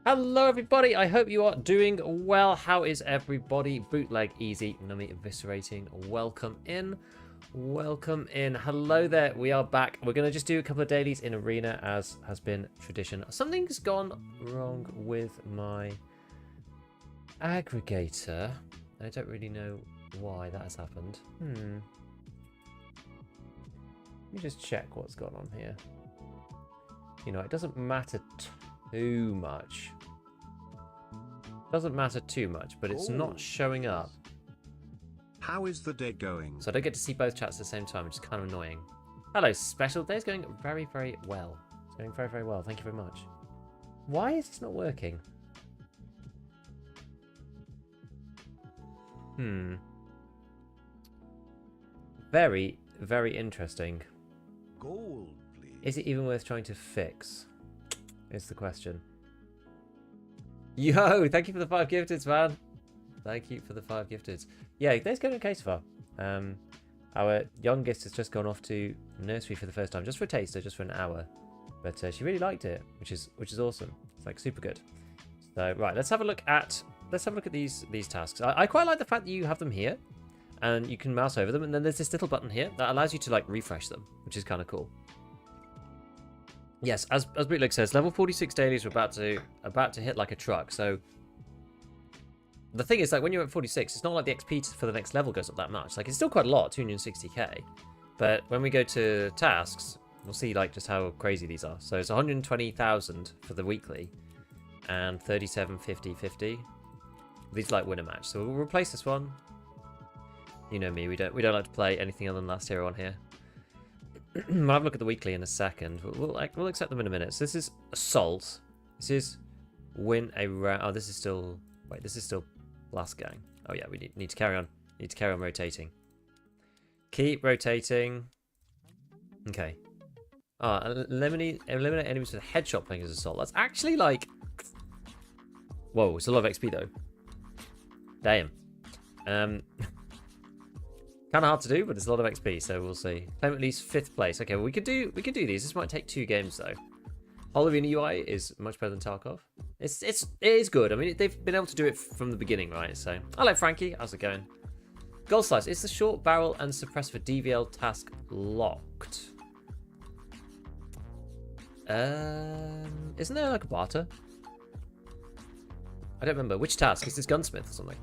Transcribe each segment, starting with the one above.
Hello everybody, I hope you are doing well. How is everybody? Bootleg easy, nummy eviscerating. Welcome in. Welcome in. Hello there, we are back. We're going to just do a couple of dailies in Arena as has been tradition. Something's gone wrong with my aggregator. I don't really know why that has happened. Let me just check what's gone on here. You know, it doesn't matter too much. Doesn't matter too much, but it's not showing up. How is the day going? So I don't get to see both chats at the same time, which is kind of annoying. Hello, special day's going very, very well. It's going very, very well. Thank you very much. Why is this not working? Very, very interesting. Gold, please. Is it even worth trying to fix? Is the question. Yo, thank you for the 5 gifteds, man. Thank you for the 5 gifteds. Yeah, there's going okay so far. Our youngest has just gone off to nursery for the first time, just for a taster, just for an hour. But she really liked it, which is awesome. It's like super good. So right, let's have a look at these tasks. I quite like the fact that you have them here, and you can mouse over them, and then there's this little button here that allows you to like refresh them, which is kind of cool. Yes, as Bootleg says, level 46 dailies are about to hit like a truck. So the thing is, like when you're at 46, it's not like the XP for the next level goes up that much. Like it's still quite a lot, 260k. But when we go to tasks, we'll see like just how crazy these are. So it's 120,000 for the weekly, and 3750. These like win a match. So we'll replace this one. You know me, we don't like to play anything other than Last Hero on here. We'll have a look at the weekly in a second. We'll accept them in a minute. So this is Assault. This is win a round. Oh, this is still... Wait, this is still Last Gang. Oh, yeah, we need to carry on. Need to carry on rotating. Keep rotating. Okay. Eliminate enemies with a headshot playing as Assault. That's actually like... Whoa, it's a lot of XP, though. Damn. Kind of hard to do, but it's a lot of XP, so we'll see. Claim at least 5th place. Okay, well, we could do these. This might take 2 games though. Whole Arena UI is much better than Tarkov. It is good. I mean, they've been able to do it from the beginning, right? So, hello Frankie, how's it going? Goal slice. Is the short barrel and suppress for DVL task locked? Isn't there like a barter? I don't remember which task. Is this gunsmith or something?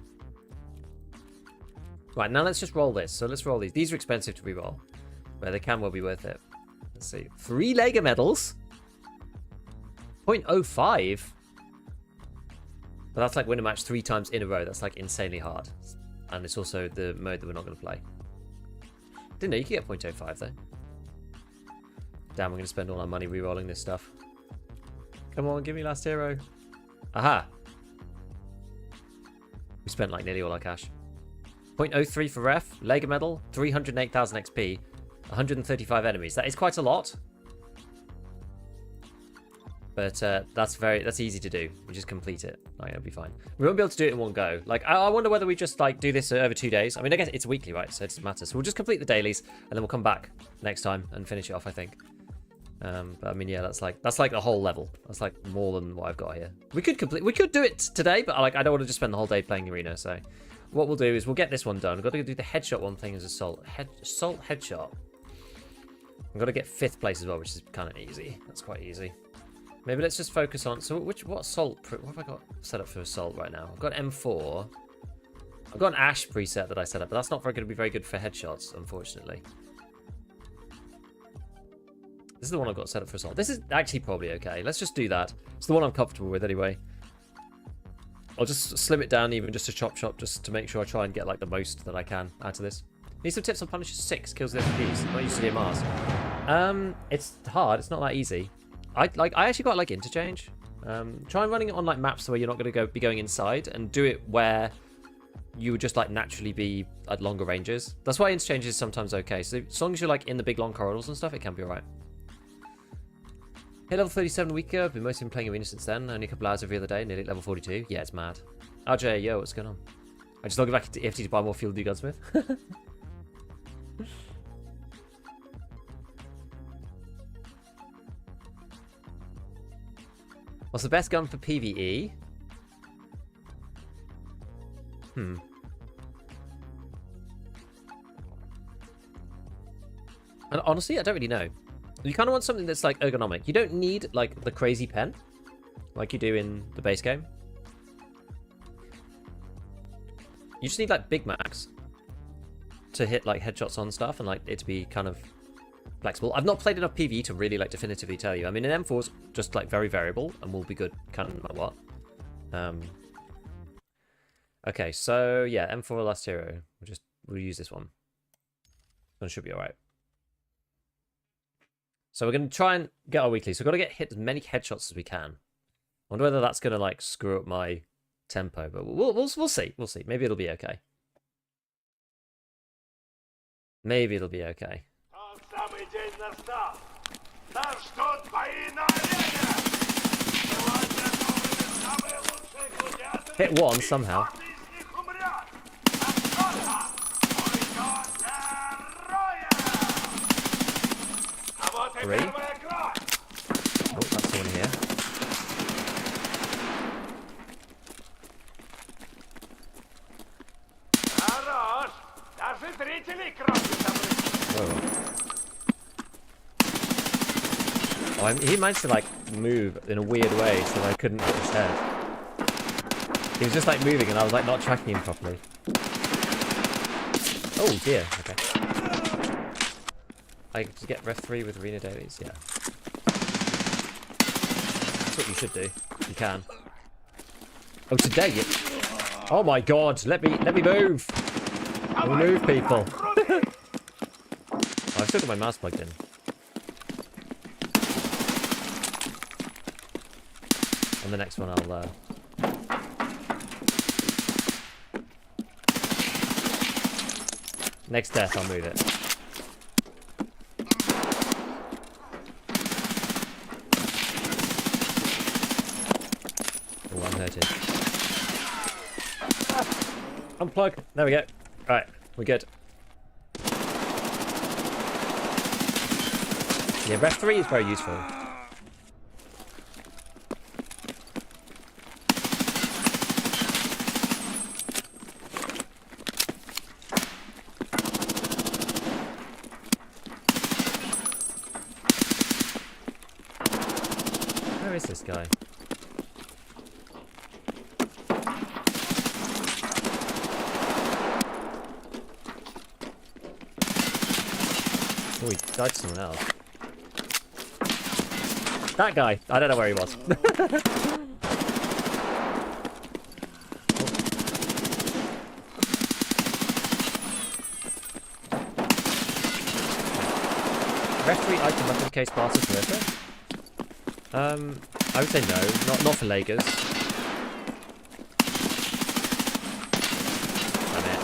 Right, now let's just roll this. So let's roll these. These are expensive to re-roll, but they can well be worth it. Let's see. 3 Lega medals. 0.05. But that's like win a match 3 times in a row. That's like insanely hard. And it's also the mode that we're not going to play. Didn't know you could get 0.05 though. Damn, we're going to spend all our money re-rolling this stuff. Come on, give me Last Hero. Aha. We spent like nearly all our cash. 0.03 for ref, Lega medal, 308,000 XP, 135 enemies. That is quite a lot. But that's easy to do. We just complete it. Like, it'll be fine. We won't be able to do it in one go. Like, I wonder whether we just like do this over 2 days. I mean, I guess it's weekly, right? So it doesn't matter. So we'll just complete the dailies, and then we'll come back next time and finish it off, I think. But I mean, yeah, that's like the whole level. That's like more than what I've got here. We could do it today, but like I don't want to just spend the whole day playing Arena, so. What we'll do is we'll get this one done. We've got to do the headshot one thing as Assault. Assault headshot. I've got to get 5th place as well, which is kind of easy. That's quite easy. Maybe let's just focus on... So what Assault... What have I got set up for Assault right now? I've got M4. I've got an Ash preset that I set up, but that's not going to be very good for headshots, unfortunately. This is the one I've got set up for Assault. This is actually probably okay. Let's just do that. It's the one I'm comfortable with anyway. I'll just slim it down even just to chop just to make sure I try and get like the most that I can out of this. Need some tips on Punisher 6 kills with FPs. Not used to DMRs. It's hard. It's not that easy. I actually quite like Interchange. Try running it on like maps where you're not going to be going inside, and do it where you would just like naturally be at longer ranges. That's why Interchange is sometimes okay. So as long as you're like in the big long corridors and stuff, it can be alright. Hit level 37 a week ago. I've been mostly playing Arena since then. Only a couple hours every other day. Nearly at level 42. Yeah, it's mad. RJ, yo, what's going on? I just logged back to EFT to buy more fuel to do Gunsmith. What's the best gun for PvE? And honestly, I don't really know. You kind of want something that's like ergonomic. You don't need like the crazy pen, like you do in the base game. You just need like Big Macs to hit like headshots on stuff and like it to be kind of flexible. I've not played enough PvE to really like definitively tell you. I mean, an M4's just like very variable and will be good kind of no matter what. Okay, so yeah, M4 last hero. We'll use this one. This one should be alright. So we're gonna try and get our weekly. So we've got to hit as many headshots as we can. I wonder whether that's gonna like screw up my tempo, but we'll see. We'll see. Maybe it'll be okay. Maybe it'll be okay. Hit one somehow. 3. Oh, that's someone here. Whoa. Oh, he managed to like move in a weird way so I couldn't hit his head. He was just like moving and I was like not tracking him properly. Oh dear, okay. I just get ref 3 with arena dailies, yeah. That's what you should do. You can. Oh, today you... Oh my god, let me move! Let me move, people. Oh, I've still got my mouse plugged in. On the next one, I'll next death, I'll move it. Oh, I'm hurting. Unplug. There we go. Right, we're good. Yeah, ref 3 is very useful. Where is this guy? Oh, he died to someone else. That guy! I don't know where he was. Referee item weapon case part is worth it? I would say no, not for Lagers. Damn it.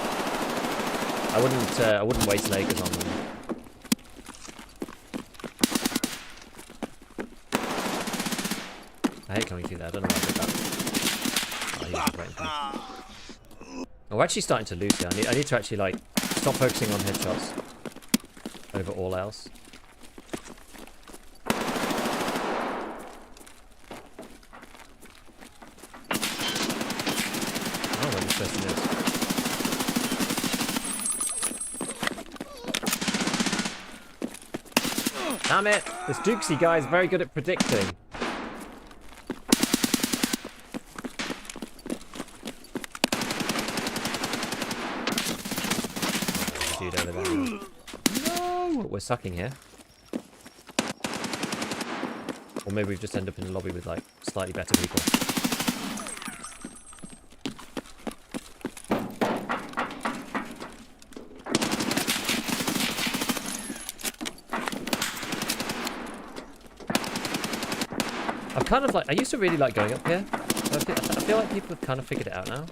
I wouldn't waste Lagers on them. I hate coming through there. I don't know why I did that. Oh, we're actually starting to lose here. I need to actually like stop focusing on headshots over all else. Oh, where this person is. Damn it! This Dukesy guy is very good at predicting. Dude over there. No! We're sucking here. Or maybe we've just ended up in a lobby with like slightly better people. I've kind of like, I used to really like going up here. I feel like people have kind of figured it out now.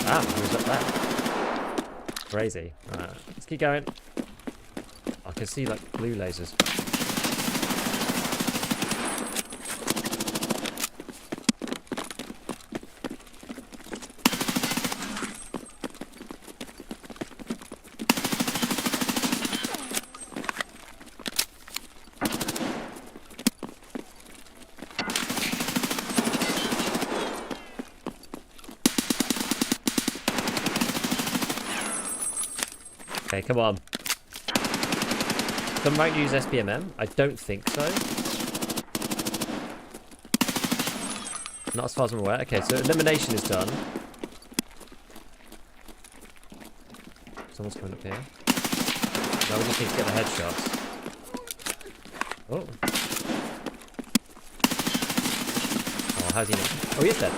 Ah, he was up there. Crazy. Alright, let's keep going. I can see like blue lasers. Okay, come on. Some rank use SPMM? I don't think so. Not as far as I'm aware. Okay, so elimination is done. Someone's coming up here. Now we just need to get the headshots. Oh. Oh, how's he not? Oh, he is dead.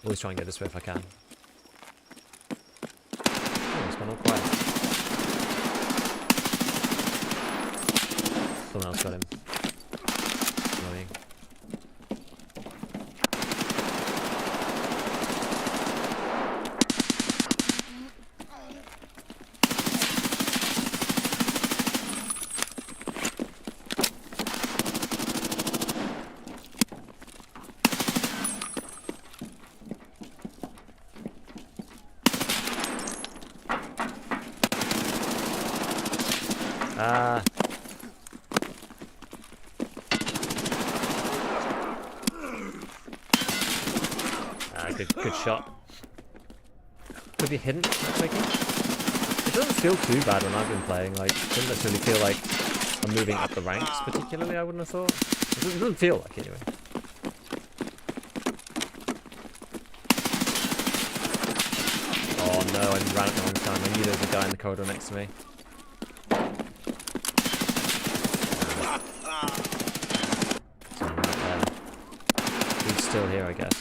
Always try and get this way if I can. Oh, it's gone all quiet. Someone else got him. Annoying. Good shot. Could be hidden, maybe? It doesn't feel too bad when I've been playing. Like, it doesn't necessarily feel like I'm moving up the ranks, particularly, I wouldn't have thought. It doesn't feel like it, anyway. Oh no, I ran at the wrong time. I knew there was a guy in the corridor next to me. Someone right there. He's still here, I guess.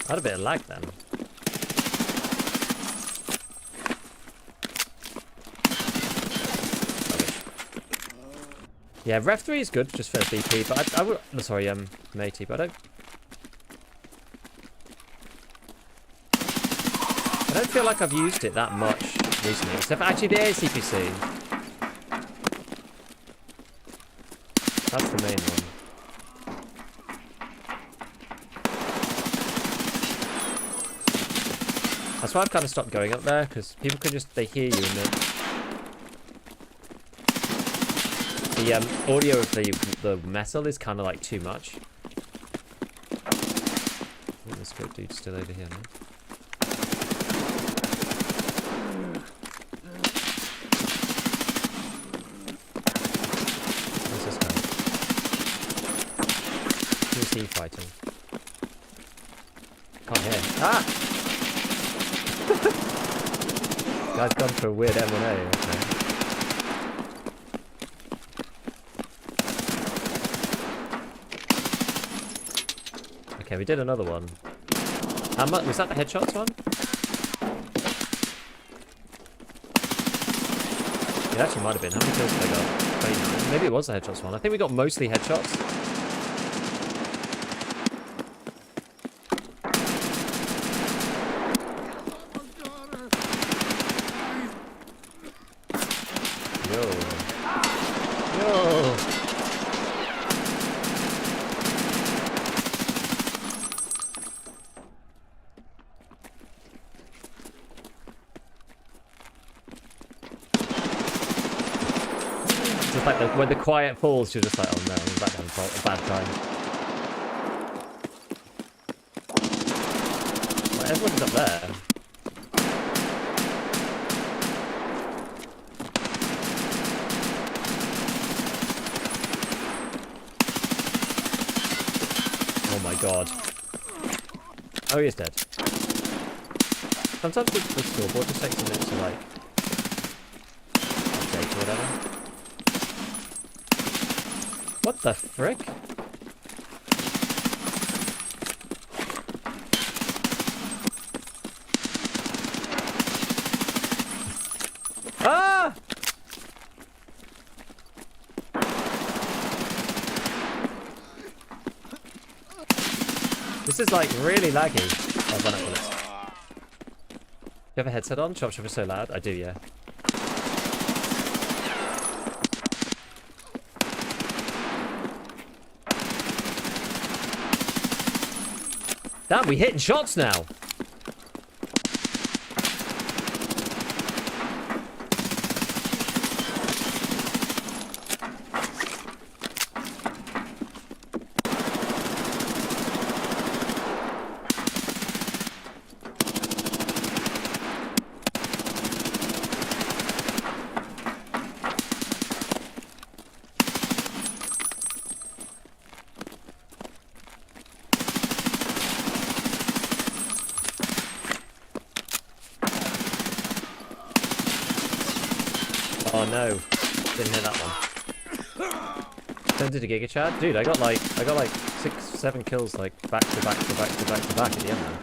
I had a bit of lag then. Yeah, Rev 3 is good just for BP, but I would. No, sorry, matey, but I don't feel like I've used it that much recently, except for actually the ACPC. That's the main one. That's why I've kind of stopped going up there, because people can just, they hear you and the audio of the metal is kind of like too much. I think this good dude's still over here now. Where's this guy? Who's he fighting? Can't hear. Ah! Guy's gone for a weird M1A, okay. Okay, we did another one. How much was that the headshots one? It actually might have been. How many kills did I got? 29. Maybe it was the headshots one. I think we got mostly headshots. When the quiet falls, you're just like, oh no, I'm back down a bad time. Well, everyone's up there. Oh my god. Oh, he is dead. Sometimes the scoreboard just takes a minute to like update or whatever. What the frick? Ah! This is like really laggy. I'll run out with it. You have a headset on? Chop chop is so loud. I do, yeah. Damn, we hitting shots now. Oh no, didn't hit that one. Turned into Giga Chad, dude. I got like 6-7 kills like back to back to back to back to back at the end there.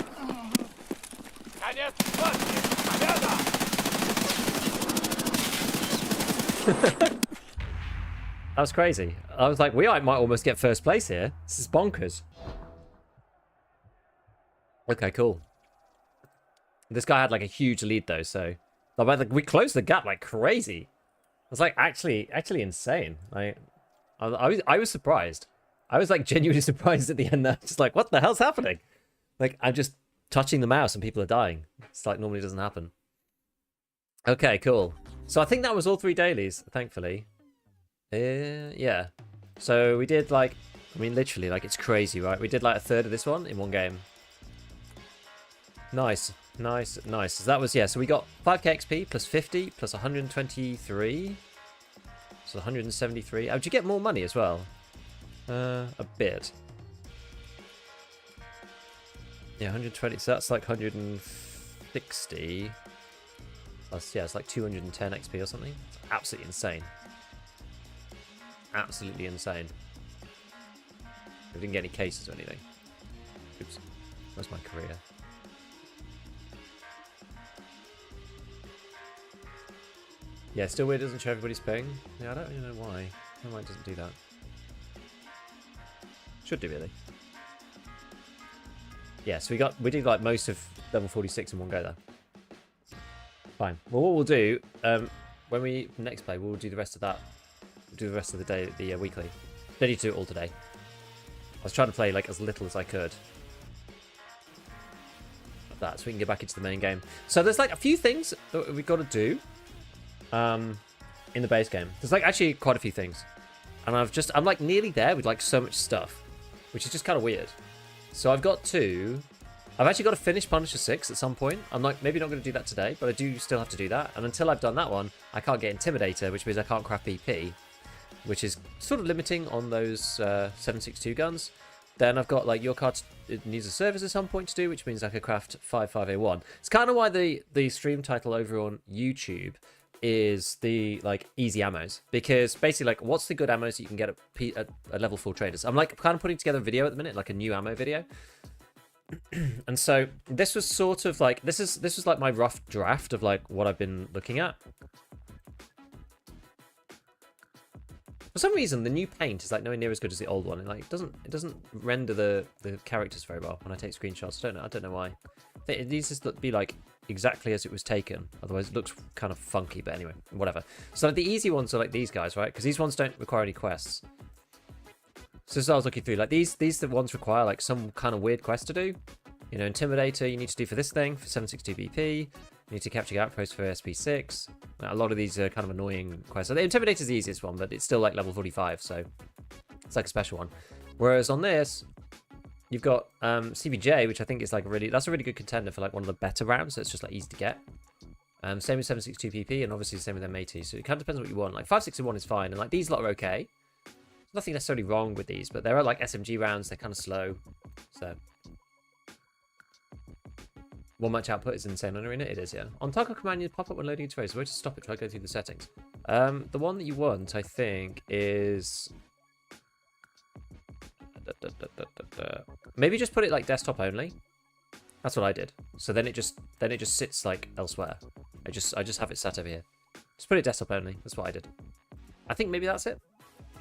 That was crazy. I was like, we might almost get first place here. This is bonkers. Okay, cool. This guy had like a huge lead though, so we closed the gap like crazy. It was like actually insane. I was surprised. I was like genuinely surprised at the end there. Just like, what the hell's happening? Like, I'm just touching the mouse and people are dying. It's like normally doesn't happen. Okay, cool. So I think that was all 3 dailies, thankfully. Yeah. So we did like, I mean, literally, like, it's crazy, right? We did like a third of this one in one game. Nice. So that was, yeah, so we got 5k XP plus 50 plus 123. So 173. Oh, did you get more money as well? A bit. Yeah, 120. So that's like 160. Plus, yeah, it's like 210 XP or something. It's absolutely insane. Absolutely insane. We didn't get any cases or anything. Oops. Where's my career? Yeah, still weird, doesn't show everybody's ping. Yeah, I don't really know why. I don't know why it doesn't do that. Should do, really. Yeah, so we did like most of level 46 in one go there. Fine. Well, what we'll do, when we next play, we'll do the rest of that. We'll do the rest of the day, the weekly. Don't need to do it all today. I was trying to play like as little as I could. Like that, so we can get back into the main game. So there's like a few things that we've got to do. In the base game. There's like actually quite a few things. And I'm like nearly there with like so much stuff. Which is just kind of weird. So I've actually got to finish Punisher 6 at some point. I'm like, maybe not going to do that today, but I do still have to do that. And until I've done that one, I can't get Intimidator, which means I can't craft BP. Which is sort of limiting on those 7.62 guns. Then I've got like your card it needs a service at some point to do, which means I could craft 5.5A1. It's kind of why the stream title over on YouTube is the like easy ammos, because basically like what's the good ammos that you can get at level 4 traders. I'm like kind of putting together a video at the minute, like a new ammo video. And so this was sort of like this was like my rough draft of like what I've been looking at. For some reason the new paint is like nowhere near as good as the old one, and like it doesn't render the characters very well when I take screenshots. I don't know why. It needs to be like exactly as it was taken, otherwise it looks kind of funky. But anyway, whatever. So the easy ones are like these guys, right? Because these ones don't require any quests. So as I was looking through, like these the ones require like some kind of weird quest to do. You know, Intimidator you need to do for this thing for 762 BP. You need to capture outposts for SP6. A lot of these are kind of annoying quests. So the Intimidator is the easiest one, but it's still like level 45, so it's like a special one. Whereas on this, you've got CBJ, which I think is like that's a really good contender for like one of the better rounds. So it's just like easy to get. Same with 762 PP, and obviously the same with M80. So it kind of depends what you want. Like 561 is fine, and like these lot are okay. There's nothing necessarily wrong with these, but there are like SMG rounds. They're kind of slow. So one match output is insane on Arena. It is, yeah. On Tarkov command, you pop up when loading into race. So where to stop it? Try to go through the settings. The one that you want, I think, is maybe just put it like desktop only. That's what I did. So then it just sits like elsewhere. I just have it set over here. Just put it desktop only. That's what I did. I think maybe that's it.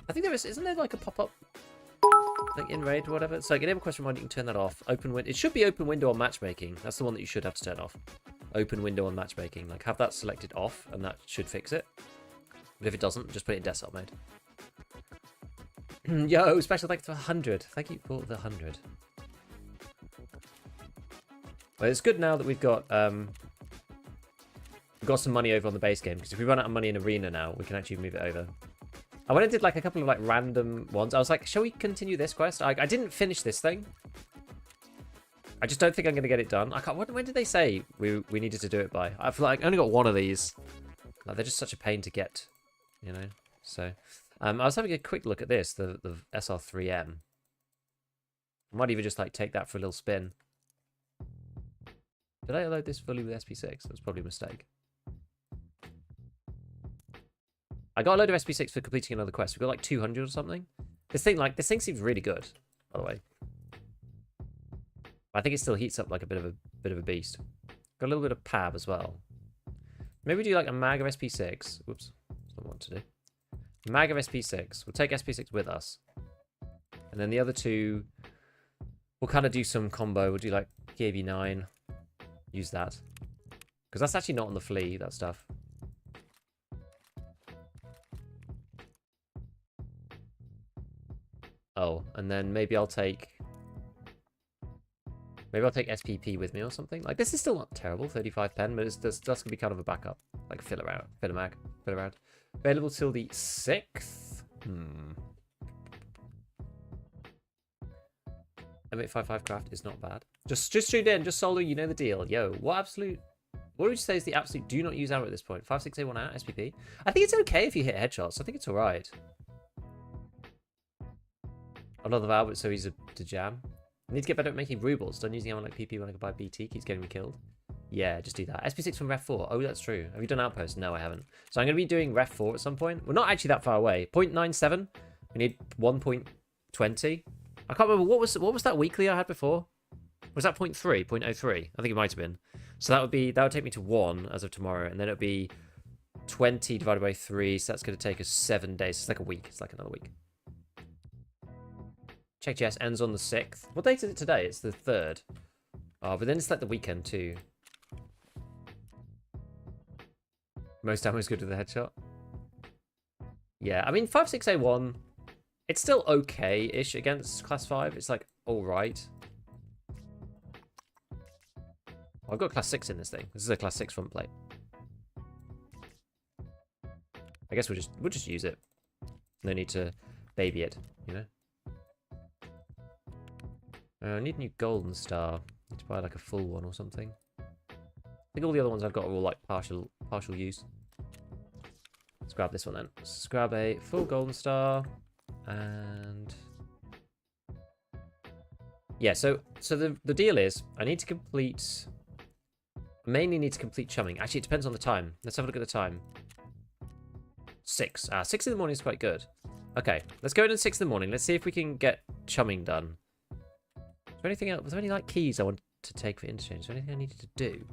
I think isn't there like a pop-up like in raid or whatever? So like enable quest reminder, you can turn that off. It should be open window on matchmaking. That's the one that you should have to turn off. Open window on matchmaking. Like have that selected off, and that should fix it. But if it doesn't, just put it in desktop mode. Yo, special thanks for 100. Thank you for the 100. Well, it's good now that we've got some money over on the base game, because if we run out of money in arena now, we can actually move it over. I went and did like a couple of like random ones. I was like, shall we continue this quest? I didn't finish this thing. I just don't think I'm going to get it done. I can't. When did they say we needed to do it by? I feel like I only got one of these. Like, they're just such a pain to get, you know. So I was having a quick look at this, the SR3M. I might even just like take that for a little spin. Did I load this fully with SP6? That was probably a mistake. I got a load of SP6 for completing another quest. We got like 200 or something. This thing seems really good, by the way. I think it still heats up like a bit of a beast. Got a little bit of PAB as well. Maybe we do like a mag of SP6. Whoops, that's not what I want to do. Mag of SP6. We'll take SP6 with us. And then the other two, we'll kind of do some combo. We'll do like KV9. Use that. Because that's actually not on the flea, that stuff. Oh, and then maybe I'll take SPP with me or something. Like, this is still not terrible, 35 pen, but that's going to be kind of a backup. Like, fill around. Available till the 6th. M855 craft is not bad. Just tuned in, just solo, you know the deal. Yo, what would you say is the absolute do not use arrow at this point? 5681 out, SPP. I think it's okay if you hit headshots. I think it's alright. Another Albert, so easy to jam. I need to get better at making rubles. Done using ammo like PP when I can buy BT. Keeps getting me killed. Yeah, just do that. SP6 from Ref 4. Oh, that's true. Have you done Outpost? No, I haven't. So I'm going to be doing Ref 4 at some point. We're not actually that far away. 0.97. We need 1.20. I can't remember. What was that weekly I had before? Was that 0.3? 0.03? I think it might have been. So that would take me to 1 as of tomorrow. And then it would be 20 divided by 3. So that's going to take us 7 days. It's like a week. It's like another week. Check GS ends on the 6th. What date is it today? It's the 3rd. Oh, but then it's like the weekend too. Most ammo is good with the headshot. Yeah, I mean 56A1, it's still okay-ish against class 5. It's like alright. I've got class 6 in this thing. This is a class 6 front plate. I guess we'll just use it. No need to baby it, you know. I need a new golden star. Need to buy like a full one or something. I think all the other ones I've got are all like partial use. Let's grab this one then. Let's grab a full golden star. And yeah, so the deal is I need to complete, mainly need to complete chumming. Actually, it depends on the time. Let's have a look at the time. 6. 6 in the morning is quite good. Okay, let's go in at 6 in the morning. Let's see if we can get chumming done. Is there anything else? Was there any like keys I wanted to take for Interchange? Is there anything I needed to do?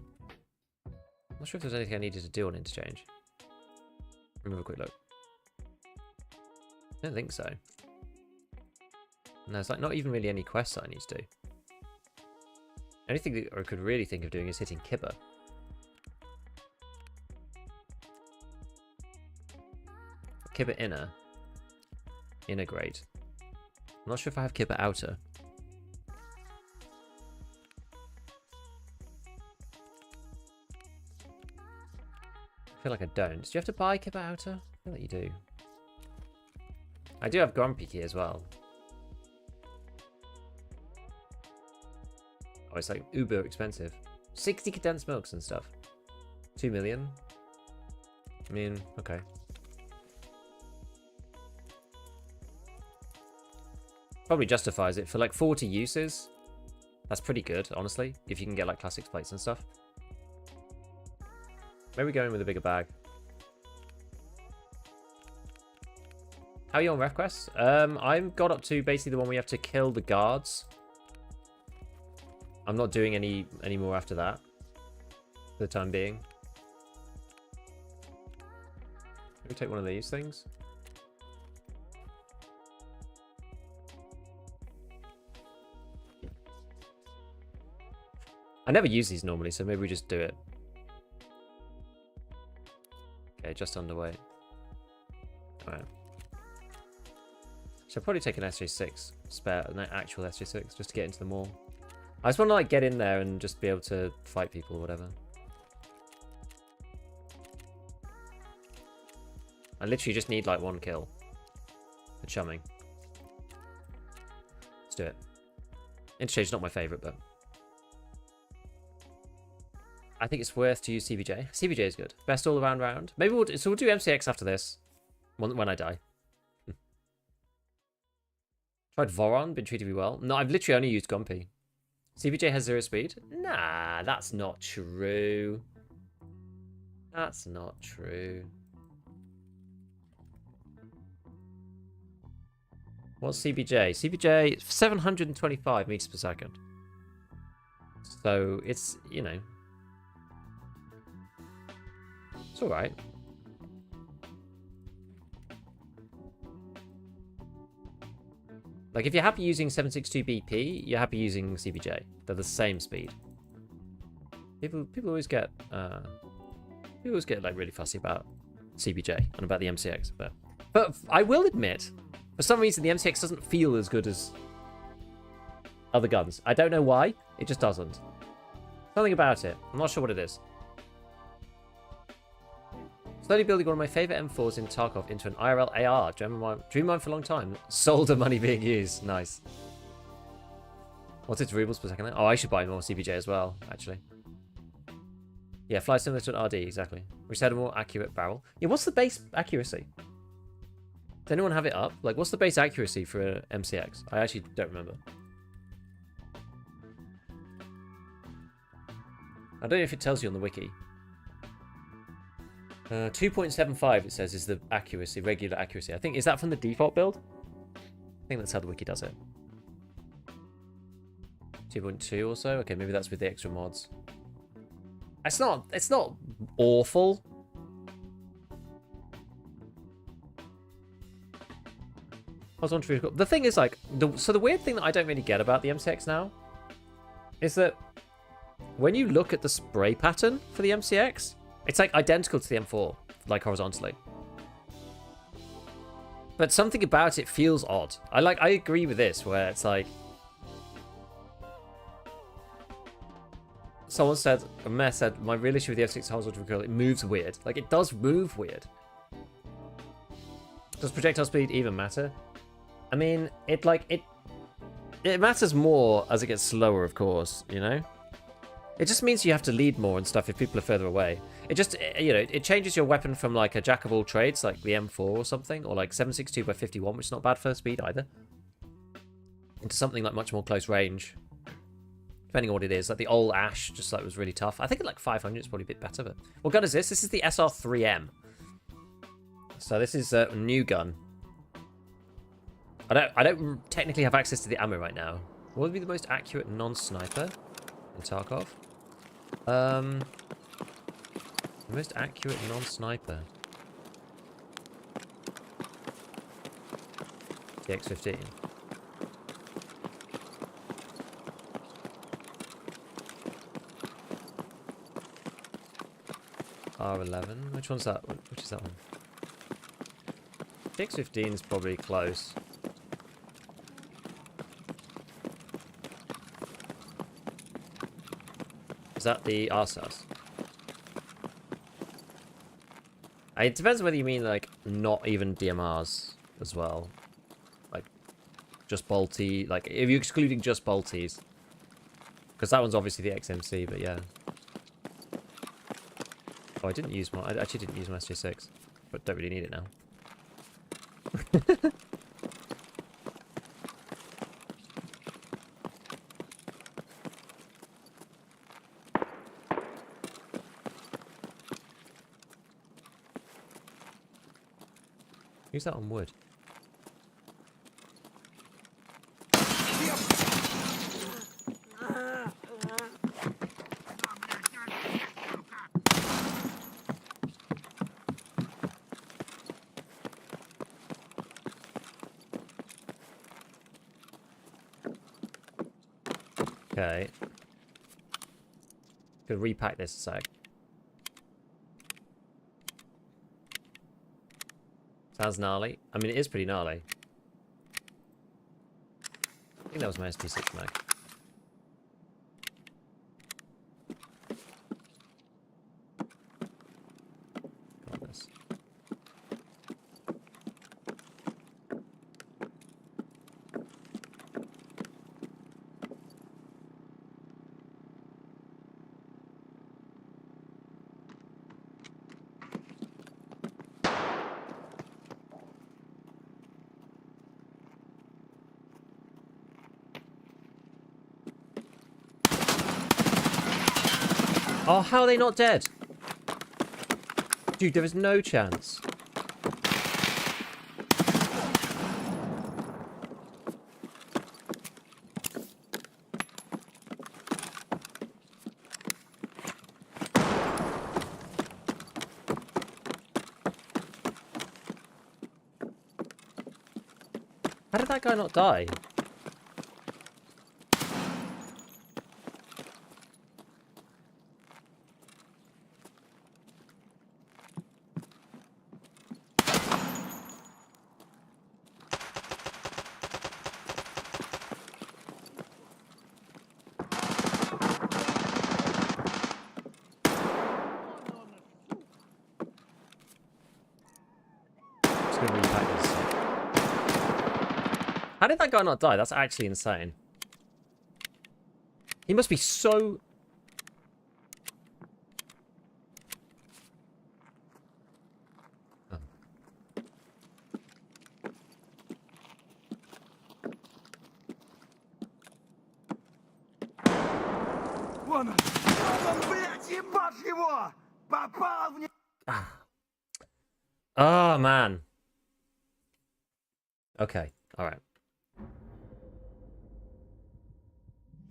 I'm not sure if there's anything I needed to do on Interchange. Let me have a quick look. I don't think so. And there's like not even really any quests that I need to do. Anything that I could really think of doing is hitting Kibber. Kibber inner grade. I'm not sure if I have Kibber outer. I feel like I don't. Do you have to buy Kibber outer? I feel like you do. I do have Grumpy key as well. Oh, it's like uber expensive. 60 condensed milks and stuff. 2 million. I mean, okay. Probably justifies it for like 40 uses. That's pretty good, honestly, if you can get like classics plates and stuff. Maybe go in with a bigger bag. How are you on ref quests? I've got up to basically the one we have to kill the guards. I'm not doing any more after that for the time being. Maybe take one of these things. I never use these normally, so maybe we just do it. Okay, just underway. Alright. Should probably take an SJ6 spare, an actual SJ6, just to get into the mall. I just want to like get in there and just be able to fight people or whatever. I literally just need like 1 kill for chumming. Let's do it. Interchange is not my favourite, but I think it's worth to use CVJ. CVJ is good. Best all around round. Maybe we'll do MCX after this. When I die. Tried Voron, been treated me well. No, I've literally only used Gumpy. CVJ has 0 speed? Nah, that's not true. That's not true. What's CBJ? CBJ 725 meters per second. So it's, you know, it's all right. Like if you're happy using 762 BP, you're happy using CBJ. They're the same speed. People always get like really fussy about CBJ and about the MCX, but I will admit, for some reason the MCX doesn't feel as good as other guns. I don't know why, it just doesn't. Something about it. I'm not sure what it is. Slowly building one of my favorite M4s in Tarkov into an IRL AR. Dream mine for a long time. Solder money being used. Nice. What's its rubles per second? Oh, I should buy more CBJ as well, actually. Yeah, fly similar to an RD, exactly. We said a more accurate barrel. Yeah, what's the base accuracy? Does anyone have it up? Like, what's the base accuracy for an MCX? I actually don't remember. I don't know if it tells you on the wiki. 2.75 it says is the accuracy, regular accuracy. I think, is that from the default build? I think that's how the wiki does it. 2.2 or so? Okay, maybe that's with the extra mods. It's not awful. I was wondering, the thing is, like, so the weird thing that I don't really get about the MCX now is that when you look at the spray pattern for the MCX, it's like identical to the M4, like horizontally. But something about it feels odd. I agree with this, where it's like, someone said, a mess said, my real issue with the F6 horizontal recoil, it moves weird. Like, it does move weird. Does projectile speed even matter? I mean, it matters more as it gets slower, of course, you know? It just means you have to lead more and stuff if people are further away. It just, you know, it changes your weapon from like a jack of all trades, like the M4 or something, or like 7.62 by 51, which is not bad for speed either, into something like much more close range. Depending on what it is. Like the old Ash, just like was really tough. I think at like 500 it's probably a bit better, but what gun is this? This is the SR3M. So this is a new gun. I don't technically have access to the ammo right now. What would be the most accurate non-sniper in Tarkov? The most accurate non-sniper. The X15. R11. Which one's that? Which is that one? The X15 is probably close. Is that the RSAS? It depends on whether you mean like not even DMRs as well. Like just bolty, like if you're excluding just bolties. Because that one's obviously the XMC, but yeah. Oh, I actually didn't use my SJ6, but don't really need it now. Use that on wood. Okay. Could repack this a sec. Sounds gnarly. I mean, it is pretty gnarly. I think that was my SP6 mag. Got this. Oh, how are they not dead? Dude, there is no chance. that guy not die? Just gonna repack this. How did that guy not die? That's actually insane. He must be so... Oh. Oh, man. Okay, alright.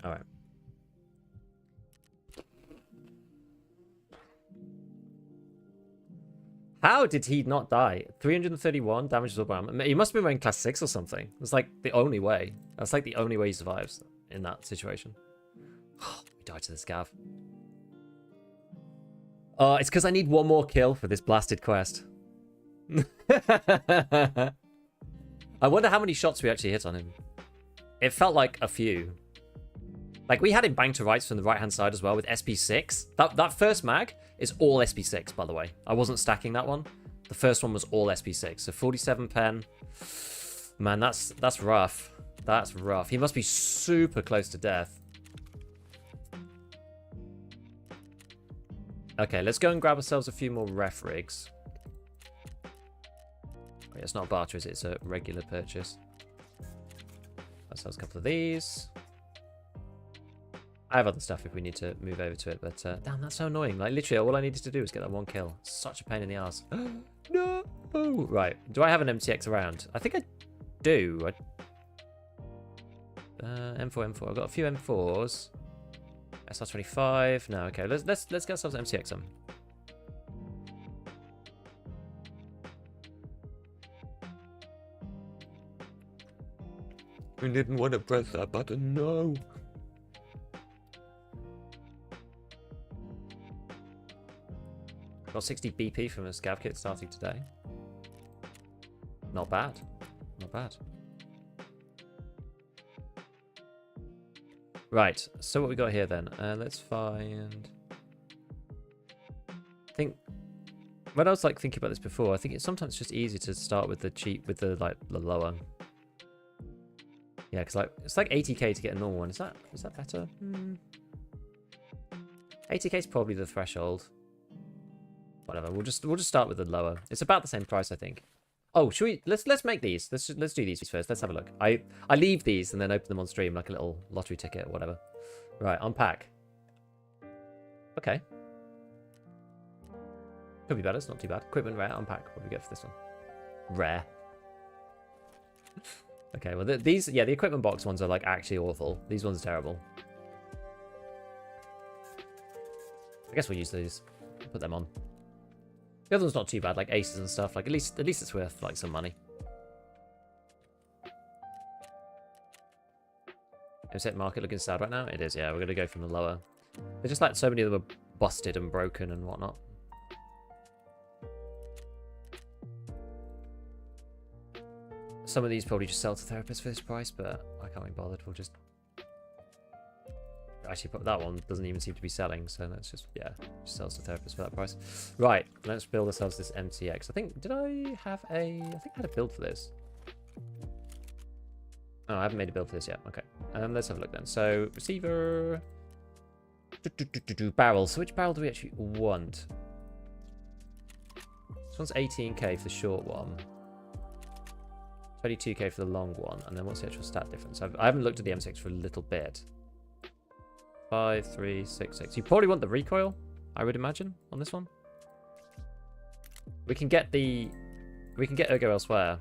Alright. How did he not die? 331 damage to the bomb. He must have been wearing class 6 or something. It's like the only way. That's like the only way he survives in that situation. He died to the scav. It's because I need one more kill for this blasted quest. I wonder how many shots we actually hit on him. It felt like a few. Like, we had him bang to rights from the right-hand side as well with SP6. That first mag is all SP6, by the way. I wasn't stacking that one. The first one was all SP6. So 47 pen. Man, that's rough. That's rough. He must be super close to death. Okay, let's go and grab ourselves a few more ref rigs. Wait, it's not a barter, is it? It's a regular purchase. Ourselves a couple of these. I have other stuff if we need to move over to it, but damn, that's so annoying. Like, literally, all I needed to do was get that one kill. Such a pain in the ass. No! Right. Do I have an MTX around? I think I do. M4. I've got a few M4s. SR25. No, okay. Let's get ourselves an MTX on. We didn't want to press that button. No. Got 60 BP from a scav kit starting today. Not bad. Not bad. Right, so what we got here then? Let's find... I think... When I was like thinking about this before, I think it's sometimes just easy to start with the cheap, with the like the lower. Yeah, because like it's like 80k to get a normal one. Is that better? 80k is probably the threshold. Whatever. We'll just start with the lower. It's about the same price, I think. Oh, should we? Let's make these. Let's do these first. Let's have a look. I leave these and then open them on stream like a little lottery ticket or whatever. Right, unpack. Okay. Could be better. It's not too bad. Equipment rare. Unpack. What do we get for this one? Rare. Okay. Well, these the equipment box ones are like actually awful. These ones are terrible. I guess we'll use these. Put them on. The other one's not too bad, like aces and stuff. Like at least it's worth like some money. Set market looking sad right now. It is, yeah. We're gonna go from the lower. They're just like so many of them are busted and broken and whatnot. Some of these probably just sell to therapists for this price, but I can't be bothered. We'll just actually put that one doesn't even seem to be selling, so let's just sells to therapists for that price. Right, let's build ourselves this MTX. I think I had a build for this. Oh, I haven't made a build for this yet. Okay, let's have a look then. So receiver, barrels. So which barrel do we actually want? This one's 18k for the short one, 22k for the long one, and then what's the actual stat difference? I haven't looked at the M6 for a little bit. 5, 3, 6, 6. You probably want the recoil, I would imagine, on this one. We can get Ergo elsewhere.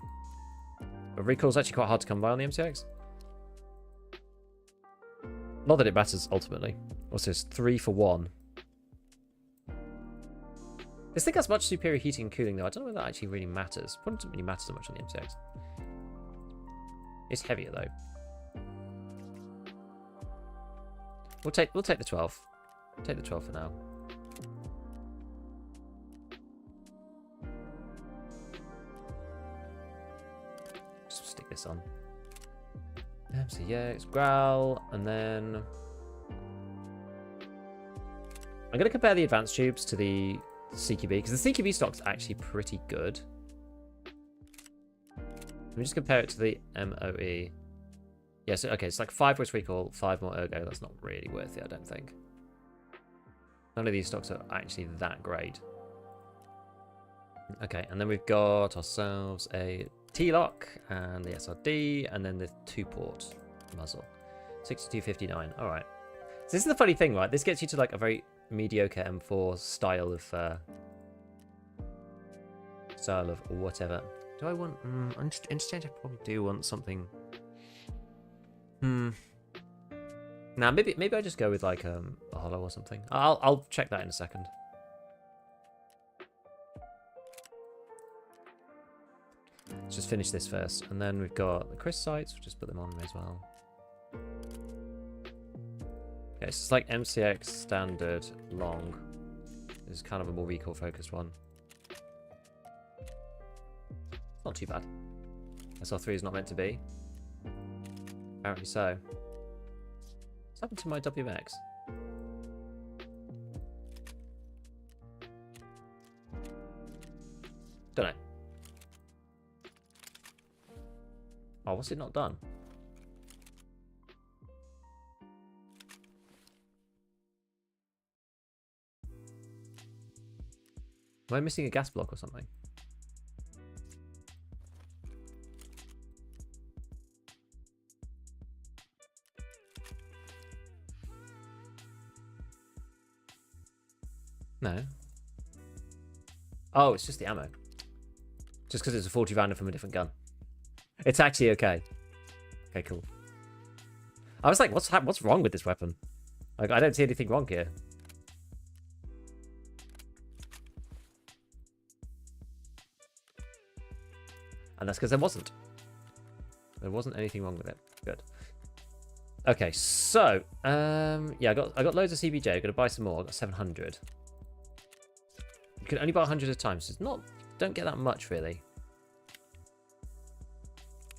But recoil's actually quite hard to come by on the MTX. Not that it matters ultimately. What's this? 3 for 1. This thing has much superior heating and cooling though. I don't know whether that actually really matters. Probably doesn't really matter so much on the MTX. It's heavier though. We'll take the 12. Take the 12 for now. Just stick this on. MCX, Growl, and then I'm going to compare the advanced tubes to the CQB, because the CQB stock's actually pretty good. Let me just compare it to the MOE. Yes, okay, it's like 5 Voice Recall, 5 more Ergo. That's not really worth it, I don't think. None of these stocks are actually that great. Okay, and then we've got ourselves a T-Lock and the SRD, and then the 2-port muzzle. 6259, alright. So this is the funny thing, right? This gets you to like a very mediocre M4 style of whatever. Do I want Interchange? I probably do want something. Now maybe I just go with like a hollow or something. I'll check that in a second. Let's just finish this first, and then we've got the Chris sights. We'll just put them on as well. Okay, so it's like MCX standard long. This is kind of a more recoil focused one. It's not too bad. SR3 is not meant to be. Apparently so. What's happened to my WMX? Don't know. Oh, what's it not done? Am I missing a gas block or something? No. Oh, it's just the ammo. Just because it's a 40 rounder from a different gun. It's actually okay. Okay, cool. I was like, what's wrong with this weapon? Like, I don't see anything wrong here. And that's because there wasn't. There wasn't anything wrong with it. Good. Okay, so yeah, I got loads of CBJ. I'm gonna buy some more. I got 700. You can only buy 100 at a time, so it's not. Don't get that much really.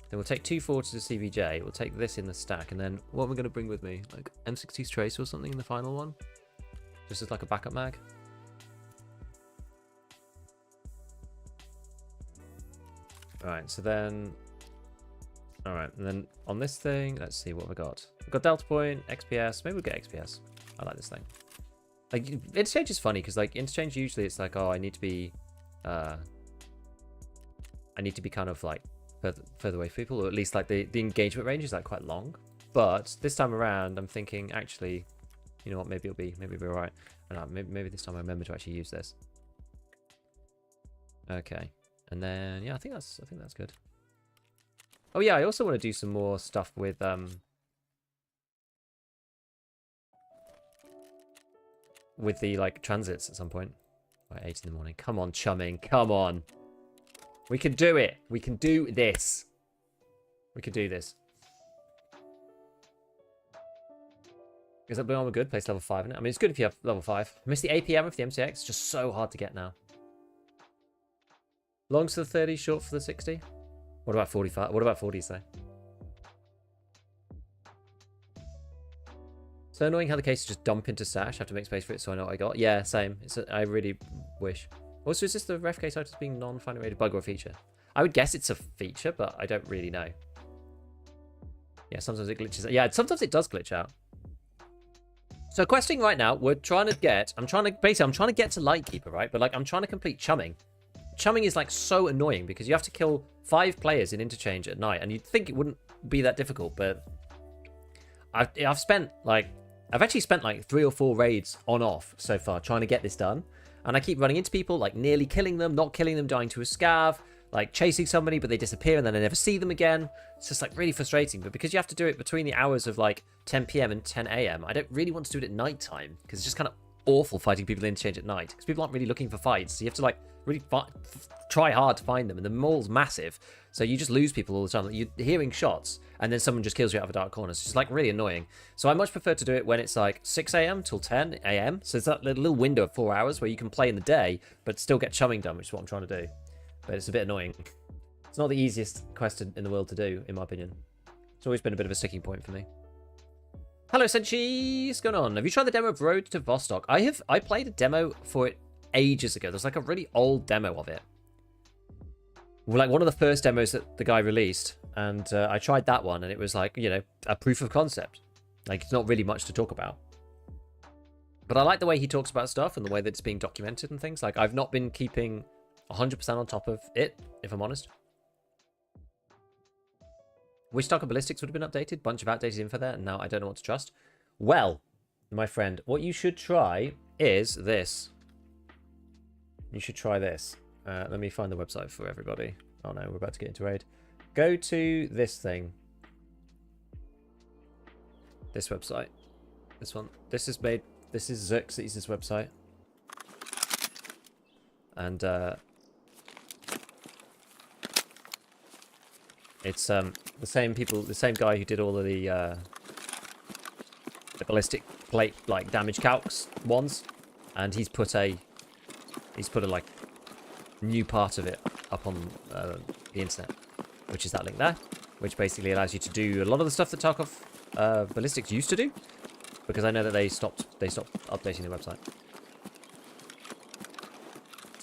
Then we'll take 240 to CBJ. We'll take this in the stack, and then what am I gonna bring with me? Like M60's Tracer or something in the final one, just as like a backup mag. Alright, so then... Alright, and then on this thing, let's see what we got. We've got Delta Point, XPS. Maybe we'll get XPS. I like this thing. Like, Interchange is funny, because, like, Interchange usually it's like, oh, I need to be kind of, like, further away from people, or at least, like, the engagement range is, like, quite long. But this time around, I'm thinking, actually, you know what, maybe it'll be alright. Maybe this time I remember to actually use this. Okay. And then, yeah, I think that's good. Oh yeah, I also want to do some more stuff with the like transits at some point. By 8 in the morning. Come on, Chumming. Come on. We can do it. We can do this. We can do this. Is that blue armor good? Place level 5 in it. I mean, it's good if you have level 5. I miss the APM with the MCX. It's just so hard to get now. Longs for the 30, short for the 60. What about 45? What about 40, say? So annoying how the cases just dump into stash. I have to make space for it so I know what I got. Yeah, same. I really wish. Also, is this the ref case items being non-finally rated bug or feature? I would guess it's a feature, but I don't really know. Yeah, sometimes it glitches out. Yeah, sometimes it does glitch out. So questing right now, I'm trying to get to Lightkeeper, right? But like, I'm trying to complete Chumming. Chumming is like so annoying because you have to kill 5 players in Interchange at night, and you'd think it wouldn't be that difficult, but I've actually spent like 3 or 4 raids on off so far trying to get this done, and I keep running into people, like nearly killing them, not killing them, dying to a scav, like chasing somebody but they disappear and then I never see them again. It's just like really frustrating, but because you have to do it between the hours of like 10 PM and 10 AM, I don't really want to do it at night time because it's just kind of awful fighting people in Interchange at night because people aren't really looking for fights. So you have to like really try hard to find them, and the mall's massive, so you just lose people all the time. Like, you're hearing shots, and then someone just kills you out of a dark corner. It's just like really annoying. So I much prefer to do it when it's like 6 a.m. till 10 a.m. So it's that little window of 4 hours where you can play in the day, but still get chumming done, which is what I'm trying to do. But it's a bit annoying. It's not the easiest quest in the world to do, in my opinion. It's always been a bit of a sticking point for me. Hello, Senchi. What's going on? Have you tried the demo of Road to Vostok? I played a demo for it ages ago. There's like a really old demo of it. Like one of the first demos that the guy released. And I tried that one, and it was like, you know, a proof of concept. Like, it's not really much to talk about. But I like the way he talks about stuff and the way that it's being documented and things. Like, I've not been keeping 100% on top of it, if I'm honest. Wish Tarkov Ballistics would have been updated. Bunch of outdated info there, and now I don't know what to trust. Well, my friend, what you should try is this. You should try this. Let me find the website for everybody. Oh no, we're about to get into raid. Go to this thing. This website. This one. This is Xerxes' website. And it's the same people, the same guy who did all of the ballistic plate like damage calcs ones, and he's put a like new part of it up on the internet, which is that link there, which basically allows you to do a lot of the stuff that Tarkov Ballistics used to do, because I know that they stopped updating the website.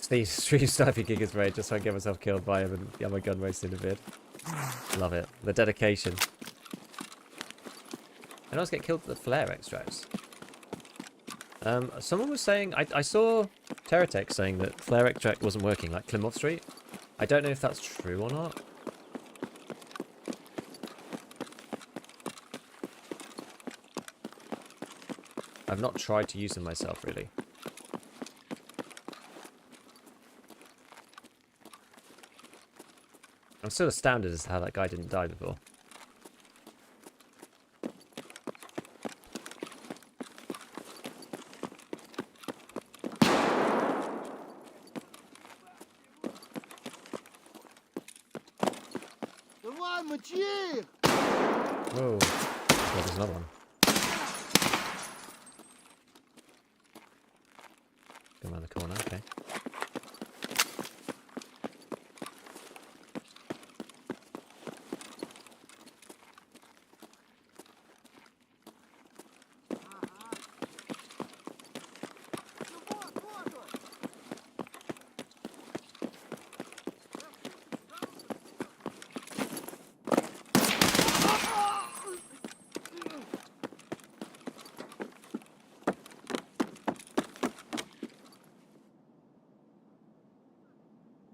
The stream sniping gigas raid just so I get myself killed by him and get my gun wasted in a bit. Love it. The dedication. I always get killed with the flare extracts. Someone was saying, I saw Teratech saying that flare extract wasn't working, like Klimov Street. I don't know if that's true or not. I've not tried to use them myself, really. I'm still astounded as to how that guy didn't die before. Whoa. Oh, there's another one. Go around the corner, okay.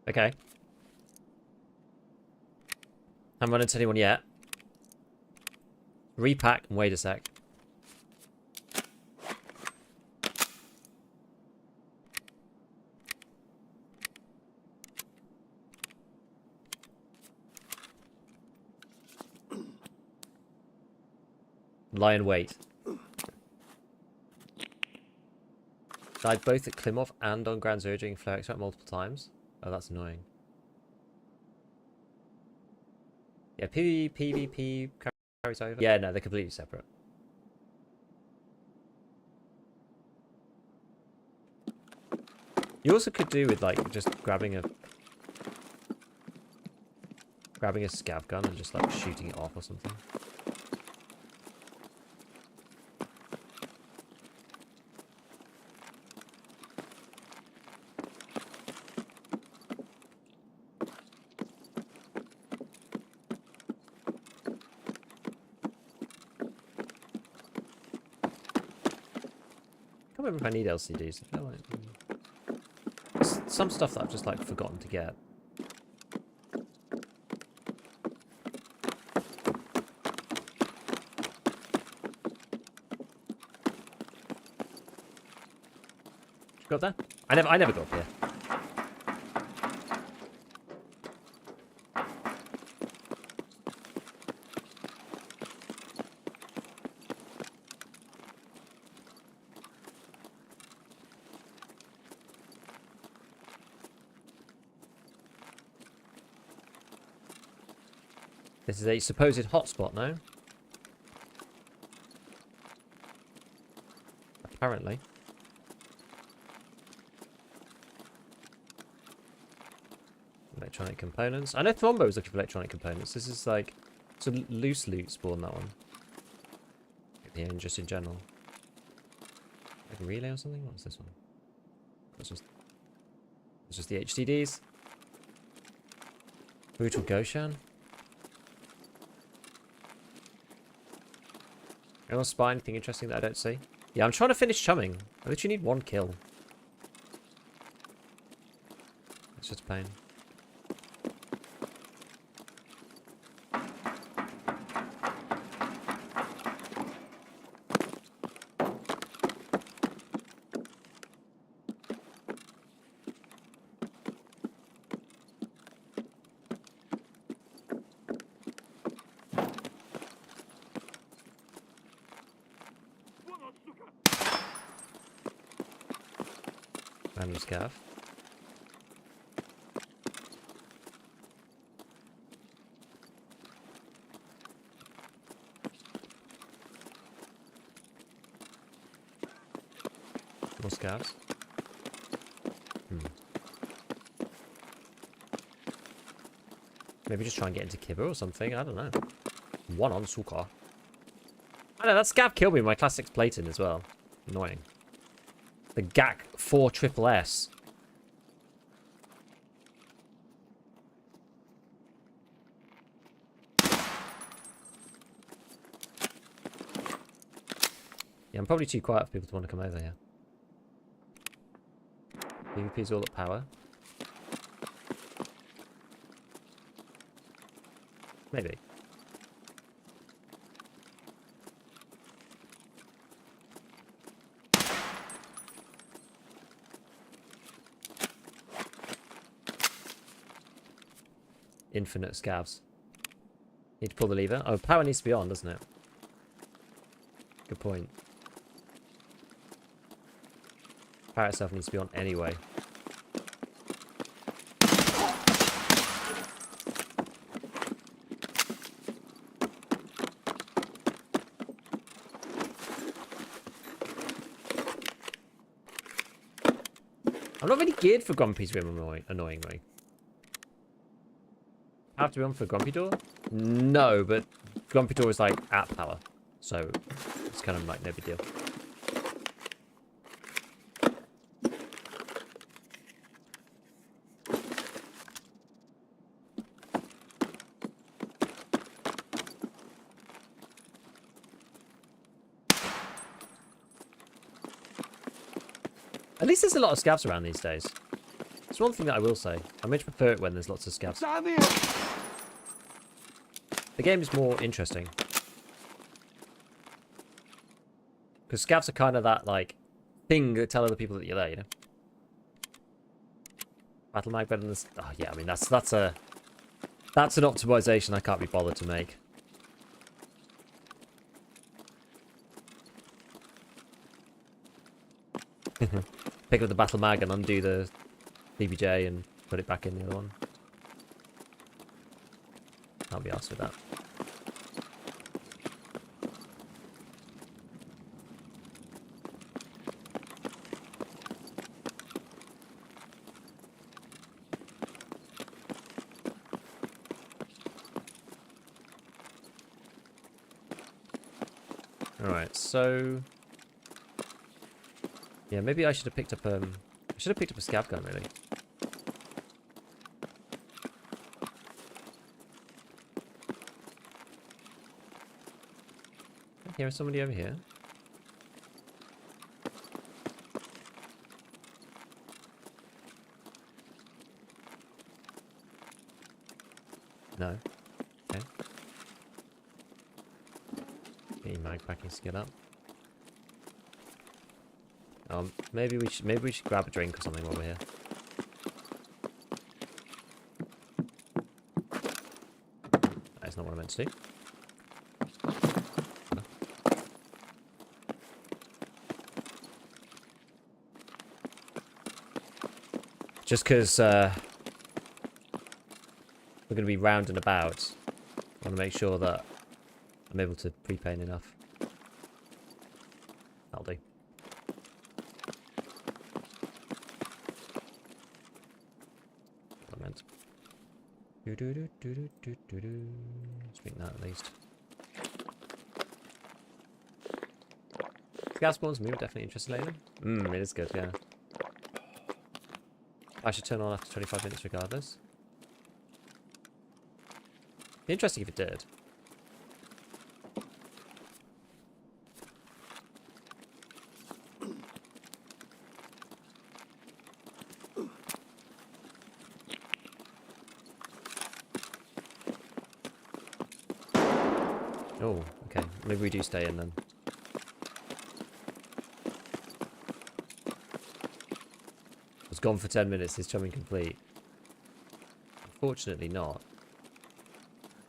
Okay. Haven't run into anyone yet. Repack and wait a sec. Lie in wait. Died both at Klimov and on Grand Zero during flare extract multiple times. Oh, that's annoying. Yeah, PvP carries over. Yeah, no, they're completely separate. You also could do with like just grabbing a scav gun and just like shooting it off or something. I can't remember if I need LCDs. I feel like some stuff that I've just like forgotten to get. You got there? I never got up here. This is a supposed hotspot now. Apparently. Electronic components. I know Thwombo was looking for electronic components. This is like... It's a loose loot spawn, that one. Yeah, and just in general. Like a relay or something? What's this one? It's just the HDDs. Brutal Goshan. Anyone spy anything interesting that I don't see? Yeah, I'm trying to finish chumming. I literally need 1 kill. It's just a pain. Random scav. More scavs. Maybe just try and get into Kibber or something. I don't know. 1 on Suka. I know, that scav killed me with my classics plating as well. Annoying. The GAC 4 triple S. Yeah, I'm probably too quiet for people to want to come over here. PvP's all at power. Maybe. Infinite scavs. Need to pull the lever. Oh, power needs to be on, doesn't it? Good point. Power itself needs to be on anyway. I'm not really geared for Grumpy's Rim, annoyingly. Have to be on for Grumpy Door? No, but Grumpy Door is like at power. So it's kind of like no big deal. At least there's a lot of scavs around these days. It's one thing that I will say. I much prefer it when there's lots of scavs. The game is more interesting. Because scavs are kind of that, like, thing that tell other people that you're there, you know? Battle mag better than this. Oh, yeah, I mean, that's an optimization I can't be bothered to make. Pick up the battle mag and undo the DBJ and put it back in the other one. Can't be asked with that. Alright, so... yeah, maybe I should have picked up, I should have picked up a scav gun, really. Here is somebody over here. No. Okay. Get your mag packing skill up. Maybe we should grab a drink or something while we're here. That is not what I meant to do. Just because we're going to be round and about, I want to make sure that I'm able to pre-paint enough. That'll do. What I meant. Let's make that at least. Gas spawns move, definitely interested lately. It is good, yeah. I should turn on after 25 minutes regardless. Be interesting if it did. Oh, okay. Maybe we do stay in then. Was gone for 10 minutes, is chumming complete? Unfortunately not.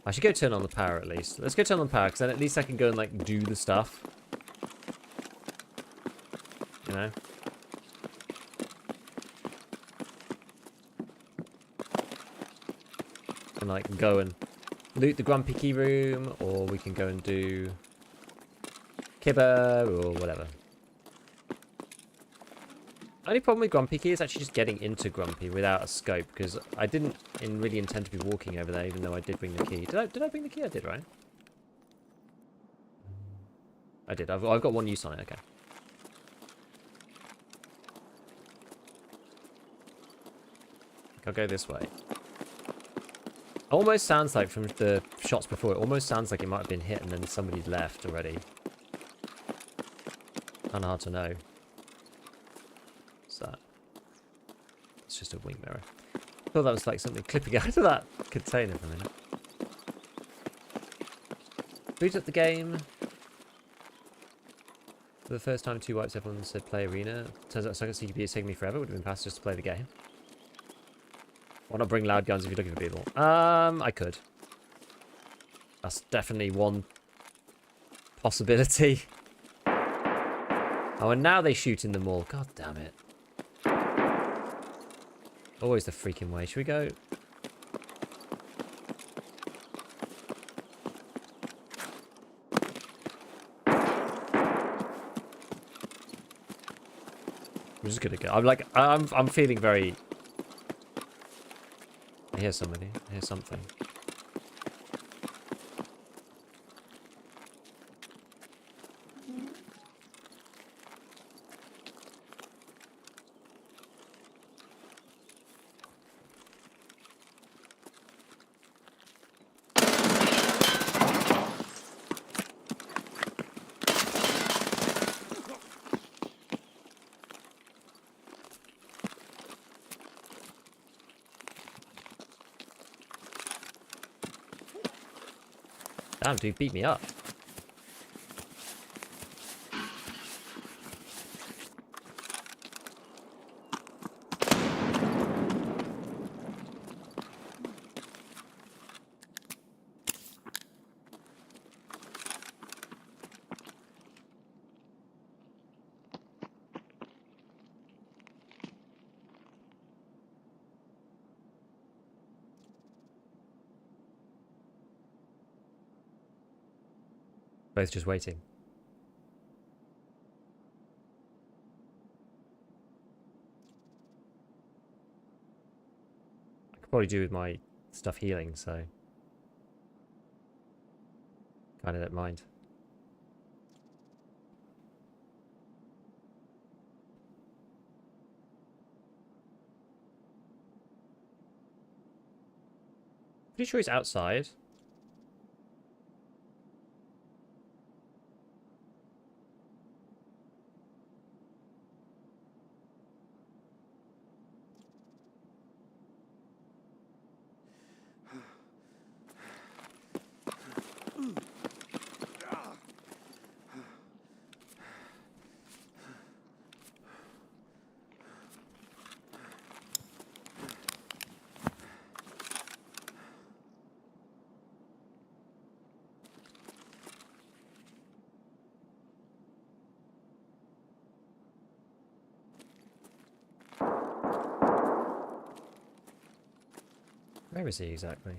I should go turn on the power at least. Let's go turn on the power, because then at least I can go and like do the stuff. You know? And like go and loot the Grumpy Key room, or we can go and do Kibber, or whatever. Only problem with Grumpy Key is actually just getting into Grumpy without a scope, because I didn't really intend to be walking over there, even though I did bring the key. Did I bring the key? I did, right? I did. I've got one use on it. Okay. I'll go this way. Almost sounds like from the shots before, it almost sounds like it might have been hit and then somebody's left already. Kind of hard to know. What's that? It's just a wing mirror. I thought that was like something clipping out of that container for a minute. Boot up the game. For the first time, 2 wipes, everyone said play arena. Turns out Second CQB is taking me forever. Would have been past just to play the game. Why not bring loud guns if you're looking for people? I could. That's definitely one possibility. Oh, and now they shoot in the mall. God damn it. Always the freaking way. Should we go? I'm just gonna go. I'm like, I'm feeling very. I hear somebody. I hear something. Damn, dude, beat me up. Both just waiting. I could probably do with my stuff healing, so kind of don't mind. Pretty sure he's outside. Where is he exactly?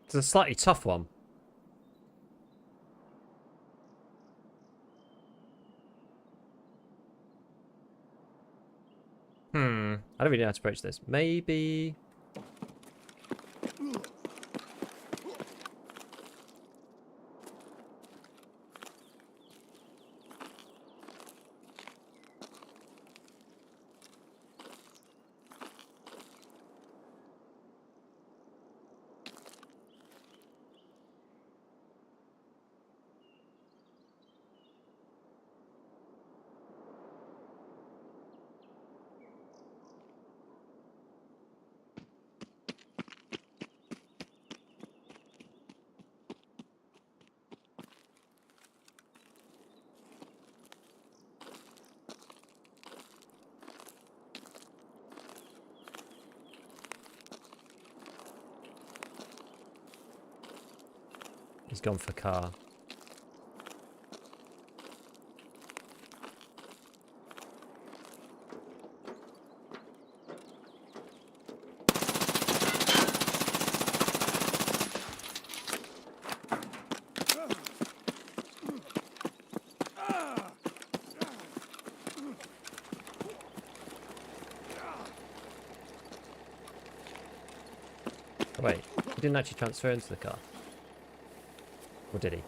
It's a slightly tough one. I don't really know how to approach this. Maybe... He's gone for car. Oh, wait, he didn't actually transfer into the car. Or did he?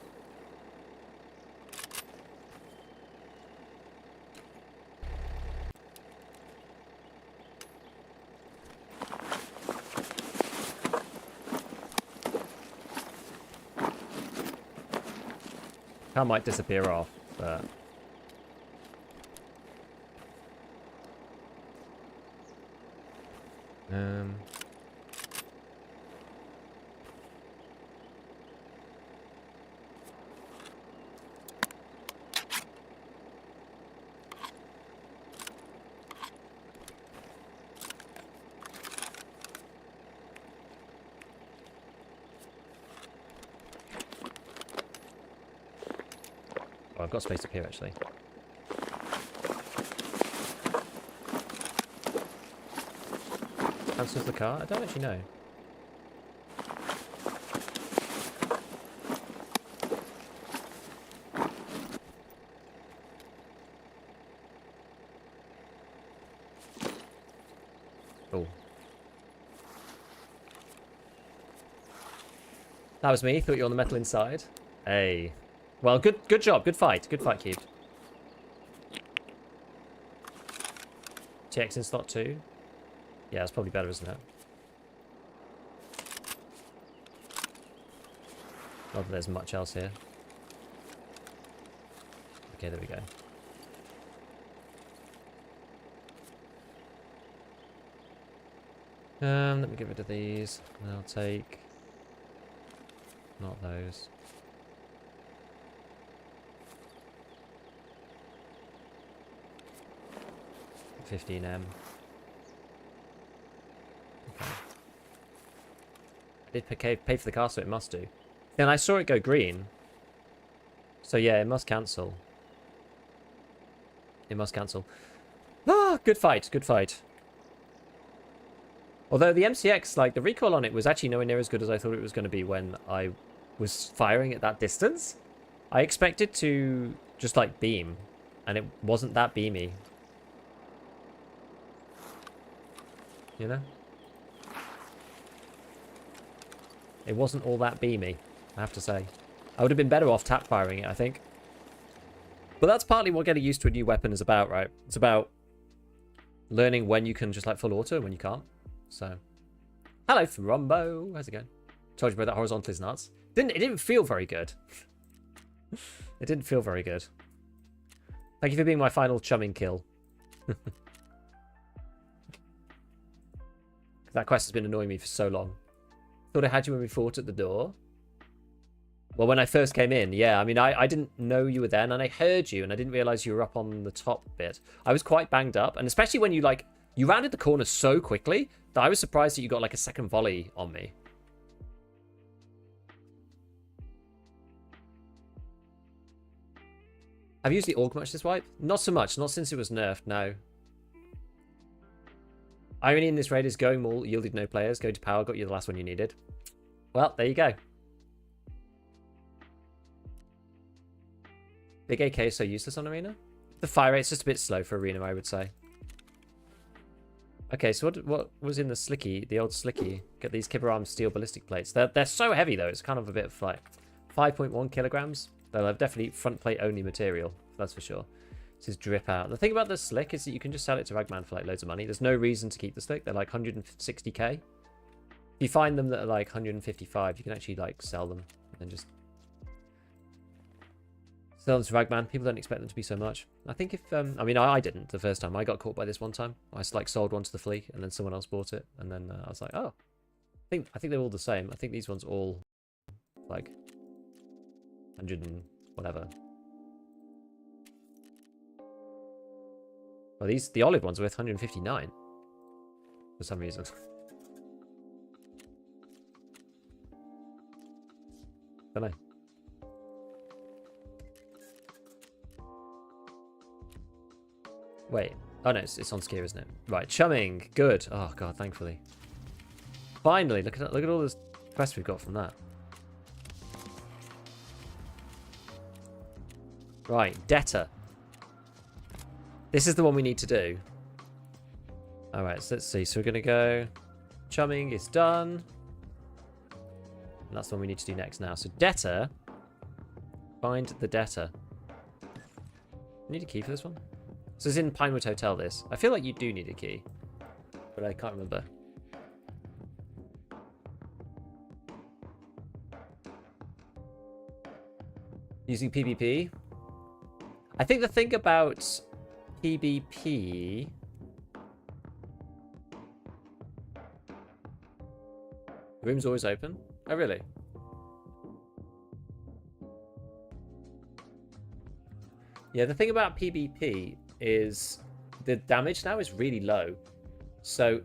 Car might disappear off, but... Oh, I've got space up here, actually. Transfers the car? I don't actually know. Oh. That was me. Thought you were on the metal inside. Hey. Well, good job. Good fight. Good fight, Cube. TX in slot 2. Yeah, that's probably better, isn't it? Not that there's much else here. Okay, there we go. Let me get rid of these. And I'll take... not those. $15M. Okay. I did pay for the car, so it must do. Then I saw it go green. So yeah, it must cancel. It must cancel. Ah, good fight, good fight. Although the MCX, like, the recoil on it was actually nowhere near as good as I thought it was going to be when I was firing at that distance. I expected to just, like, beam. And it wasn't that beamy. You know? It wasn't all that beamy, I have to say. I would have been better off tap firing it, I think. But that's partly what getting used to a new weapon is about, right? It's about learning when you can just, like, full auto and when you can't. So, hello, Rumbo. How's it going? Told you about that horizontal is nuts. It didn't feel very good. It didn't feel very good. Thank you for being my final chumming kill. That quest has been annoying me for so long. Thought I had you when we fought at the door. Well, when I first came in, yeah. I mean, I didn't know you were there, and I heard you, and I didn't realize you were up on the top bit. I was quite banged up, and especially when you, like, you rounded the corner so quickly that I was surprised that you got, like, a second volley on me. Have you used the AUG much this wipe? Not so much. Not since it was nerfed, no. Irony in this raid is going mall, yielded no players. Go to power, got you the last one you needed. Well, there you go. Big AK is so useless on Arena. The fire rate's just a bit slow for Arena, I would say. Okay, so what was in the Slicky, the old Slicky? Get these Kibaram steel ballistic plates. They're so heavy though. It's kind of a bit of like 5.1 kilograms. They'll have definitely front plate only material. That's for sure. This is drip out. The thing about the Slick is that you can just sell it to Ragman for like loads of money. There's no reason to keep the Slick. They're like 160k. If you find them that are like 155, you can actually like sell them and then just sell them to Ragman. People don't expect them to be so much. I think if I mean I didn't the first time. I got caught by this one time. I just like sold one to the flea and then someone else bought it, and then I was like, oh, I think they're all the same. I think these ones all like 100 and whatever. Well, the olive ones are worth 159 for some reason. Don't know. Wait. Oh no, it's on skier, isn't it? Right, Chumming. Good. Oh god, thankfully. Finally, look at all this quest we've got from that. Right, Debtor. This is the one we need to do. Alright, so let's see. So we're going to go... Chumming is done. And that's the one we need to do next now. So Debtor. Find the Debtor. I need a key for this one? So it's in Pinewood Hotel, this. I feel like you do need a key. But I can't remember. Using PvP. I think the thing about PvP... The room's always open? Oh, really? Yeah, the thing about PvP is the damage now is really low. So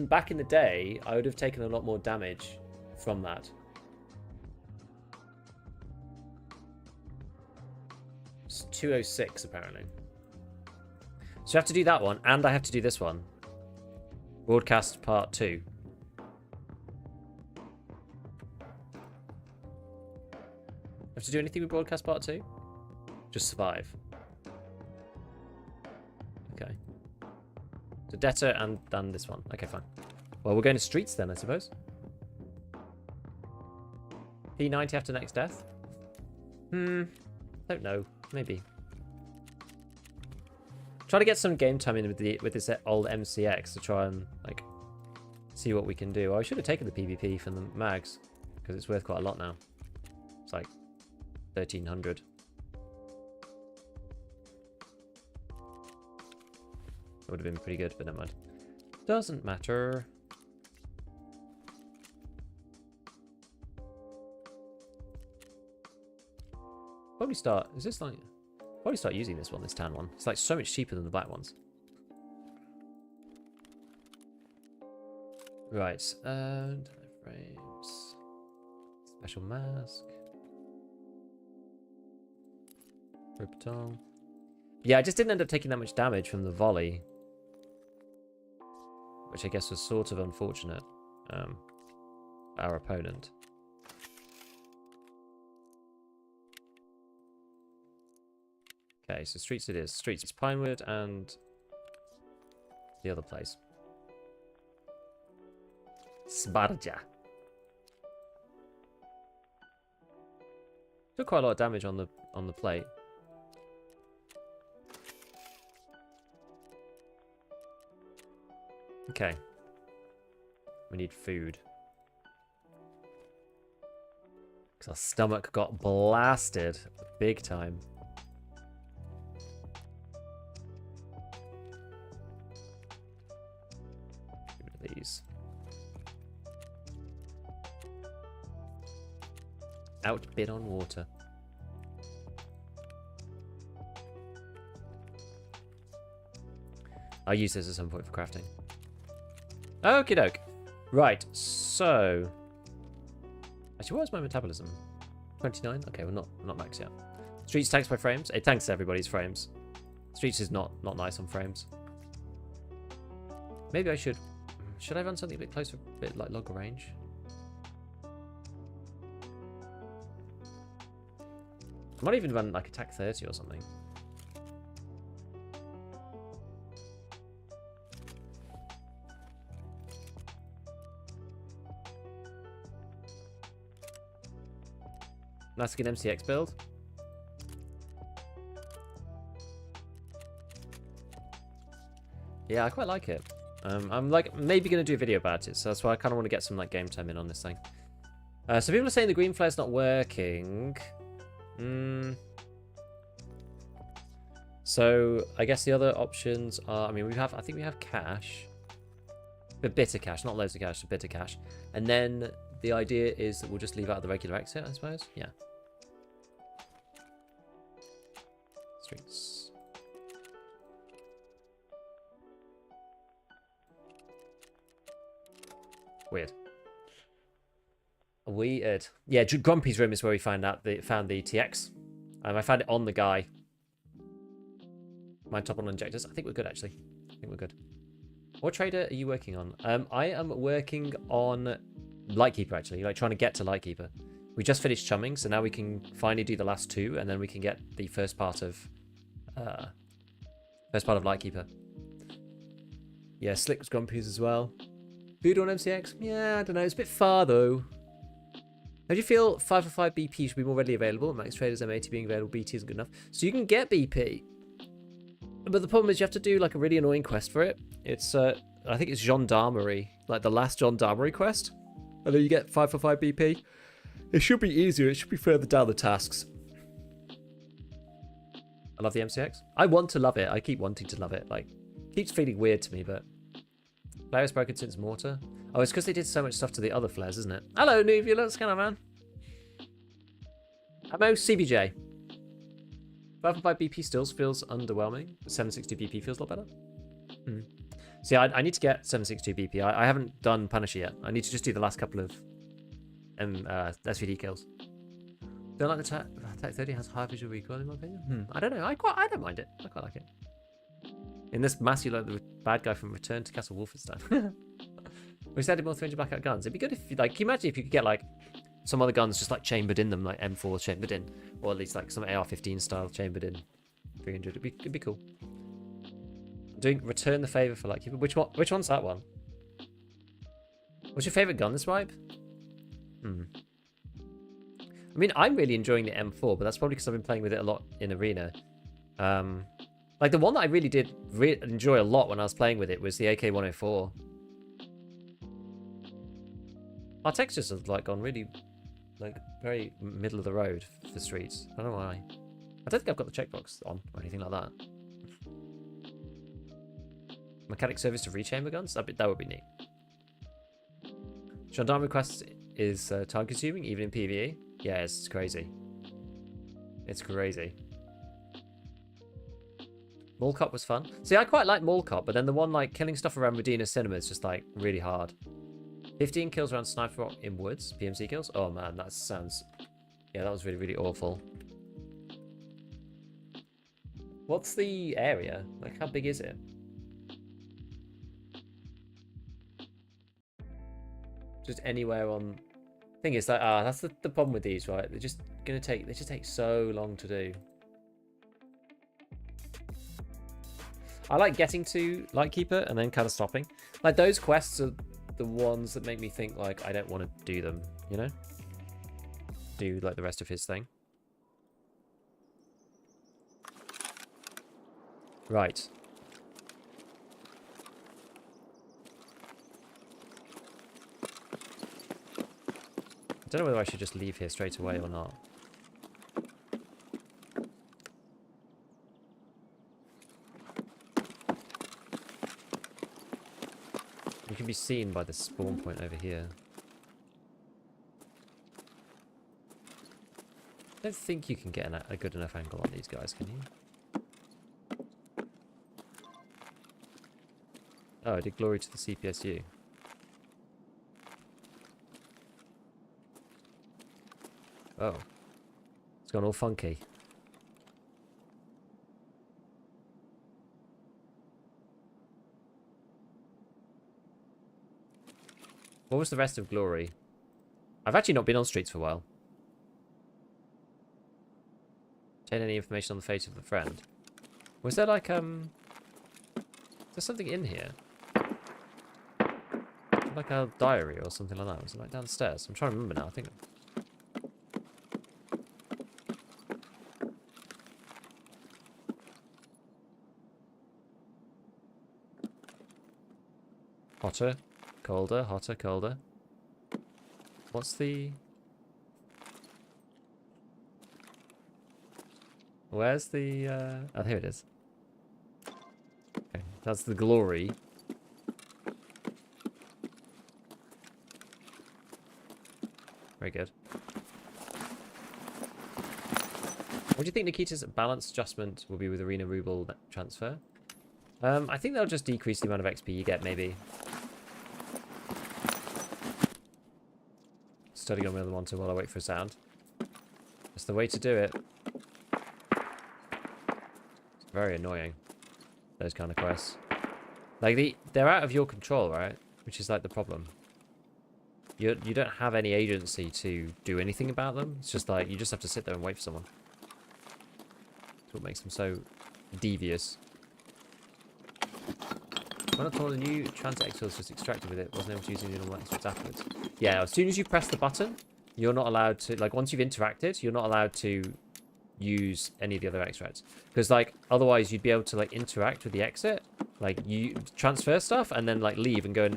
back in the day, I would have taken a lot more damage from that. It's 206 apparently. So I have to do that one, and I have to do this one. Broadcast part 2. Have to do anything with broadcast part 2? Just survive. Okay. So Debtor and done this one. Okay, fine. Well, we're going to streets then, I suppose. P90 after next death? Don't know. Maybe. Try to get some game time in with this old MCX to try and like see what we can do. Oh, I should have taken the PvP from the mags because it's worth quite a lot now. It's like 1,300. That would have been pretty good, but never mind. Doesn't matter. Probably start. Is this like? Probably start using this one, this tan one. It's like so much cheaper than the black ones. Right, and frames. Special mask. Rippetong. Yeah, I just didn't end up taking that much damage from the volley, which I guess was sort of unfortunate. Our opponent. Okay, so streets it is. Streets, it's Pinewood and the other place. Sbarja. Took quite a lot of damage on the plate. Okay. We need food. Because our stomach got blasted big time. These. Outbid on water. I'll use this at some point for crafting. Okie doke. Right, so... Actually, what is my metabolism? 29? Okay, we're not max yet. Streets tanks by frames. It tanks everybody's frames. Streets is not nice on frames. Maybe I should... Should I run something a bit closer, a bit like longer range? I might even run like attack 30 or something. Nice skin MCX build. Yeah, I quite like it. I'm like maybe going to do a video about it, so that's why I kind of want to get some like game time in on this thing. So people are saying the green flare's not working. So I guess the other options are, I mean, I think we have cash. But bitter cash, not loads of cash, but bitter cash. And then the idea is that we'll just leave out the regular exit, I suppose. Yeah. Streets. Weird. Weird. Yeah, Grumpy's room is where we found the TX. I found it on the guy. My top on injectors. I think we're good, actually. I think we're good. What trader are you working on? I am working on Lightkeeper, actually. Like, trying to get to Lightkeeper. We just finished Chumming, so now we can finally do the last two, and then we can get the first part of Lightkeeper. Yeah, Slick was Grumpy's as well. Food on MCX? Yeah, I don't know. It's a bit far, though. How do you feel 545 BP should be more readily available? Max Traders M80 being available, BT isn't good enough. So you can get BP. But the problem is you have to do like a really annoying quest for it. It's, I think it's Gendarmerie. Like the last Gendarmerie quest. And then you get 545 BP. It should be easier. It should be further down the tasks. I love the MCX. I want to love it. I keep wanting to love it. Like, it keeps feeling weird to me, but... Flare's broken since Mortar. Oh, it's because they did so much stuff to the other flares, isn't it? Hello, Nuvula. What's going on, man? Hello, CBJ. 555 BP still feels underwhelming. 762 BP feels a lot better. See, I need to get 762 BP. I haven't done Punisher yet. I need to just do the last couple of SVD kills. Don't like the attack 30 has high visual recoil in my opinion. I don't know. I don't mind it. I quite like it. In this mass, you like the bad guy from Return to Castle Wolfenstein. We just added more 300 blackout guns. It'd be good if you, like, can you imagine if you could get like some other guns just like chambered in them, like M4 chambered in, or at least like some AR-15 style chambered in 300. It'd be cool. Doing Return the Favor for like which one's that one? What's your favorite gun this wipe? I mean, I'm really enjoying the M4, but that's probably because I've been playing with it a lot in Arena. Like the one that I really did enjoy a lot when I was playing with it was the AK-104. Our textures have like gone really, like very middle of the road for streets. I don't know why. I don't think I've got the checkbox on or anything like that. Mechanic service to rechamber guns? That would be neat. Gendarmerie quest is time consuming even in PvE. Yeah, it's crazy. It's crazy. Mall Cop was fun. See, I quite like Mall Cop, but then the one like killing stuff around Medina Cinema is just like really hard. 15 kills around Sniper Rock in Woods. PMC kills? Oh man, that sounds... Yeah, that was really, really awful. What's the area? Like, how big is it? Just anywhere on... Thing is, like, that's the problem with these, right? They're just gonna take... They just take so long to do. I like getting to Lightkeeper and then kind of stopping. Like, those quests are the ones that make me think, like, I don't want to do them, you know? Do, like, the rest of his thing. Right. I don't know whether I should just leave here straight away or not. You can be seen by the spawn point over here. I don't think you can get a good enough angle on these guys, can you? Oh, I did glory to the CPSU. Oh. It's gone all funky. What was the rest of Glory? I've actually not been on streets for a while. Obtain any information on the fate of the friend. Was there like, there's something in here? Like a diary or something like that. Was it like downstairs? I'm trying to remember now. I think. Hotter, colder, hotter, colder. What's the... Where's the... Oh, here it is. Okay, that's the glory. Very good. What do you think Nikita's balance adjustment will be with Arena Ruble transfer? I think that'll just decrease the amount of XP you get, maybe. Studying on the other monitor while I wait for a sound. That's the way to do it. It's very annoying, those kind of quests. Like, they're out of your control, right? Which is like the problem. You don't have any agency to do anything about them. It's just like, you just have to sit there and wait for someone. That's what makes them so devious. When I thought a new transit exfil was just extracted with it, wasn't able to use any normal extracts afterwards. Yeah, as soon as you press the button, you're not allowed to, like, once you've interacted, you're not allowed to use any of the other extracts. Because, like, otherwise you'd be able to, like, interact with the exit. Like, you transfer stuff and then, like, leave and go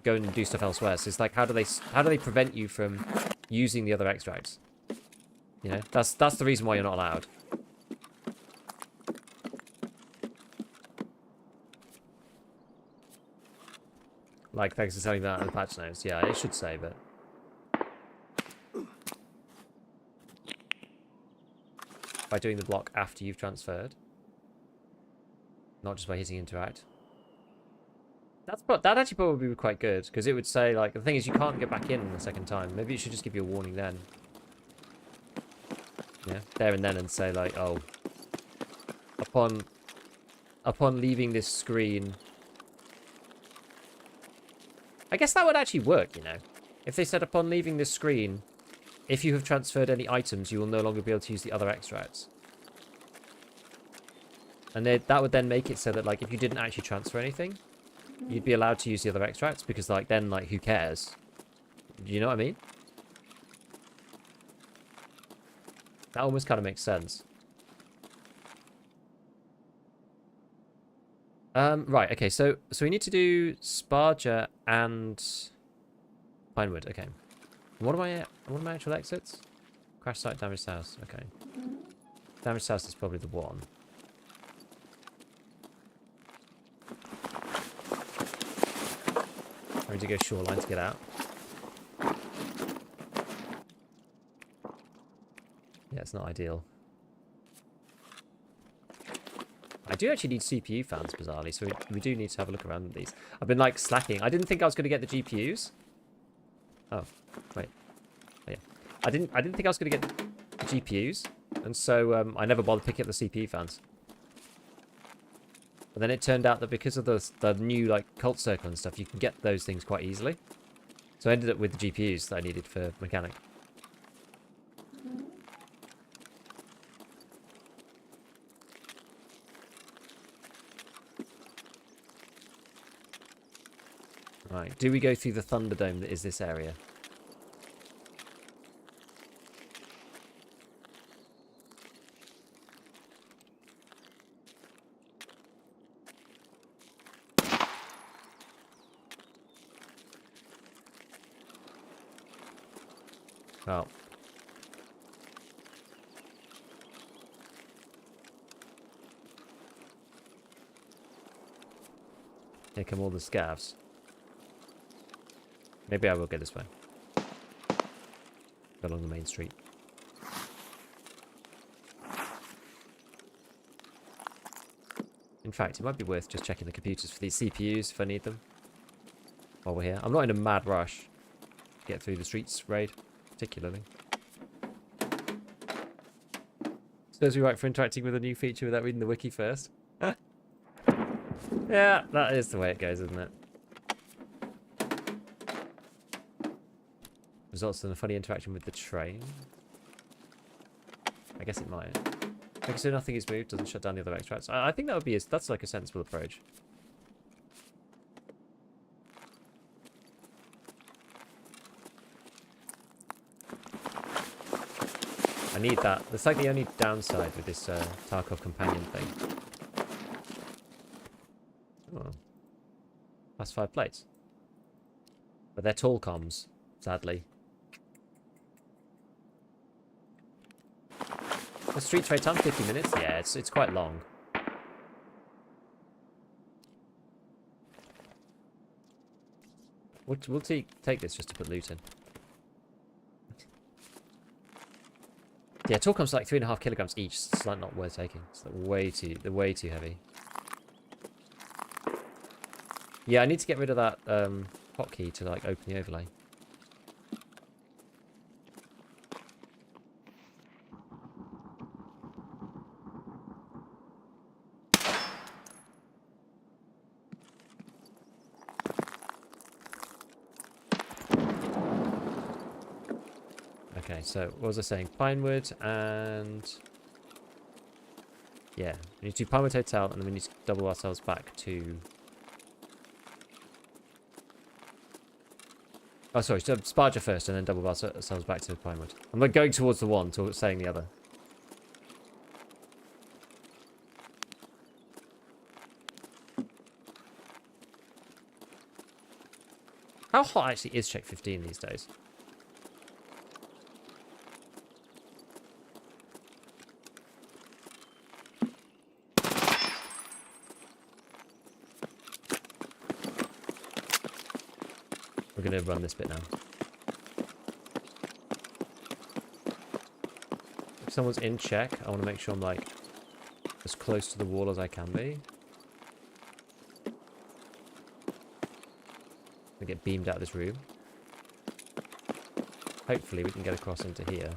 and do stuff elsewhere. So it's like, how do they prevent you from using the other extracts? You know, that's the reason why you're not allowed. Like, thanks for telling me that in the patch notes. Yeah, it should say, but... By doing the block after you've transferred. Not just by hitting interact. That actually probably would be quite good, because it would say, like, the thing is you can't get back in the second time. Maybe it should just give you a warning then. Yeah, there and then, and say, like, oh... Upon leaving this screen... I guess that would actually work, you know. If they said upon leaving this screen, if you have transferred any items, you will no longer be able to use the other extracts. And that would then make it so that, like, if you didn't actually transfer anything, you'd be allowed to use the other extracts, because, like, then, like, who cares? Do you know what I mean? That almost kind of makes sense. Right, okay, so we need to do Sparger and Pinewood, okay. What are my actual exits? Crash site, damaged house, okay. Damaged house is probably the one. I need to go shoreline to get out. Yeah, it's not ideal. I do actually need CPU fans, bizarrely, so we do need to have a look around these. I've been, like, slacking. I didn't think I was going to get the GPUs. Oh, wait. Oh, yeah. I didn't think I was going to get the GPUs, and so I never bothered picking up the CPU fans. But then it turned out that because of the new, like, cult circle and stuff, you can get those things quite easily. So I ended up with the GPUs that I needed for mechanic. Right, do we go through the Thunderdome that is this area? Oh. Here come all the scavs. Maybe I will go this way. Go along the main street. In fact, it might be worth just checking the computers for these CPUs if I need them. While we're here. I'm not in a mad rush to get through the streets raid, particularly. Serves me right for interacting with a new feature without reading the wiki first. Yeah, that is the way it goes, isn't it? Results in a funny interaction with the train. I guess it might. Okay, so nothing is moved, doesn't shut down the other extracts. I think that would be that's like a sensible approach. I need that. That's like the only downside with this Tarkov companion thing. Oh. That's 5 plates. But they're tall comms, sadly. The street trade time, 50 minutes? Yeah, it's quite long. We'll take this just to put loot in. Yeah, tall comms are like 3.5 kilograms each. It's like not worth taking. It's like they're way too heavy. Yeah, I need to get rid of that hotkey to like open the overlay. Okay, so what was I saying? Pinewood and... Yeah, we need to do Pinewood Hotel and then we need to double ourselves back to... Oh, sorry, so Sparger first and then double ourselves back to Pinewood. I'm like going towards the one, saying the other. How hot actually is check 15 these days? We're going to run this bit now. If someone's in check, I want to make sure I'm like as close to the wall as I can be. We get beamed out of this room. Hopefully we can get across into here.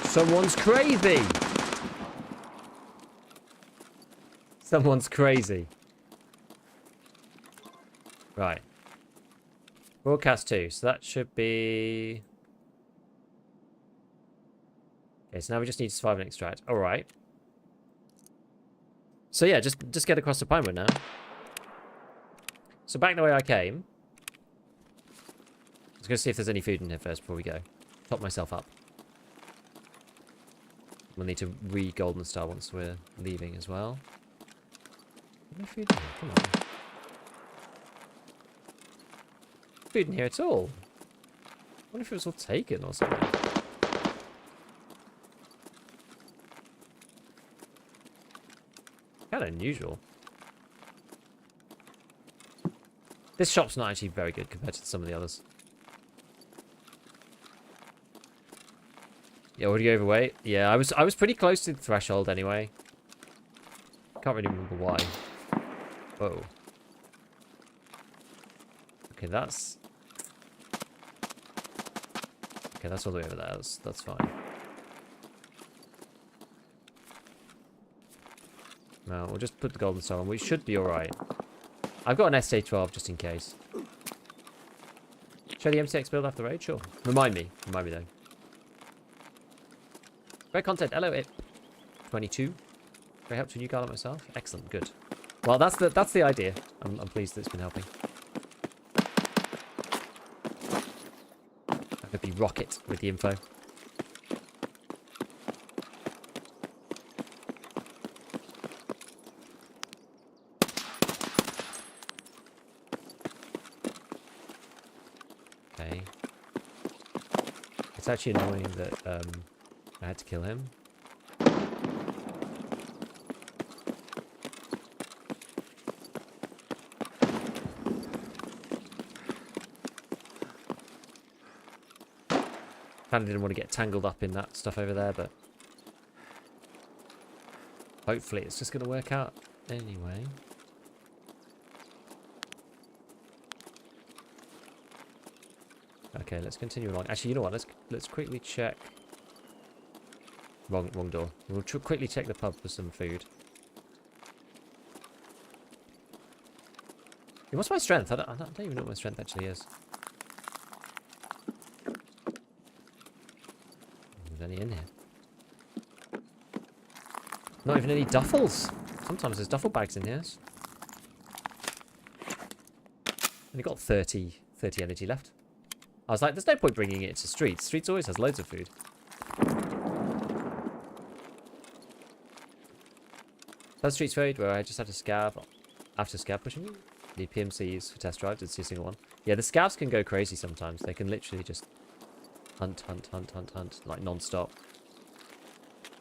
Someone's crazy! Someone's crazy. Right. Broadcast 2, so that should be... Okay, so now we just need to survive and extract. Alright. So yeah, just get across the Pinewood now. So back the way I came. Let's go see if there's any food in here first before we go. Top myself up. We'll need to re-golden star once we're leaving as well. No food in here, come on. Food in here at all. I wonder if it was all taken or something. Kind of unusual. This shop's not actually very good compared to some of the others. Yeah, already overweight. Yeah, I was pretty close to the threshold anyway. Can't really remember why. Whoa. Okay, that's all the way over there. That's fine. No, we'll just put the golden star on. We should be alright. I've got an SA-12 just in case. Show the MCX build after the raid? Sure. Remind me though. Great content. Hello, it 22. Very helped with new guy like myself. Excellent, good. Well, that's the idea. I'm pleased that it's been helping. I could be rocket with the info. Okay. It's actually annoying that I had to kill him. Kinda didn't want to get tangled up in that stuff over there, but hopefully it's just going to work out anyway. Okay, let's continue along. Actually, you know what? Let's quickly check. Wrong door. We'll quickly check the pub for some food. What's my strength? I don't even know what my strength actually is. There's any in here? Not even any duffels. Sometimes there's duffel bags in here. Only got 30 energy left. I was like, there's no point bringing it to streets. Streets always has loads of food. That streets raid where I just had to scav after scav pushing. The PMCs for test drive, didn't see a single one. Yeah, the scavs can go crazy sometimes. They can literally just hunt, like non-stop.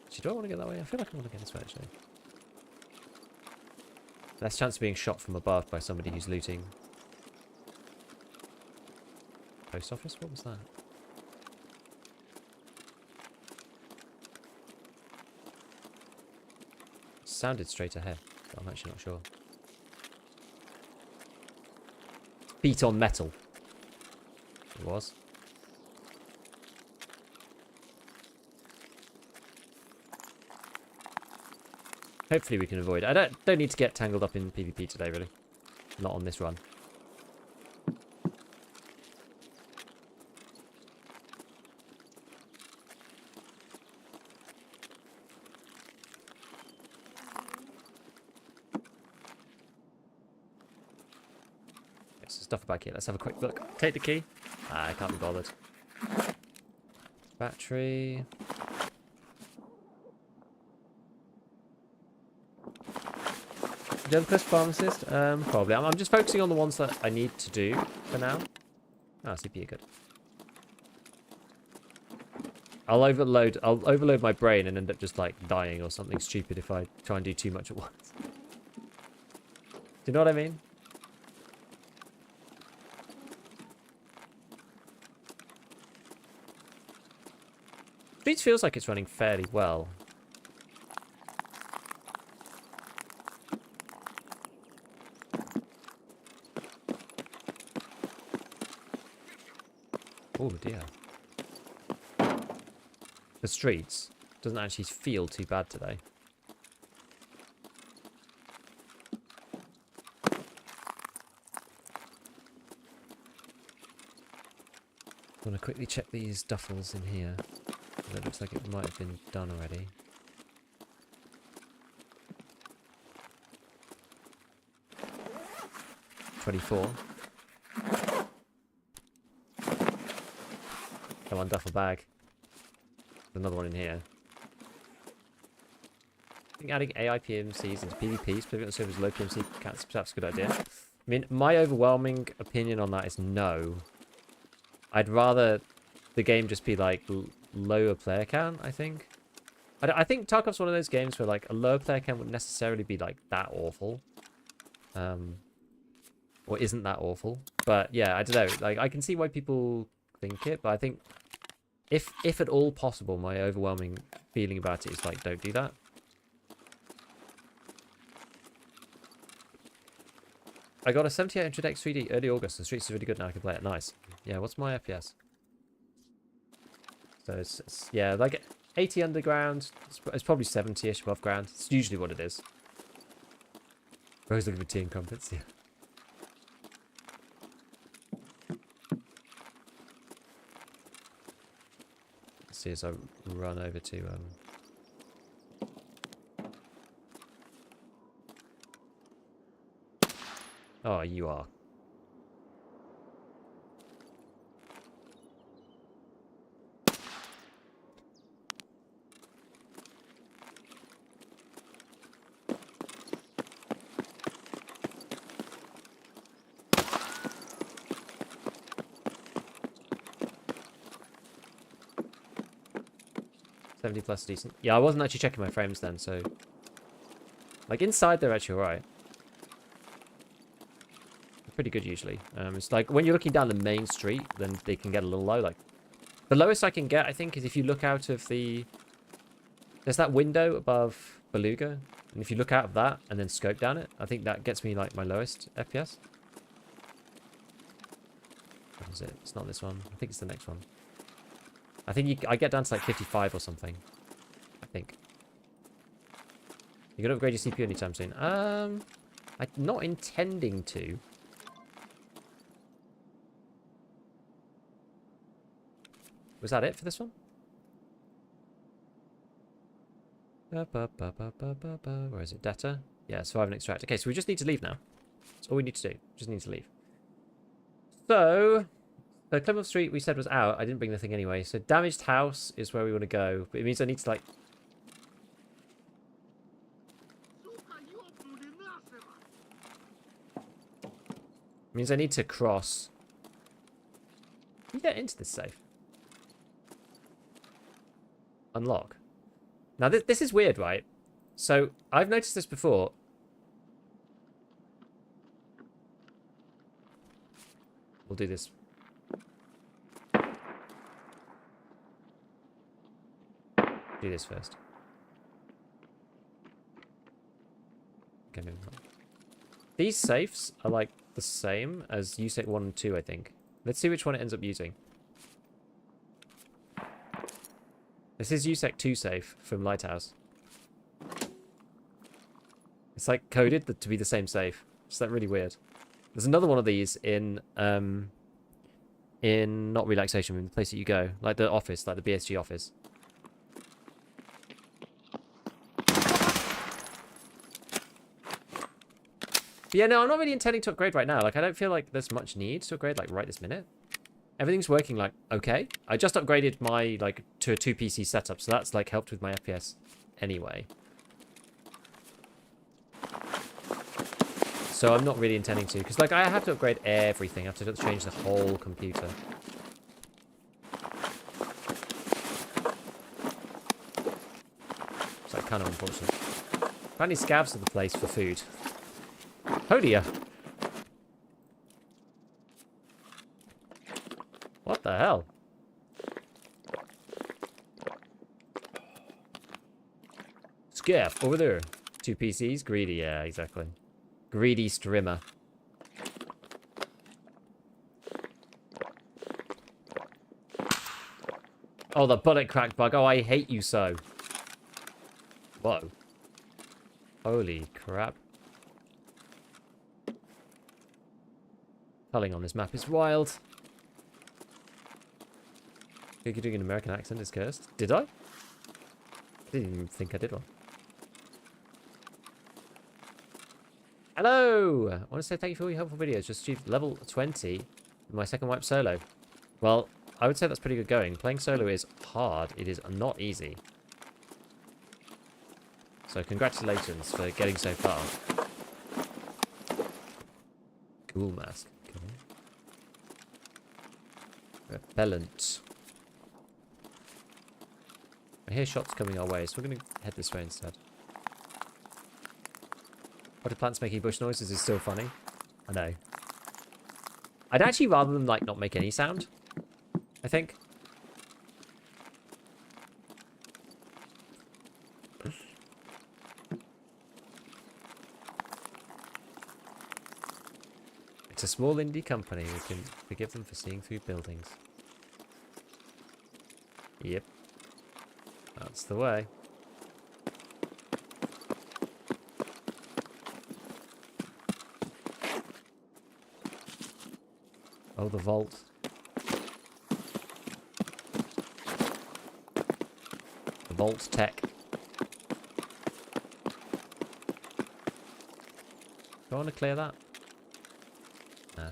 Actually, do I want to go that way? I feel like I want to go this way, actually. Less chance of being shot from above by somebody who's looting. Post office? What was that? Sounded straight ahead, but I'm actually not sure. Beat on metal. It was. Hopefully we can avoid. I don't need to get tangled up in PvP today, really. Not on this run. Stuff back here. Let's have a quick look. Take the key. I can't be bothered. Battery. Do you have a quest pharmacist? Probably. I'm just focusing on the ones that I need to do for now. Ah, CPU good. I'll overload my brain and end up just like dying or something stupid if I try and do too much at once. Do you know what I mean? Streets feels like it's running fairly well. Oh dear. The streets doesn't actually feel too bad today. I'm gonna quickly check these duffels in here. It looks like it might have been done already. $24. Come on, duffel bag. There's another one in here. I think adding AI PMCs into PvP, specifically on servers low PMC, perhaps a good idea. I mean, my overwhelming opinion on that is no. I'd rather the game just be like lower player count, I think. I think Tarkov's one of those games where like a lower player count wouldn't necessarily be like that awful. Or isn't that awful. But yeah, I don't know. Like I can see why people think it, but I think if at all possible, my overwhelming feeling about it is like don't do that. I got a 7800X 3D early August. The streets is really good now. I can play it. Nice. Yeah, what's my FPS? So it's yeah, like 80 underground. It's probably 70-ish above ground. It's usually what it is. Rose looking for tea and crumpets. Yeah. Let's see as I run over to Oh, you are. +70 decent. Yeah, I wasn't actually checking my frames then, so like inside they're actually alright. Pretty good usually. It's like when you're looking down the main street, then they can get a little low. Like the lowest I can get, I think, is if you look out of the there's that window above Beluga, and if you look out of that and then scope down it, I think that gets me like my lowest FPS. What is it? It's not this one. I think it's the next one. I think I get down to like 55 or something. I think. You're gonna upgrade your CPU anytime soon. I'm not intending to. Was that it for this one? Where is it? Data? Yeah, survive and extract. Okay, so we just need to leave now. That's all we need to do. Just need to leave. So, Plymouth Street we said was out. I didn't bring the thing anyway. So damaged house is where we want to go. But it means I need to like... It means I need to cross. Can you get into this safe? Unlock. Now this is weird, right? So I've noticed this before. We'll do this. Do this first. Okay, maybe not. These safes are like the same as USEC 1 and 2, I think. Let's see which one it ends up using. This is USEC 2 safe from Lighthouse. It's like coded to be the same safe. It's like really weird. There's another one of these in not relaxation room, the place that you go, like the office, like the BSG office. But yeah, no, I'm not really intending to upgrade right now. Like, I don't feel like there's much need to upgrade, like, right this minute. Everything's working, like, okay. I just upgraded my, like, to a 2 PC setup, so that's, like, helped with my FPS anyway. So I'm not really intending to, because, like, I have to upgrade everything. I have to change the whole computer. It's, like, kind of unfortunate. Apparently scavs are the place for food. Oh dear. What the hell? Scav, over there. 2 PCs? Greedy, yeah, exactly. Greedy streamer. Oh, the bullet crack bug. Oh, I hate you so. Whoa. Holy crap. Culling on this map is wild. You're doing an American accent is cursed. Did I? I didn't even think I did one. Hello! I want to say thank you for all your helpful videos. Just achieved level 20 in my second wipe solo. Well, I would say that's pretty good going. Playing solo is hard. It is not easy. So congratulations for getting so far. Cool mask. Repellent. I hear shots coming our way, so we're going to head this way instead. Potted plants making bush noises is still funny. I know. I'd actually rather them like not make any sound, I think. It's a small indie company. We can forgive them for seeing through buildings. Yep. That's the way. Oh, the vault. The vault tech. Do I want to clear that? Nah.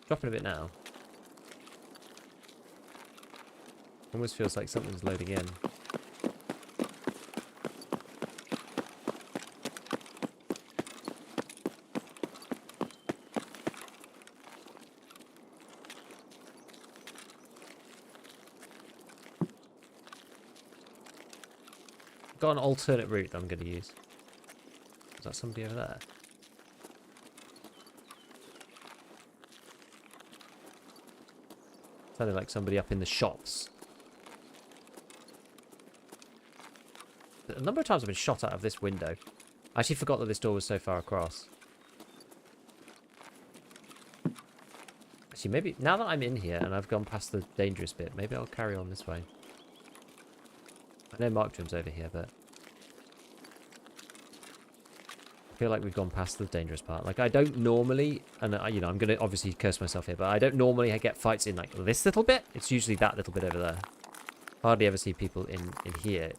Dropping a bit now. Almost feels like something's loading in. Got an alternate route that I'm going to use. Is that somebody over there? Sounded like somebody up in the shops. A number of times I've been shot out of this window. I actually forgot that this door was so far across. Actually, maybe now that I'm in here and I've gone past the dangerous bit, maybe I'll carry on this way. I know Mark Drum's over here, but... feel like we've gone past the dangerous part. Like, I don't normally, and you know, I'm gonna obviously curse myself here, but I don't normally get fights in like this little bit. It's usually that little bit over there. Hardly ever see people in here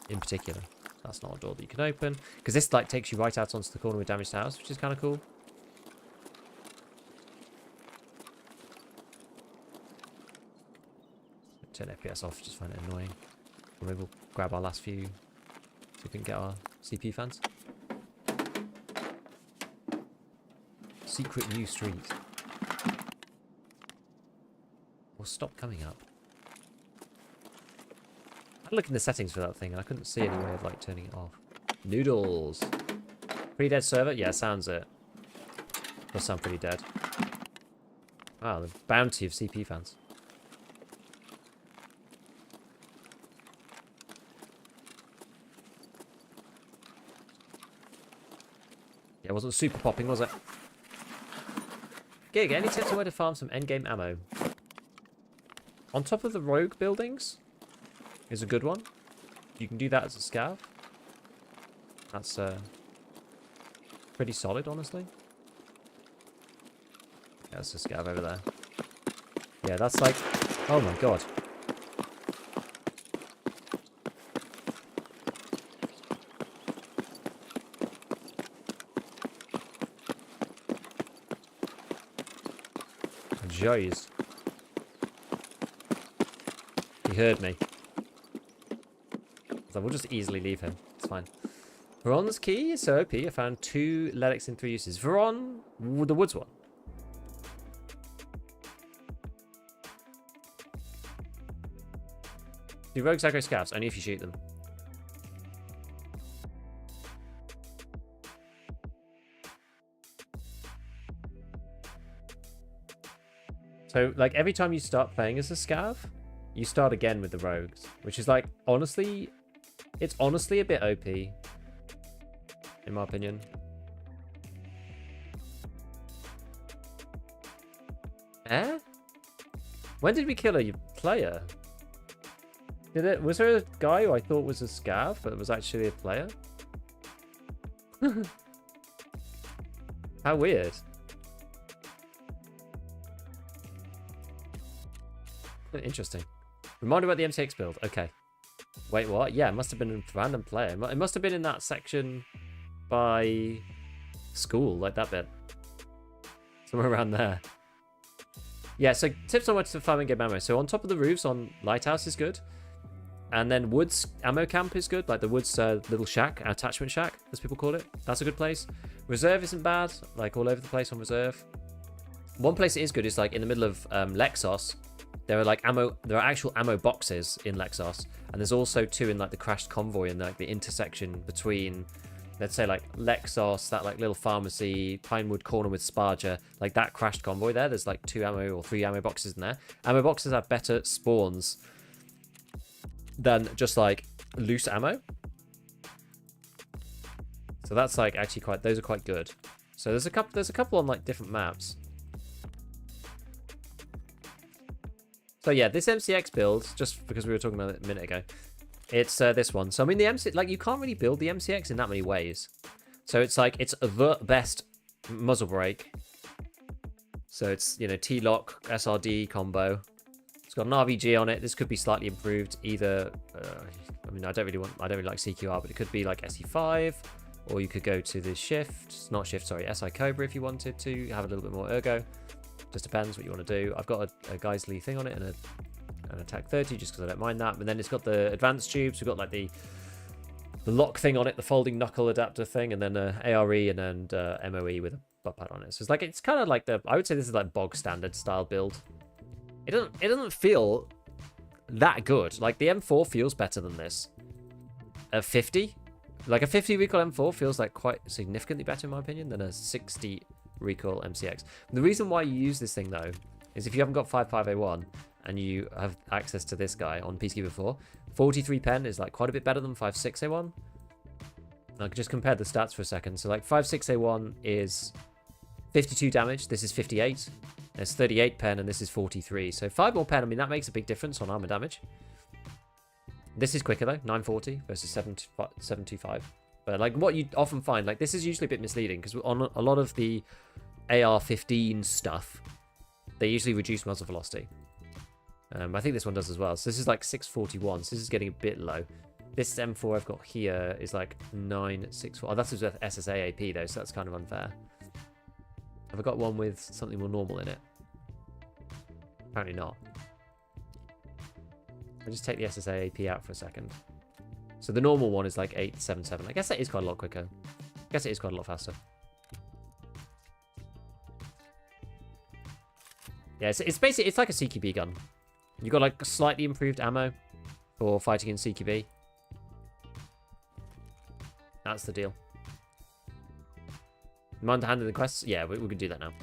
in particular. That's not a door that you can open, because this like takes you right out onto the corner with damaged house, which is kind of cool. Turn FPS off, just find it annoying. Or maybe we'll grab our last few so we can get our CP fans. Secret new street. Will stop coming up. I had to look in the settings for that thing and I couldn't see any way of like turning it off. Noodles. Pretty dead server? Yeah, sounds it. Does sound pretty dead. Wow, the bounty of CP fans. Yeah, it wasn't super popping, was it? Gig, any tips on where to farm some endgame ammo? On top of the rogue buildings is a good one. You can do that as a scav. That's pretty solid, honestly. Yeah, that's a scav over there. Yeah, that's like... Oh my god. Jeez. He heard me. So we'll just easily leave him. It's fine. Veron's key is so OP. I found 2 Ledics in 3 uses. Veron, the woods one. Do rogues aggro scavs? Only if you shoot them. So, like, every time you start playing as a scav, you start again with the rogues. Which is, like, honestly... It's honestly a bit OP. In my opinion. Eh? When did we kill a player? Was there a guy who I thought was a scav, but was actually a player? How weird. Interesting. Reminder about the MCX build. Okay. Wait, what? Yeah, it must have been a random player. It must have been in that section by school, like that bit. Somewhere around there. Yeah, so tips on where to farm and get ammo. So on top of the roofs on Lighthouse is good. And then Woods ammo camp is good. Like the Woods little shack, attachment shack, as people call it. That's a good place. Reserve isn't bad. Like all over the place on Reserve. One place it is good is like in the middle of Lexos. There are like there are actual ammo boxes in Lexos, and there's also 2 in like the crashed convoy in like the intersection between, let's say like Lexos, that like little pharmacy, Pinewood corner with Sparger, like that crashed convoy there. There's like 2 ammo or 3 ammo boxes in there. Ammo boxes have better spawns than just like loose ammo. So that's like actually those are quite good. So there's a couple on like different maps. So yeah, this MCX build, just because we were talking about it a minute ago, it's this one. So I mean, you can't really build the MCX in that many ways. So it's like it's the best muzzle brake. So it's, you know, T-lock SRD combo. It's got an RVG on it. This could be slightly improved. Either I mean, I don't really like CQR, but it could be like SE5, or you could go to the SI Cobra if you wanted to have a little bit more ergo. Just depends what you want to do. I've got a Geisley thing on it and an attack 30 just because I don't mind that. But then it's got the advanced tubes. We've got like the lock thing on it, the folding knuckle adapter thing, and then ARE and then MOE with a butt pad on it. So it's kind of like I would say this is like bog standard style build. It doesn't feel that good. Like the M4 feels better than this. A 50, like a 50 recoil M4 feels like quite significantly better in my opinion than a 60 recoil MCX. The reason why you use this thing though is if you haven't got 55A1 and you have access to this guy on Peacekeeper 4, 43 pen is like quite a bit better than 56A1. I could just compare the stats for a second. So like 56A1 is 52 damage, this is 58. There's 38 pen and this is 43. So 5 more pen, I mean that makes a big difference on armor damage. This is quicker though, 940 versus 725. But like what you often find, like this is usually a bit misleading because on a lot of the AR-15 stuff, they usually reduce muzzle velocity. I think this one does as well. So this is like 641. So this is getting a bit low. This M4 I've got here is like 964. Oh, that's with SSA AP though, so that's kind of unfair. Have I got one with something more normal in it? Apparently not. I'll just take the SSA AP out for a second. So the normal one is like 877. I guess that is quite a lot quicker. I guess it is quite a lot faster. Yeah, it's basically, it's like a CQB gun. You've got like slightly improved ammo for fighting in CQB. That's the deal. Mind handling the quests? Yeah, we can do that now.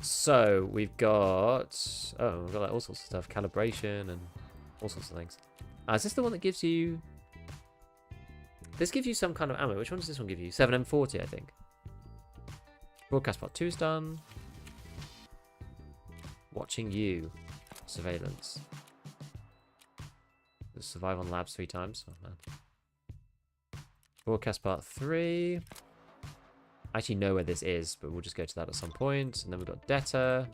So we've got... Oh, we've got like all sorts of stuff. Calibration and all sorts of things. Is this the one that gives you... This gives you some kind of ammo. Which one does this one give you? 7M40, I think. Broadcast part 2 is done. Watching you. Surveillance. Survive on labs 3 times. Oh, man. Broadcast part 3. I actually know where this is, but we'll just go to that at some point. And then we've got Debtor.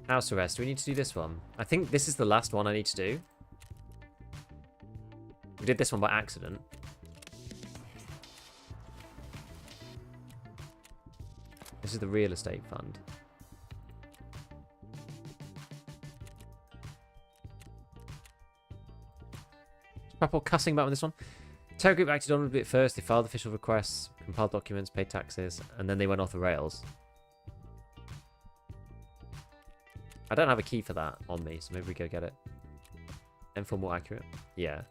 House arrest. Do we need to do this one? I think this is the last one I need to do. We did this one by accident. This is the real estate fund. Proper cussing about on this one. Terror Group acted on a bit first. They filed official requests, compiled documents, paid taxes, and then they went off the rails. I don't have a key for that on me, so maybe we go get it. M4 more accurate? Yeah.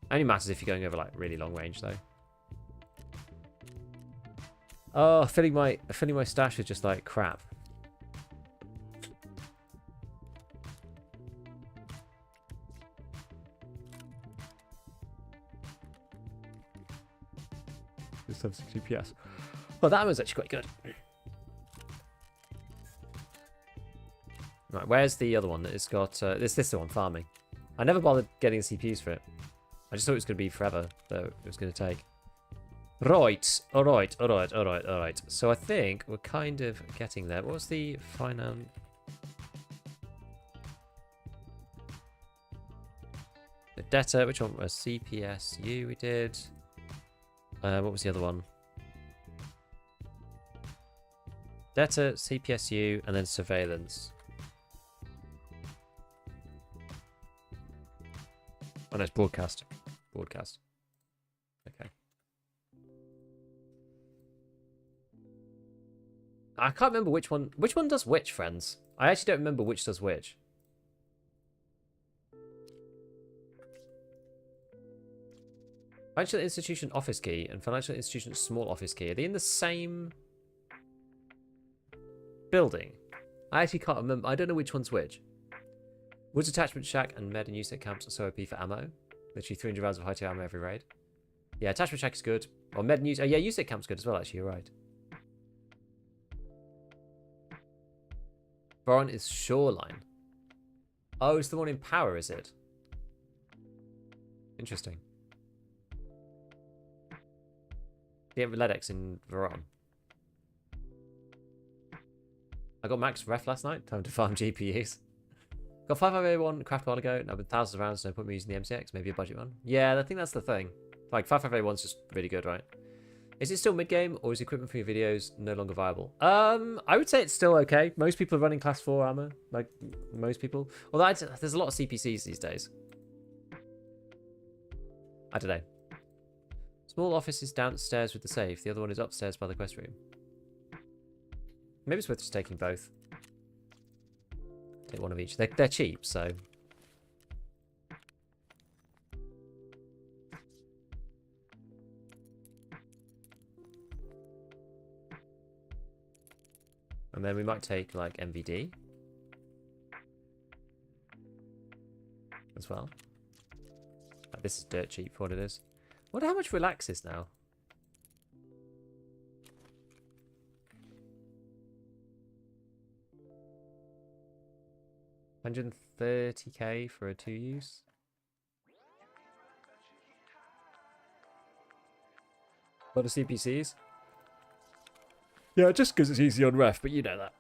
Only matters if you're going over like really long range though. Oh, filling my stash with just like crap. Just have 60 PS. Well, that was actually quite good. Right, where's the other one? It's got this the one, farming. I never bothered getting the CPUs for it. I just thought it was going to be forever, so it was going to take. Right, alright. So I think we're kind of getting there. What was the finance? The debtor, which one was CPSU we did? What was the other one? Debtor, CPSU, and then surveillance. Oh no, it's broadcast. Broadcast. Okay. I can't remember which one. Which one does which, friends? I actually don't remember which does which. Financial institution office key and financial institution small office key. Are they in the same building? I actually can't remember. I don't know which one's which. Woods attachment shack and med and USEC camps are so OP for ammo. Literally 300 rounds of high tier ammo every raid. Yeah, attachment shack is good. Or med and USEC. Oh, yeah, USEC camp's good as well, actually. You're right. Boron is shoreline. Oh, it's the one in power, is it? Interesting. Yeah, Ledex in Veron. I got max ref last night. Time to farm GPUs. Got 5581 craft a while ago. Now with thousands of rounds, no point me using the MCX. Maybe a budget one. Yeah, I think that's the thing. Like 5581's just really good, right? Is it still mid game or is equipment for your videos no longer viable? I would say it's still okay. Most people are running class 4 armor. Like most people. Although there's a lot of CPCs these days. I don't know. Small office is downstairs with the safe. The other one is upstairs by the quest room. Maybe it's worth just taking both. Take one of each. They're cheap, so... And then we might take, like, MVD. As well. Like, this is dirt cheap for what it is. I wonder how much relax is now. $130k for a 2 use. A lot of CPCs. Yeah, just because it's easy on ref, but you know that.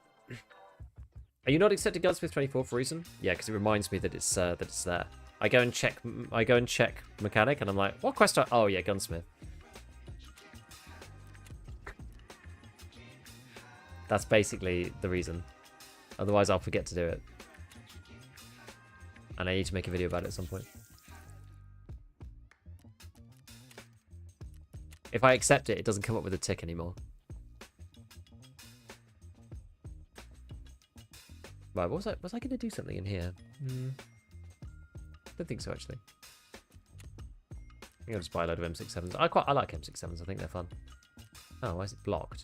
Are you not accepting Gunsmith 24 for a reason? Yeah, because it reminds me that it's there. I go and check mechanic, and I'm like, what quest? Oh yeah, Gunsmith. That's basically the reason. Otherwise, I'll forget to do it. And I need to make a video about it at some point. If I accept it, it doesn't come up with a tick anymore. Right, what was I? Was I going to do something in here? Don't think so, actually. I think I'll just buy a load of M67s. I like M67s. I think they're fun. Oh, why is it blocked?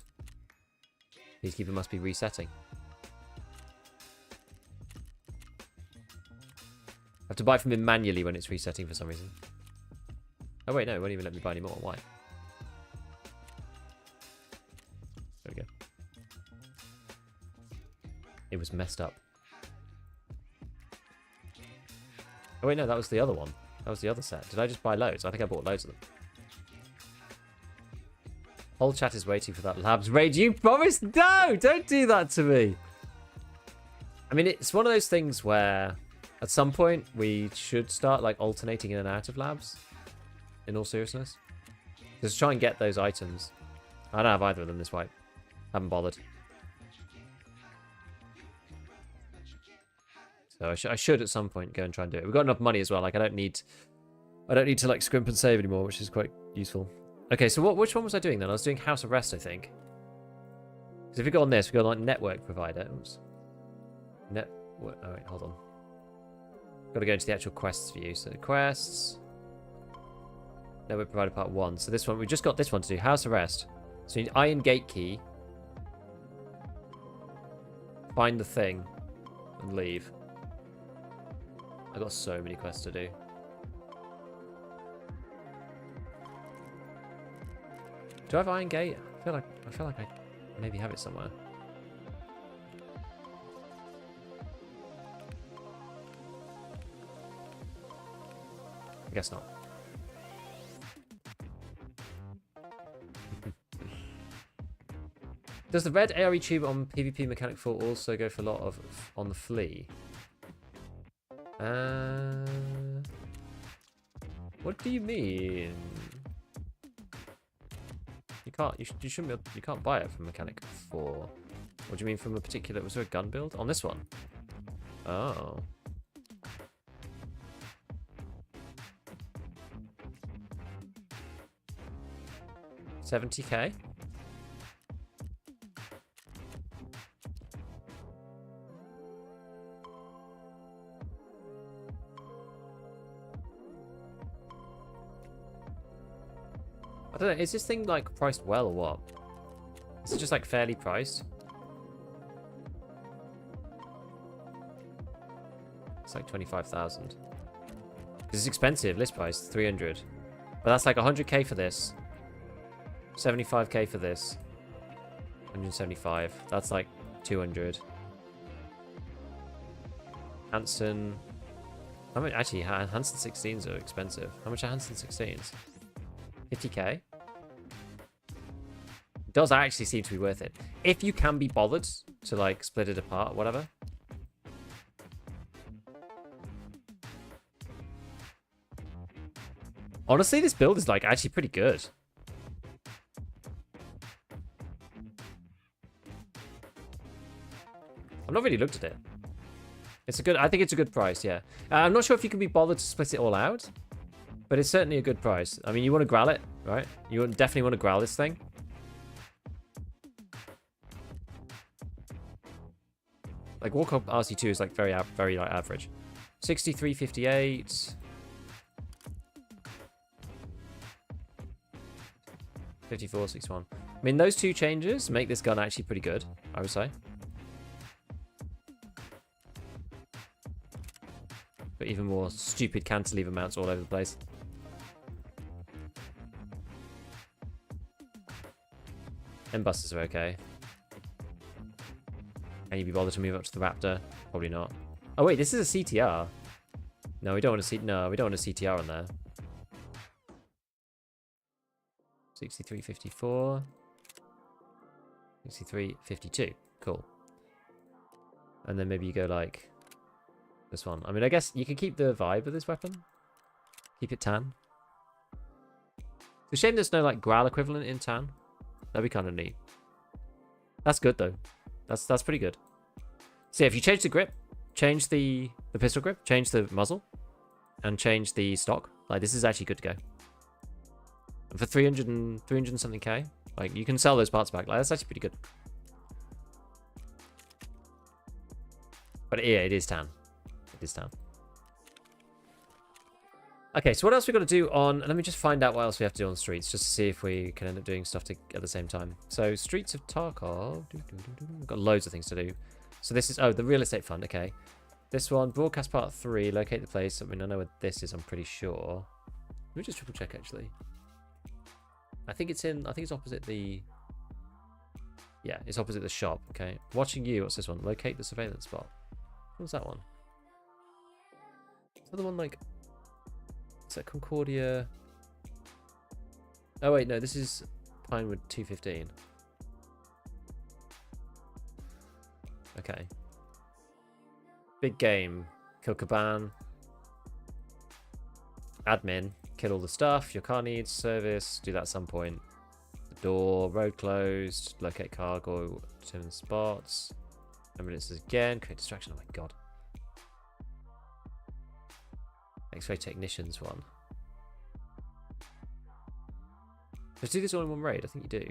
Peacekeeper must be resetting. I have to buy from him manually when it's resetting for some reason. Oh wait, no, it won't even let me buy any more. Why? There we go. It was messed up. Oh wait, no, that was the other one. That was the other set. Did I just buy loads? I think I bought loads of them. Whole chat is waiting for that labs raid. You promised? No! Don't do that to me! I mean, it's one of those things where at some point we should start like alternating in and out of labs. In all seriousness. Just try and get those items. I don't have either of them this wipe. Haven't bothered. So I should at some point go and try and do it. We've got enough money as well. Like I don't need to like scrimp and save anymore, which is quite useful. Okay, so which one was I doing then? I was doing House Arrest, I think. Because if we go on this, we go on like network provider. Oops. Oh wait, hold on. Got to go into the actual quests view. So quests. Network provider part 1. So this one, we just got this one to do. House Arrest. So you need Iron Gate key. Find the thing. And leave. I got so many quests to do. Do I have Iron Gate? I feel like I maybe have it somewhere. I guess not. Does the red ARE tube on PvP Mechanic 4 also go for a lot of on the flea? What do you mean? You shouldn't be able, you can't buy it from Mechanic 4. What do you mean from a particular, was there a gun build? On this one? Oh. $70K? I don't know, is this thing like priced well or what? Is it just like fairly priced? It's like 25,000. This is expensive, list price 300. But that's like 100K for this. 75K for this. 175. That's like 200. Hanson. How much? Actually, Hanson 16s are expensive. How much are Hanson 16s? 50K. Does actually seem to be worth it if you can be bothered to like split it apart, whatever. Honestly, this build is like actually pretty good. I've not really looked at it. It's a good. I think it's a good price. Yeah, I'm not sure if you can be bothered to split it all out, but it's certainly a good price. I mean, you want to growl it, right? You definitely want to growl this thing. Like Warcop RC2 is like very like average. 63.58. 54.61. I mean, those two changes make this gun actually pretty good, I would say. But even more stupid cantilever mounts all over the place. M-busters are okay. Can you be bothered to move up to the Raptor? Probably not. Oh wait, this is a CTR. No, we don't want to see. No, we don't want a CTR on there. 63.54. 63.52. Cool. And then maybe you go like this one. I mean, I guess you can keep the vibe of this weapon. Keep it tan. It's a shame there's no like growl equivalent in tan. That'd be kind of neat. That's good though. That's pretty good. So yeah, if you change the grip, change the pistol grip, change the muzzle, and change the stock, like this is actually good to go. And for 300 and something K, like you can sell those parts back. Like that's actually pretty good. But yeah, it is tan. It is tan. Okay, so what else we got to do on... Let me just find out what else we have to do on streets, just to see if we can end up doing stuff at the same time. So, Streets of Tarkov. We've got loads of things to do. So this is... Oh, the real estate fund. Okay. This one, broadcast part 3, locate the place. I mean, I know where this is, I'm pretty sure. Let me just triple check, actually. I think it's opposite the... Yeah, it's opposite the shop. Okay. Watching you. What's this one? Locate the surveillance spot. What's that one? Is that the one, like... Is that Concordia? Oh wait, no, this is Pinewood 215. Okay. Big game. Kill Caban. Admin. Kill all the stuff. Your car needs service. Do that at some point. The door. Road closed. Locate cargo. Determine spots. Ambulances again. Create distraction. Oh my god. X-ray technicians one. Let's do this all in one raid. I think you do.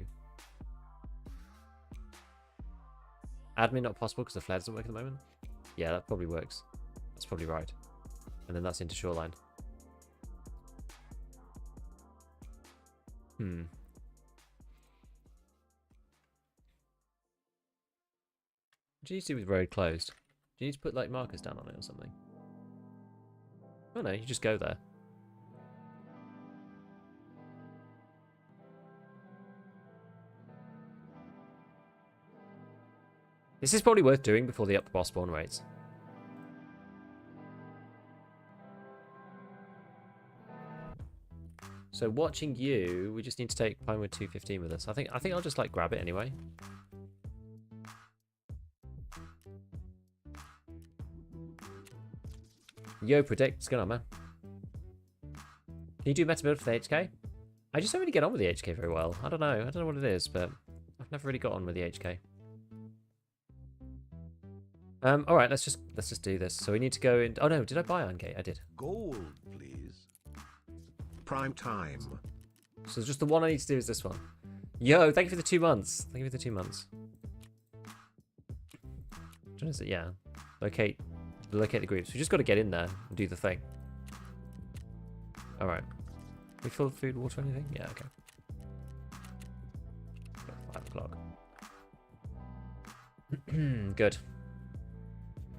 Admin not possible because the flare doesn't work at the moment. Yeah, that probably works. That's probably right. And then that's into shoreline. What do you need to do with road closed? Do you need to put like markers down on it or something? Oh no, you just go there. This is probably worth doing before they up the boss spawn rates. So watching you, we just need to take Pinewood 215 with us. I think I'll just like grab it anyway. Yo, predict. What's going on, man? Can you do meta build for the HK? I just don't really get on with the HK very well. I don't know. I don't know what it is, but I've never really got on with the HK. All right, let's just do this. So we need to go in. Oh no, did I buy Iron Gate? I did. Gold, please. Prime time. So just the one I need to do is this one. Yo, thank you for the 2 months. Thank you for the 2 months. What is it? Yeah. Locate the groups. We just got to get in there and do the thing. All right. We fill food, water, anything? Yeah. Okay. 5 o'clock. Good.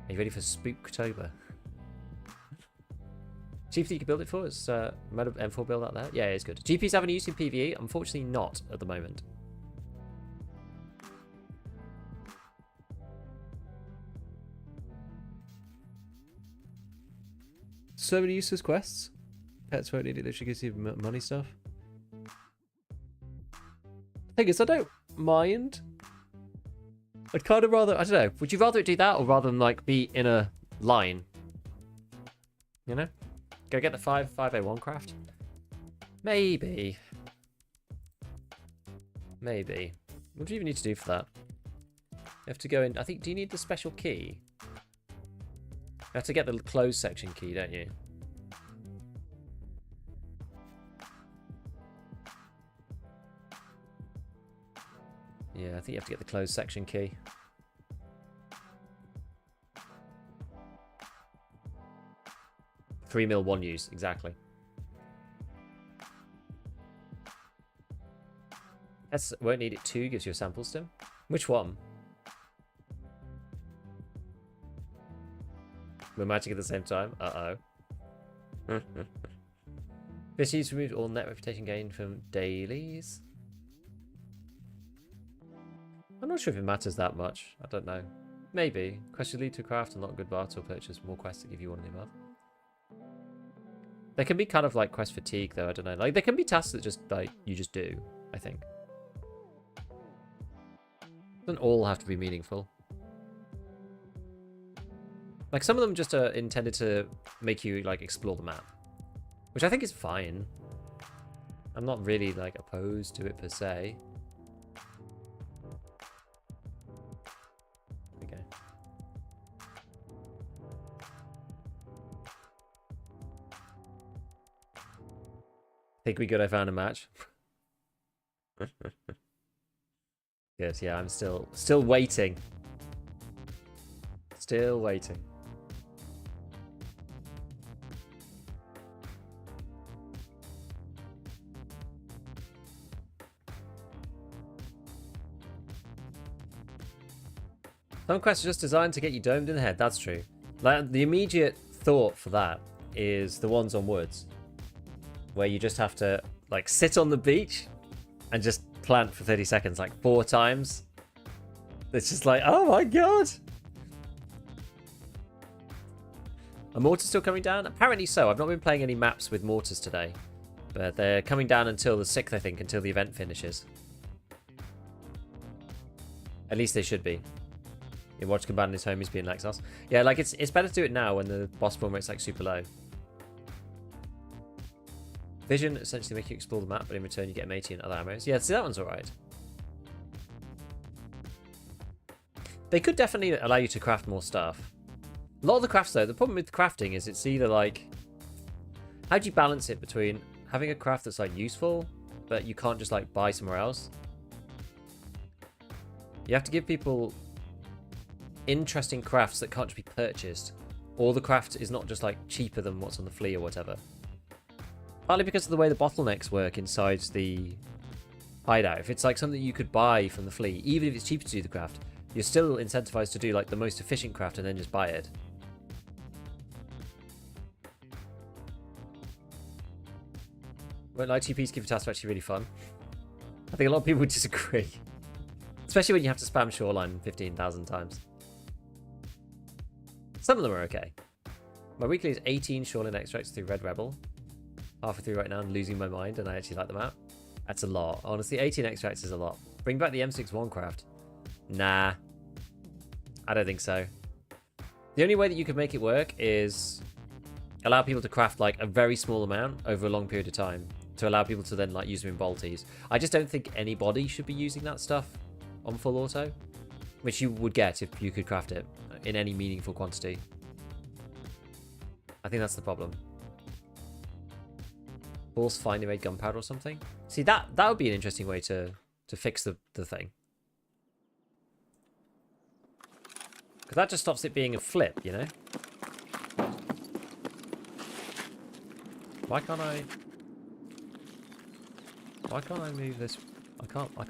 Are you ready for Spooktober? Chief that you can build it for is Meta M4 build out there. Yeah, it's good. GP's having use in PvE. Unfortunately, not at the moment. So many useless quests. Pets won't need it. They should give you money stuff. Thing is, I don't mind. I'd kind of rather, I don't know. Would you rather it do that or rather than like be in a line? You know? Go get the 5A1 craft? Maybe. Maybe. What do you even need to do for that? You have to go in. I think, do you need the special key? You have to get the closed section key, don't you? Yeah, I think you have to get the closed section key. $3 mil 1 use, exactly. That's won't need it 2, gives you a sample stim. Which one? We're matching at the same time. Uh-oh. This needs to remove all net reputation gain from dailies. I'm not sure if it matters that much. I don't know. Maybe. Quests lead to craft and not good barter or purchase. More quests that give you one of the above. There can be kind of like quest fatigue though, I don't know. Like there can be tasks that just like you just do. I think. Doesn't all have to be meaningful. Like, some of them just are intended to make you, like, explore the map. Which I think is fine. I'm not really, like, opposed to it per se. Okay. Think we good I found a match? Yes, yeah, I'm still waiting. Still waiting. Some quests are just designed to get you domed in the head. That's true. Like, the immediate thought for that is the ones on woods, where you just have to, like, sit on the beach and just plant for 30 seconds, like 4 times. It's just like, oh my god. Are mortars still coming down? Apparently so. I've not been playing any maps with mortars today, but they're coming down until the 6th, I think, until the event finishes. At least they should be. You watch Combat and his homies being Lexos. Yeah, like, it's better to do it now when the boss spawn rate's like super low. Vision essentially make you explore the map, but in return you get matey and other ammos. Yeah, see, that one's alright. They could definitely allow you to craft more stuff. A lot of the crafts, though, the problem with crafting is it's either like... How do you balance it between having a craft that's, like, useful, but you can't just, like, buy somewhere else? You have to give people interesting crafts that can't just be purchased. Or the craft is not just, like, cheaper than what's on the flea or whatever. Partly because of the way the bottlenecks work inside the hideout. If it's, like, something you could buy from the flea, even if it's cheaper to do the craft, you're still incentivized to do, like, the most efficient craft and then just buy it. Well, ITPs keep tasks are actually really fun. I think a lot of people would disagree. Especially when you have to spam shoreline 15,000 times. Some of them are okay. My weekly is 18 shoreline extracts through Red Rebel. Halfway through right now, I'm losing my mind, and I actually like the map. That's a lot. Honestly, 18 extracts is a lot. Bring back the M61 craft. Nah. I don't think so. The only way that you could make it work is allow people to craft, like, a very small amount over a long period of time to allow people to then, like, use them in bolties. I just don't think anybody should be using that stuff on full auto, which you would get if you could craft it in any meaningful quantity. I think that's the problem. Force finely made gunpowder or something. See, that would be an interesting way to fix the thing. Because that just stops it being a flip, you know? Why can't I move this? I can't. I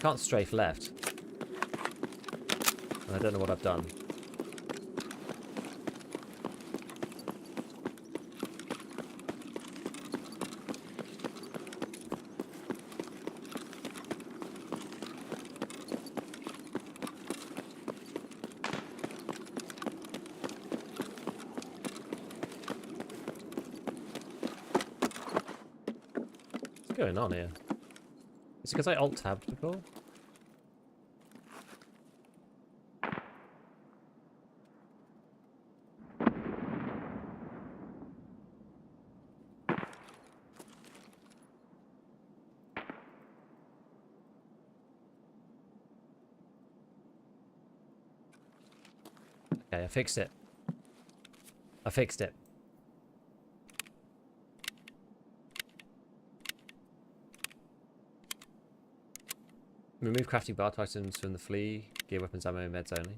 can't strafe left. I don't know what I've done. What's going on here? Is it because I alt-tabbed before? Okay, I fixed it. I fixed it. Remove crafting bar items from the flea. Gear, weapons, ammo, meds only.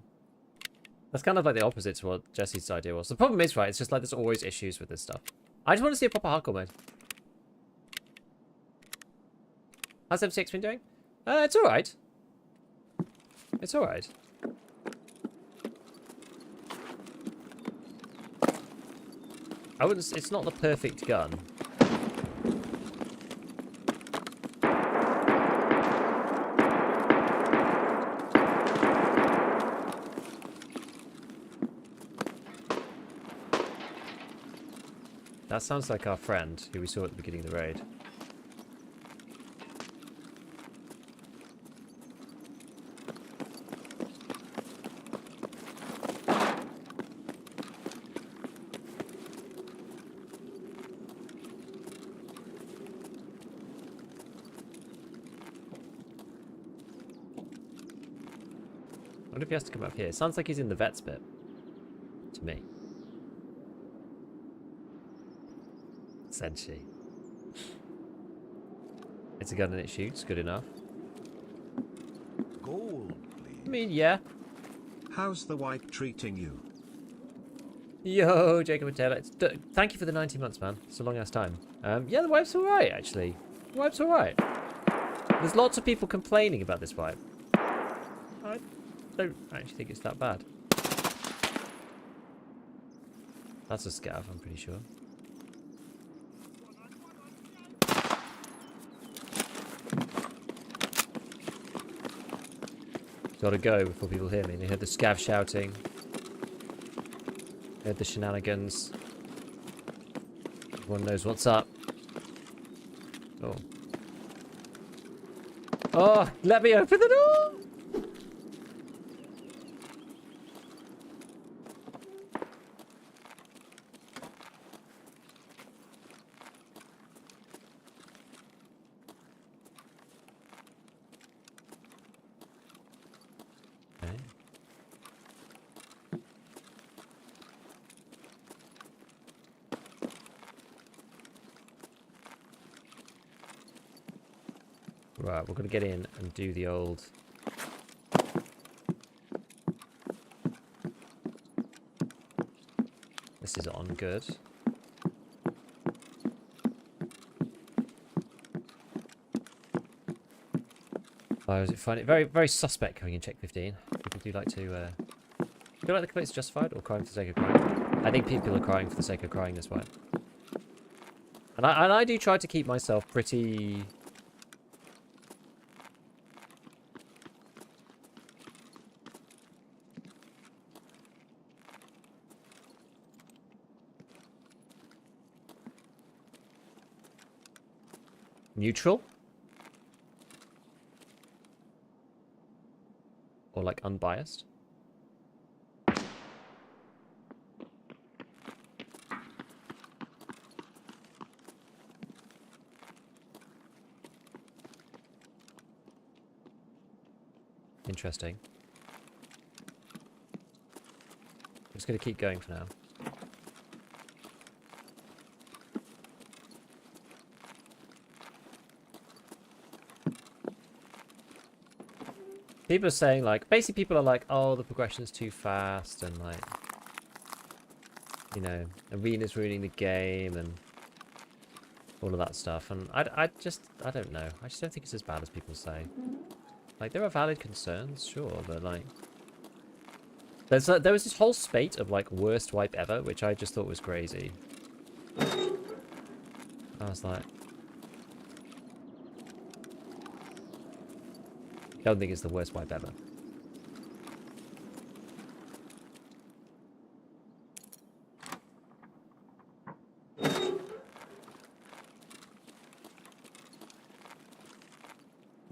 That's kind of like the opposite to what Jesse's idea was. The problem is, right, it's just like there's always issues with this stuff. I just want to see a proper hardcore mode. How's M6 been doing? It's alright. It's alright. I wouldn't. It's not the perfect gun. That sounds like our friend who we saw at the beginning of the raid. I wonder if he has to come up here. Sounds like he's in the vets bit. To me. Senshi. It's a gun and it shoots. Good enough. Gold, please. I mean, yeah. How's the wipe treating you? Yo, Jacob and Taylor. Thank you for the 90 months, man. It's a long ass time. Yeah, the wipe's alright, actually. The wipe's alright. There's lots of people complaining about this wipe. I don't actually think it's that bad. That's a scav, I'm pretty sure. Gotta go before people hear me. They heard the scav shouting. They heard the shenanigans. Everyone knows what's up. Oh. Oh, let me open the door! Right, we're going to get in and do the old... This is on, good. I was find it very, very suspect coming in check 15. People do like to... Do you like the complaints justified or crying for the sake of crying? I think people are crying for the sake of crying this way. And I do try to keep myself pretty... neutral? Or like unbiased? Interesting. I'm just going to keep going for now. People are saying, like, basically people are like, oh, the progression's too fast, and like, you know, arena's ruining the game, and all of that stuff. And I don't know. I just don't think it's as bad as people say. Like, there are valid concerns, sure, but like, there was this whole spate of like worst wipe ever, which I just thought was crazy. I was like, I don't think it's the worst wipe ever.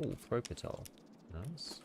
Ooh, throw patrol. Nice.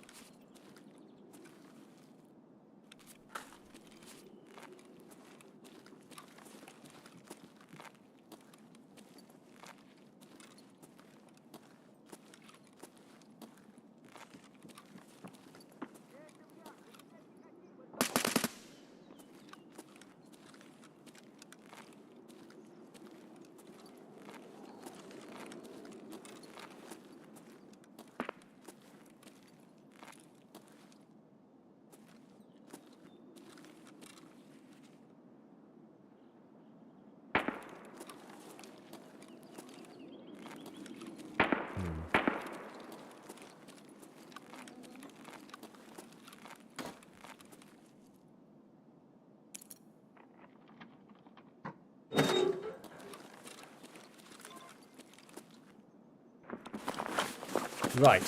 Right.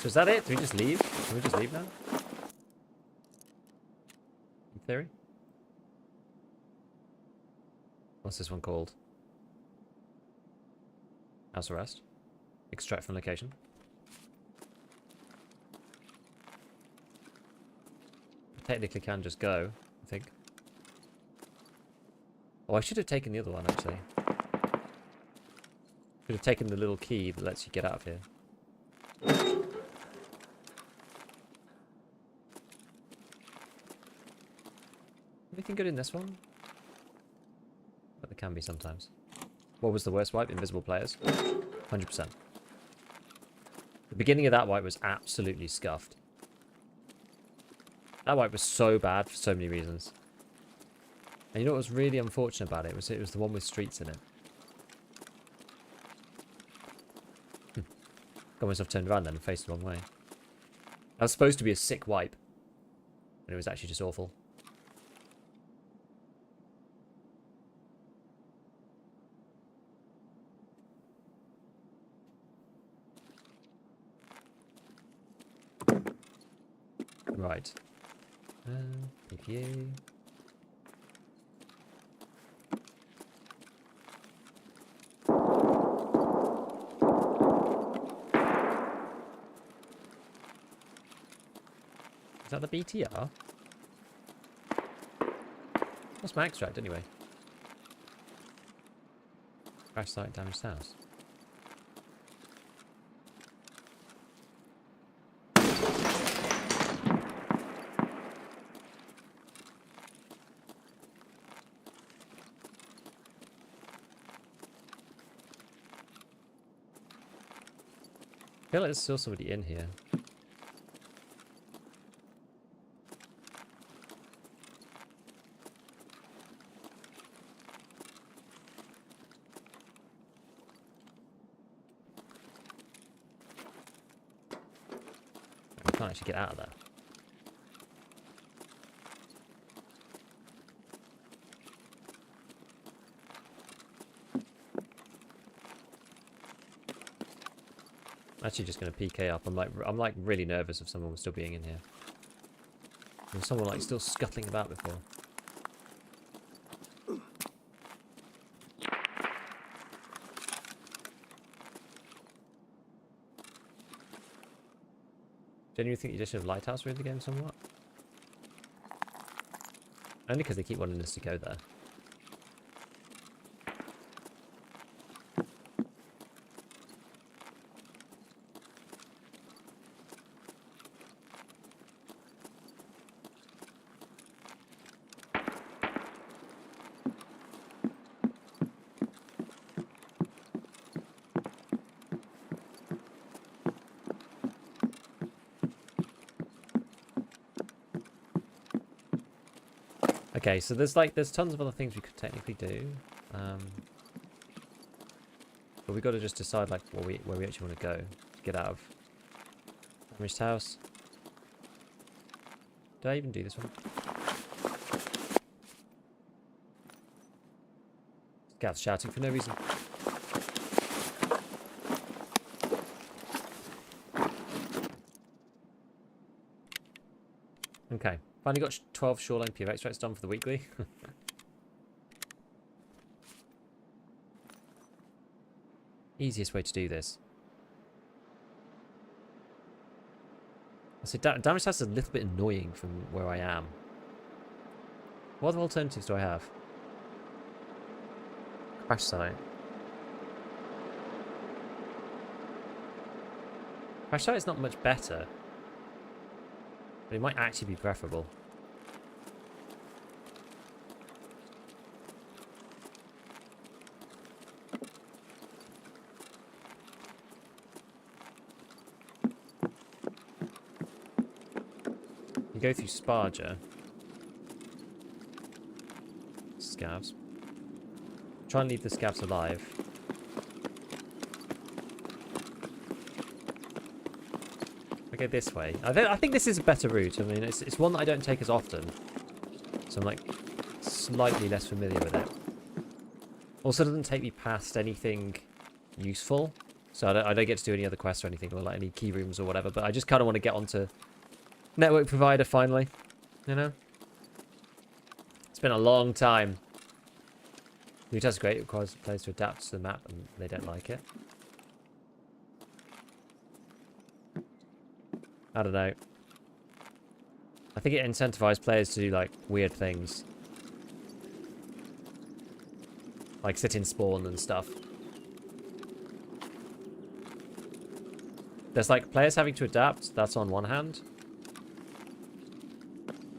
So is that it? Do we just leave? Can we just leave now? In theory? What's this one called? House arrest. Extract from location. Technically can just go, I think. Oh, I should have taken the other one, actually. Should have taken the little key that lets you get out of here. Anything good in this one? But there can be sometimes. What was the worst wipe? Invisible players. 100%. The beginning of that wipe was absolutely scuffed. That wipe was so bad for so many reasons. And you know what was really unfortunate about it? It was the one with streets in it. Got myself turned around then and faced the wrong way. That was supposed to be a sick wipe. And it was actually just awful. Right. PPA. Is that the BTR? What's my extract anyway? Crash site, damaged house. I feel like there's still somebody in here. I can't actually get out of there. I'm actually just going to PK up. I'm like really nervous of someone still being in here. There's someone like still scuttling about before. Genuinely think the addition of Lighthouse ruined the game somewhat? Only because they keep wanting us to go there. Okay, so there's tons of other things we could technically do, but we got to just decide like where we actually want to go to get out of damaged house. Did I even do this one? Scav's shouting for no reason. Okay. Finally got 12 shoreline PF extracts done for the weekly. Easiest way to do this. I say damage house is a little bit annoying from where I am. What other alternatives do I have? Crash site. Crash site is not much better. But it might actually be preferable. You go through Sparger. Scavs. Try and leave the scavs alive. I go this way. I think this is a better route. I mean, it's one that I don't take as often. So I'm like slightly less familiar with it. Also doesn't take me past anything useful. So I don't get to do any other quests or anything, or like any key rooms or whatever. But I just kind of want to get onto network provider finally. You know? It's been a long time. Lighthouse is great. It requires players to adapt to the map, and they don't like it. I don't know. I think it incentivizes players to do, like, weird things. Like sit in spawn and stuff. There's, like, players having to adapt. That's on one hand.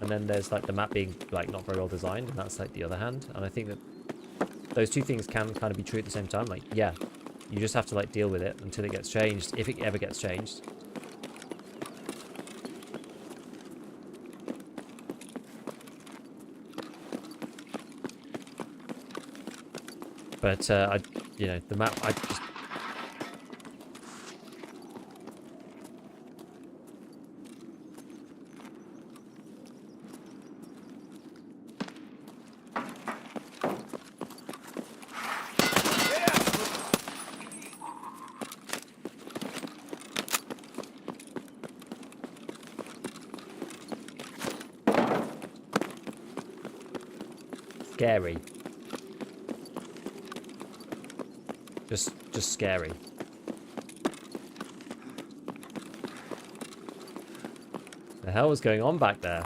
And then there's, like, the map being, like, not very well designed. And that's, like, the other hand. And I think that those two things can kind of be true at the same time. Like, yeah, you just have to, like, deal with it until it gets changed. If it ever gets changed. But, you know, the map, I just... Scary. Just scary. The hell was going on back there?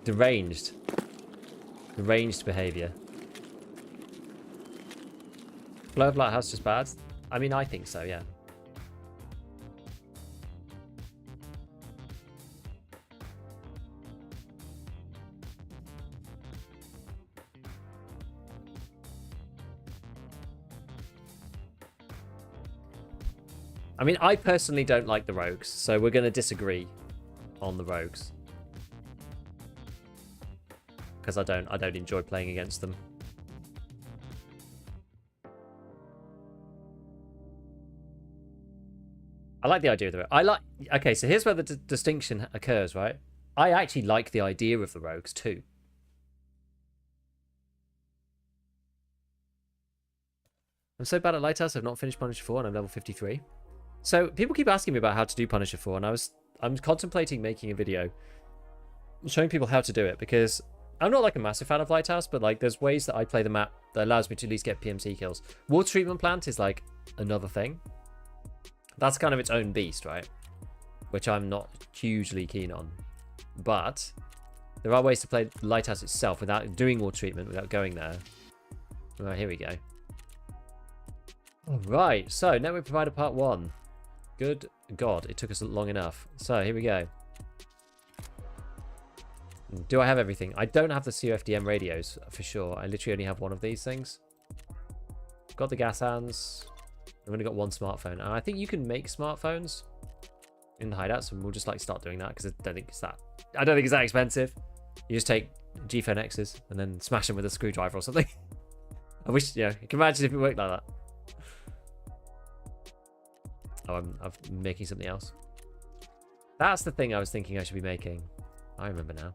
Deranged. Deranged behavior. Flow of Lighthouse just bad? I mean, I think so, yeah. I mean, I personally don't like the rogues, so we're going to disagree on the rogues. Because I don't enjoy playing against them. I like the idea of the rogue. Okay, so here's where the distinction occurs, right? I actually like the idea of the rogues too. I'm so bad at Lighthouse, I've not finished Punisher 4 and I'm level 53. So people keep asking me about how to do Punisher 4, and I'm contemplating making a video showing people how to do it, because I'm not like a massive fan of Lighthouse, but like there's ways that I play the map that allows me to at least get PMC kills. Water treatment plant is like another thing. That's kind of its own beast, right? Which I'm not hugely keen on. But there are ways to play Lighthouse itself without doing water treatment, without going there. Right, here we go. Alright, so network provider part 1. Good God, it took us long enough. So, here we go. Do I have everything? I don't have the COFDM radios, for sure. I literally only have one of these things. Got the gas hands. I've only got one smartphone. And I think you can make smartphones in the hideouts, and we'll just, like, start doing that, because I don't think it's that expensive. You just take G-Phone X's and then smash them with a screwdriver or something. I wish, you can imagine if it worked like that. Oh, I'm making something else. That's the thing I was thinking I should be making. I remember now.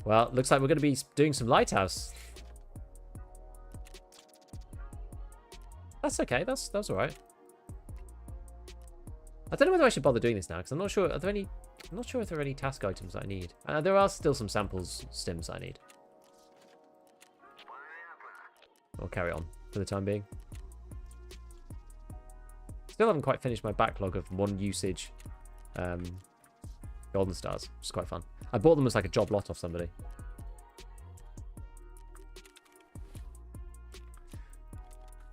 Well, looks like we're going to be doing some Lighthouse. That's okay. That's all right. I don't know whether I should bother doing this now, because I'm not sure. I'm not sure if there are any task items that I need. There are still some samples stims I need. I'll carry on for the time being. Still haven't quite finished my backlog of one usage golden stars, which is quite fun. I bought them as like a job lot off somebody.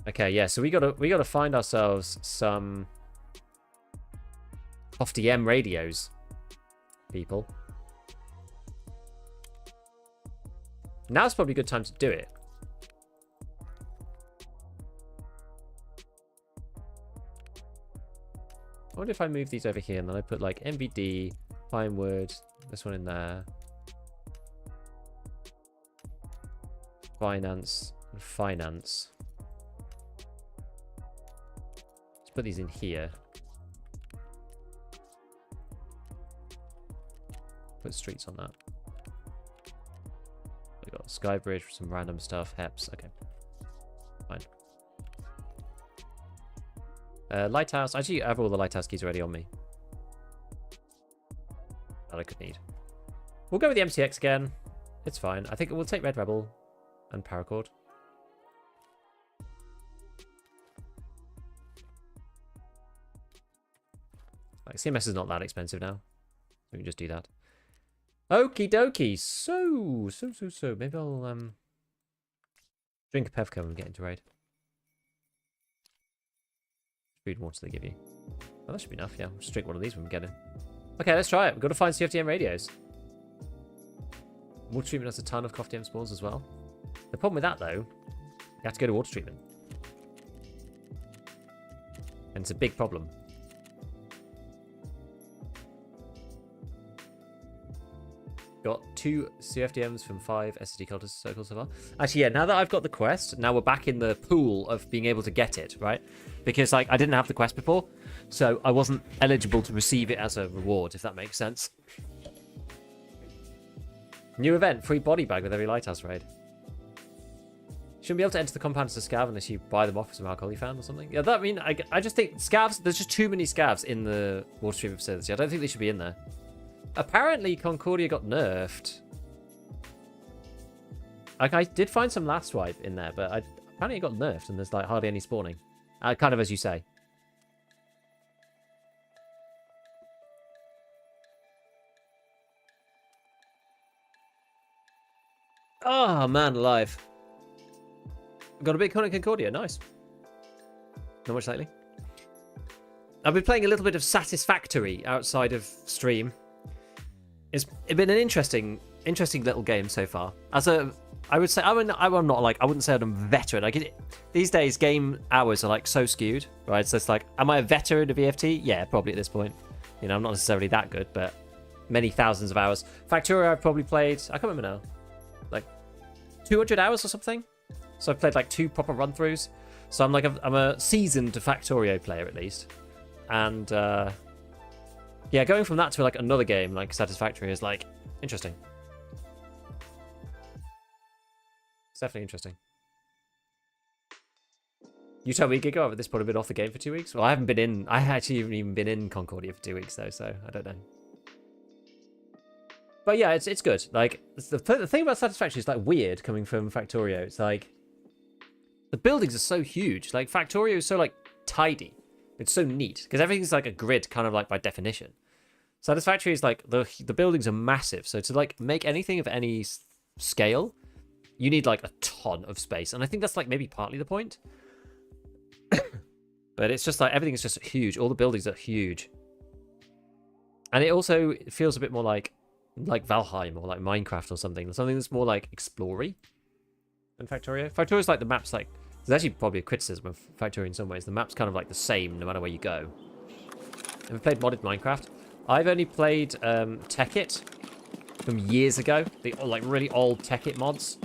Okay, yeah, so we gotta find ourselves some off-DM radios, people. Now's probably a good time to do it. I wonder if I move these over here and then I put like MVD, Pinewood, this one in there. Finance, and finance. Let's put these in here. Put streets on that. we got Sky Bridge for some random stuff. Heps. Okay. Fine. Lighthouse. Actually, I have all the Lighthouse keys already on me. That I could need. We'll go with the MCX again. It's fine. I think we'll take Red Rebel and Paracord. Like, CMS is not that expensive now. So we can just do that. Okie dokie. So. Maybe I'll drink a Pevco and get into raid. Food and water they give you. Oh, that should be enough, yeah. We'll just drink one of these when we get in. Okay, let's try it. We've got to find CFDM radios. Water treatment has a ton of CFDM spawns as well. The problem with that, though, you have to go to water treatment. And it's a big problem. Got 2 CFDMs from 5 SSD cultist circles so far. Actually, yeah, now that I've got the quest, now we're back in the pool of being able to get it, right? Because, like, I didn't have the quest before, so I wasn't eligible to receive it as a reward, if that makes sense. New event, free body bag with every Lighthouse raid. Shouldn't be able to enter the compound as a scav unless you buy them off with some alcohol you found or something. Yeah, that, I mean, I just think scavs, there's just too many scavs in the water treatment facility. I don't think they should be in there. Apparently, Concordia got nerfed. Like, I did find some last swipe in there, but apparently it got nerfed and there's, like, hardly any spawning. Kind of as you say. Oh, man alive. Got a bit of Concordia. Nice. Not much lately. I've been playing a little bit of Satisfactory outside of stream. It's been an interesting little game so far. I would say I'm not like, I wouldn't say I'm a veteran. Like these days, game hours are like so skewed, right? So it's like, am I a veteran of EFT? Yeah, probably at this point. You know, I'm not necessarily that good, but many thousands of hours. Factorio, I've probably played, I can't remember now, like 200 hours or something. So I've played like 2 proper run-throughs. So I'm like, I'm a seasoned Factorio player at least, and yeah, going from that to like another game like Satisfactory is like interesting. It's definitely interesting. You tell me, Giga, I've at this point I've been off the game for 2 weeks. Well, I actually haven't even been in Concordia for 2 weeks though, so I don't know. But yeah, it's good. Like the thing about Satisfactory is like weird coming from Factorio. It's like the buildings are so huge. Like Factorio is so like tidy. It's so neat because everything's like a grid, kind of like by definition. Satisfactory is like the buildings are massive, so to like make anything of any scale, you need like a ton of space, and I think that's like maybe partly the point. But it's just like everything is just huge. All the buildings are huge, and it also feels a bit more like Valheim or like Minecraft or something that's more like explory than Factorio. Factorio is like the map's like. There's actually probably a criticism of Factorio in some ways. The map's kind of like the same no matter where you go. Have you played modded Minecraft? I've only played Tekkit from years ago. The like really old Tekkit mods.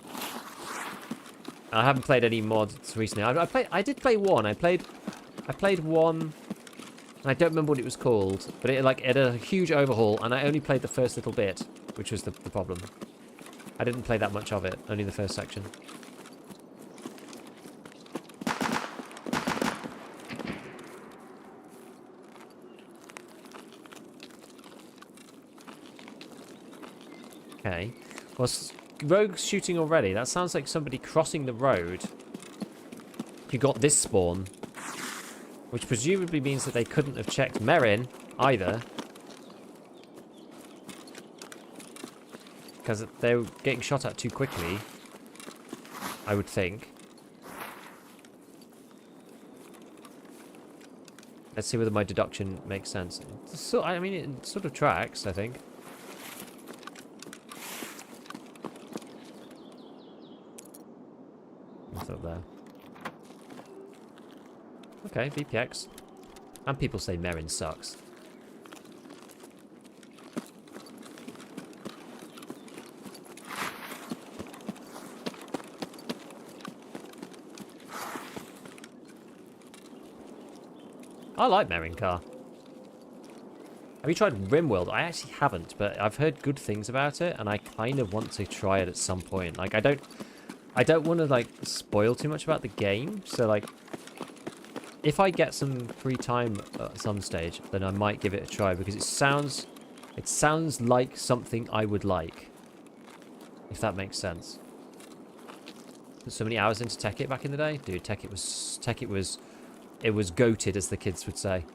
I haven't played any mods recently. I did play one. I played one. And I don't remember what it was called, but it had a huge overhaul, and I only played the first little bit, which was the problem. I didn't play that much of it, only the first section. Okay. Well, rogues shooting already. That sounds like somebody crossing the road who got this spawn, which presumably means that they couldn't have checked Merin either, because they were getting shot at too quickly, I would think. Let's see whether my deduction makes sense. So, I mean, it sort of tracks, I think. What's up there? Okay, VPX. And people say Merin sucks. I like Merin car. Have you tried RimWorld? I actually haven't, but I've heard good things about it, and I kind of want to try it at some point. Like, I don't want to, like, spoil too much about the game, so, like, if I get some free time at some stage, then I might give it a try, because it sounds like something I would like, if that makes sense. Put so many hours into Tekkit back in the day. Dude, Tekkit was goated, as the kids would say.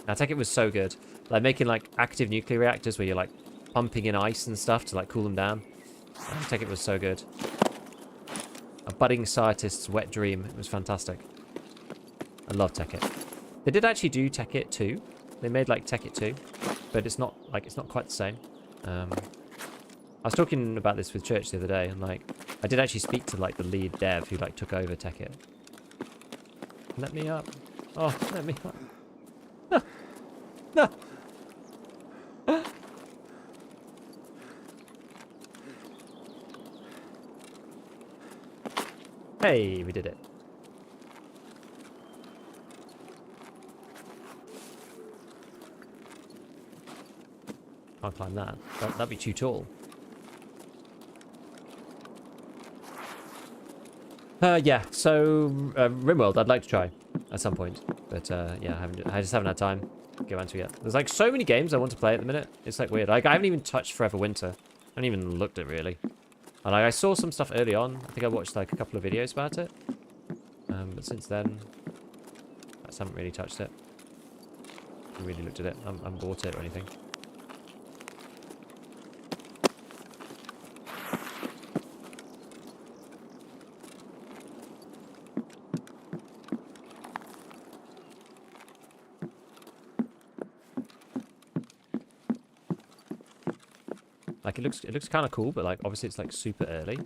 Now, Tekkit was so good. Like, making, like, active nuclear reactors where you're, like, pumping in ice and stuff to, like, cool them down. Tekkit was so good. A budding scientist's wet dream. It was fantastic. I love Tekkit. They did actually do Tekkit 2. They made, like, Tekkit 2. But it's not quite the same. I was talking about this with Church the other day, and, like, I did actually speak to, like, the lead dev who, like, took over Tekkit. Let me up. Oh, let me up. No. No. Hey, we did it. Can't climb that. That'd be too tall. Yeah, so RimWorld I'd like to try at some point. But yeah, I just haven't had time to get around to it yet. There's like so many games I want to play at the minute. It's like weird. Like I haven't even touched Forever Winter. I haven't even looked at it really. And like, I saw some stuff early on. I think I watched like a couple of videos about it. But since then, I just haven't really touched it. I haven't really looked at it. I haven't bought it or anything. Like it looks kind of cool, but like obviously it's like super early.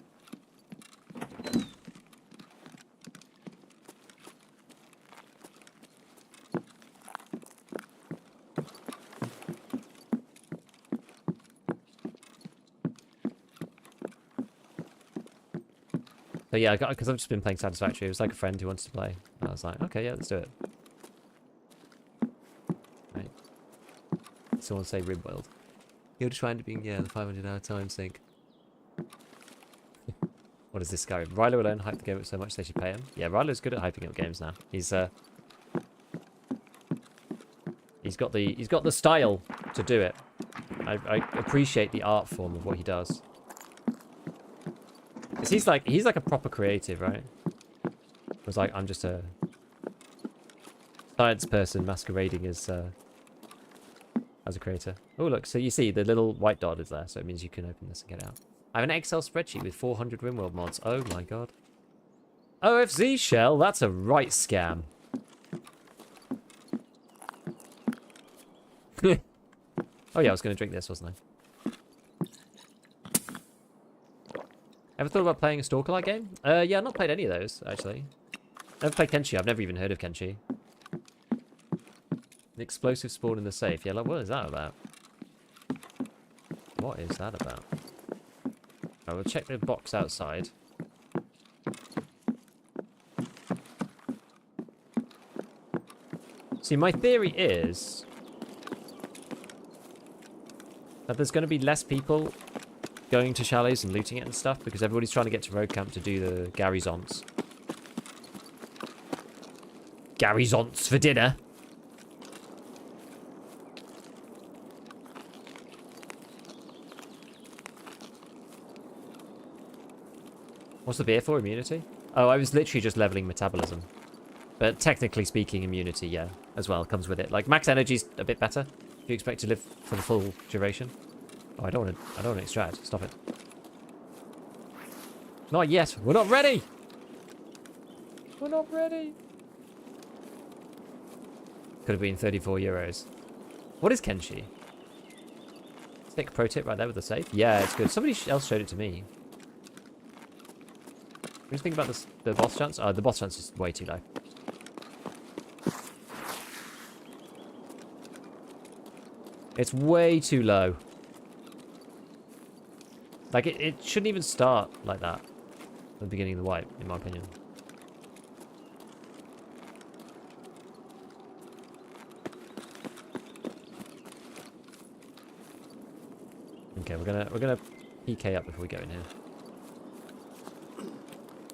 So yeah, because I've just been playing Satisfactory. It was like a friend who wants to play. And I was like, okay, yeah, let's do it. Right. Someone say RimWorld. You're trying to be, yeah, the 500-hour time sink. What is this guy? Rylo alone hyped the game up so much they should pay him. Yeah, Rylo's good at hyping up games now. He's got the style to do it. I appreciate the art form of what he does. 'Cause he's like a proper creative, right? Whereas like I'm just a science person masquerading as a creator. Oh look, so you see the little white dot is there, so it means you can open this and get it out. I have an Excel spreadsheet with 400 RimWorld mods. Oh my god. OFZ shell, that's a right scam. Oh yeah, I was going to drink this, wasn't I? Ever thought about playing a Stalker-like game? Yeah, I've not played any of those, actually. Never played Kenshi. I've never even heard of Kenshi. The explosive spawn in the safe. Yeah, like, what is that about? What is that about? I will check the box outside. See, my theory is that there's going to be less people going to chalets and looting it and stuff because everybody's trying to get to road camp to do the Garryzonts. Garryzonts for dinner. What's the beer for? Immunity? Oh, I was literally just leveling metabolism. But technically speaking, immunity, yeah, as well, comes with it. Like, max energy's a bit better if you expect to live for the full duration. Oh, I don't want to extract. Stop it. Not yet. We're not ready! We're not ready! Could have been 34 euros. What is Kenshi? Stick pro tip right there with the safe. Yeah, it's good. Somebody else showed it to me. What do you think about this, the boss chance? Oh, the boss chance is way too low. It's way too low. Like, it shouldn't even start like that at the beginning of the wipe, in my opinion. Okay, we're gonna PK up before we go in here.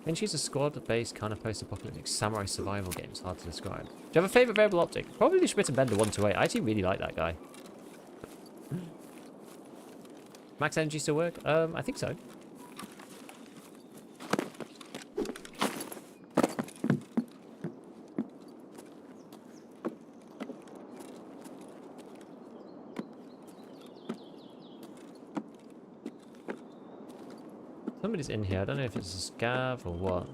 Can choose a squad-based kind of post-apocalyptic samurai survival game. It's hard to describe. Do you have a favorite variable optic? Probably the Schmidt Bender 128. I actually really like that guy. Max energy still work? I think so. Somebody's in here. I don't know if it's a scav or what.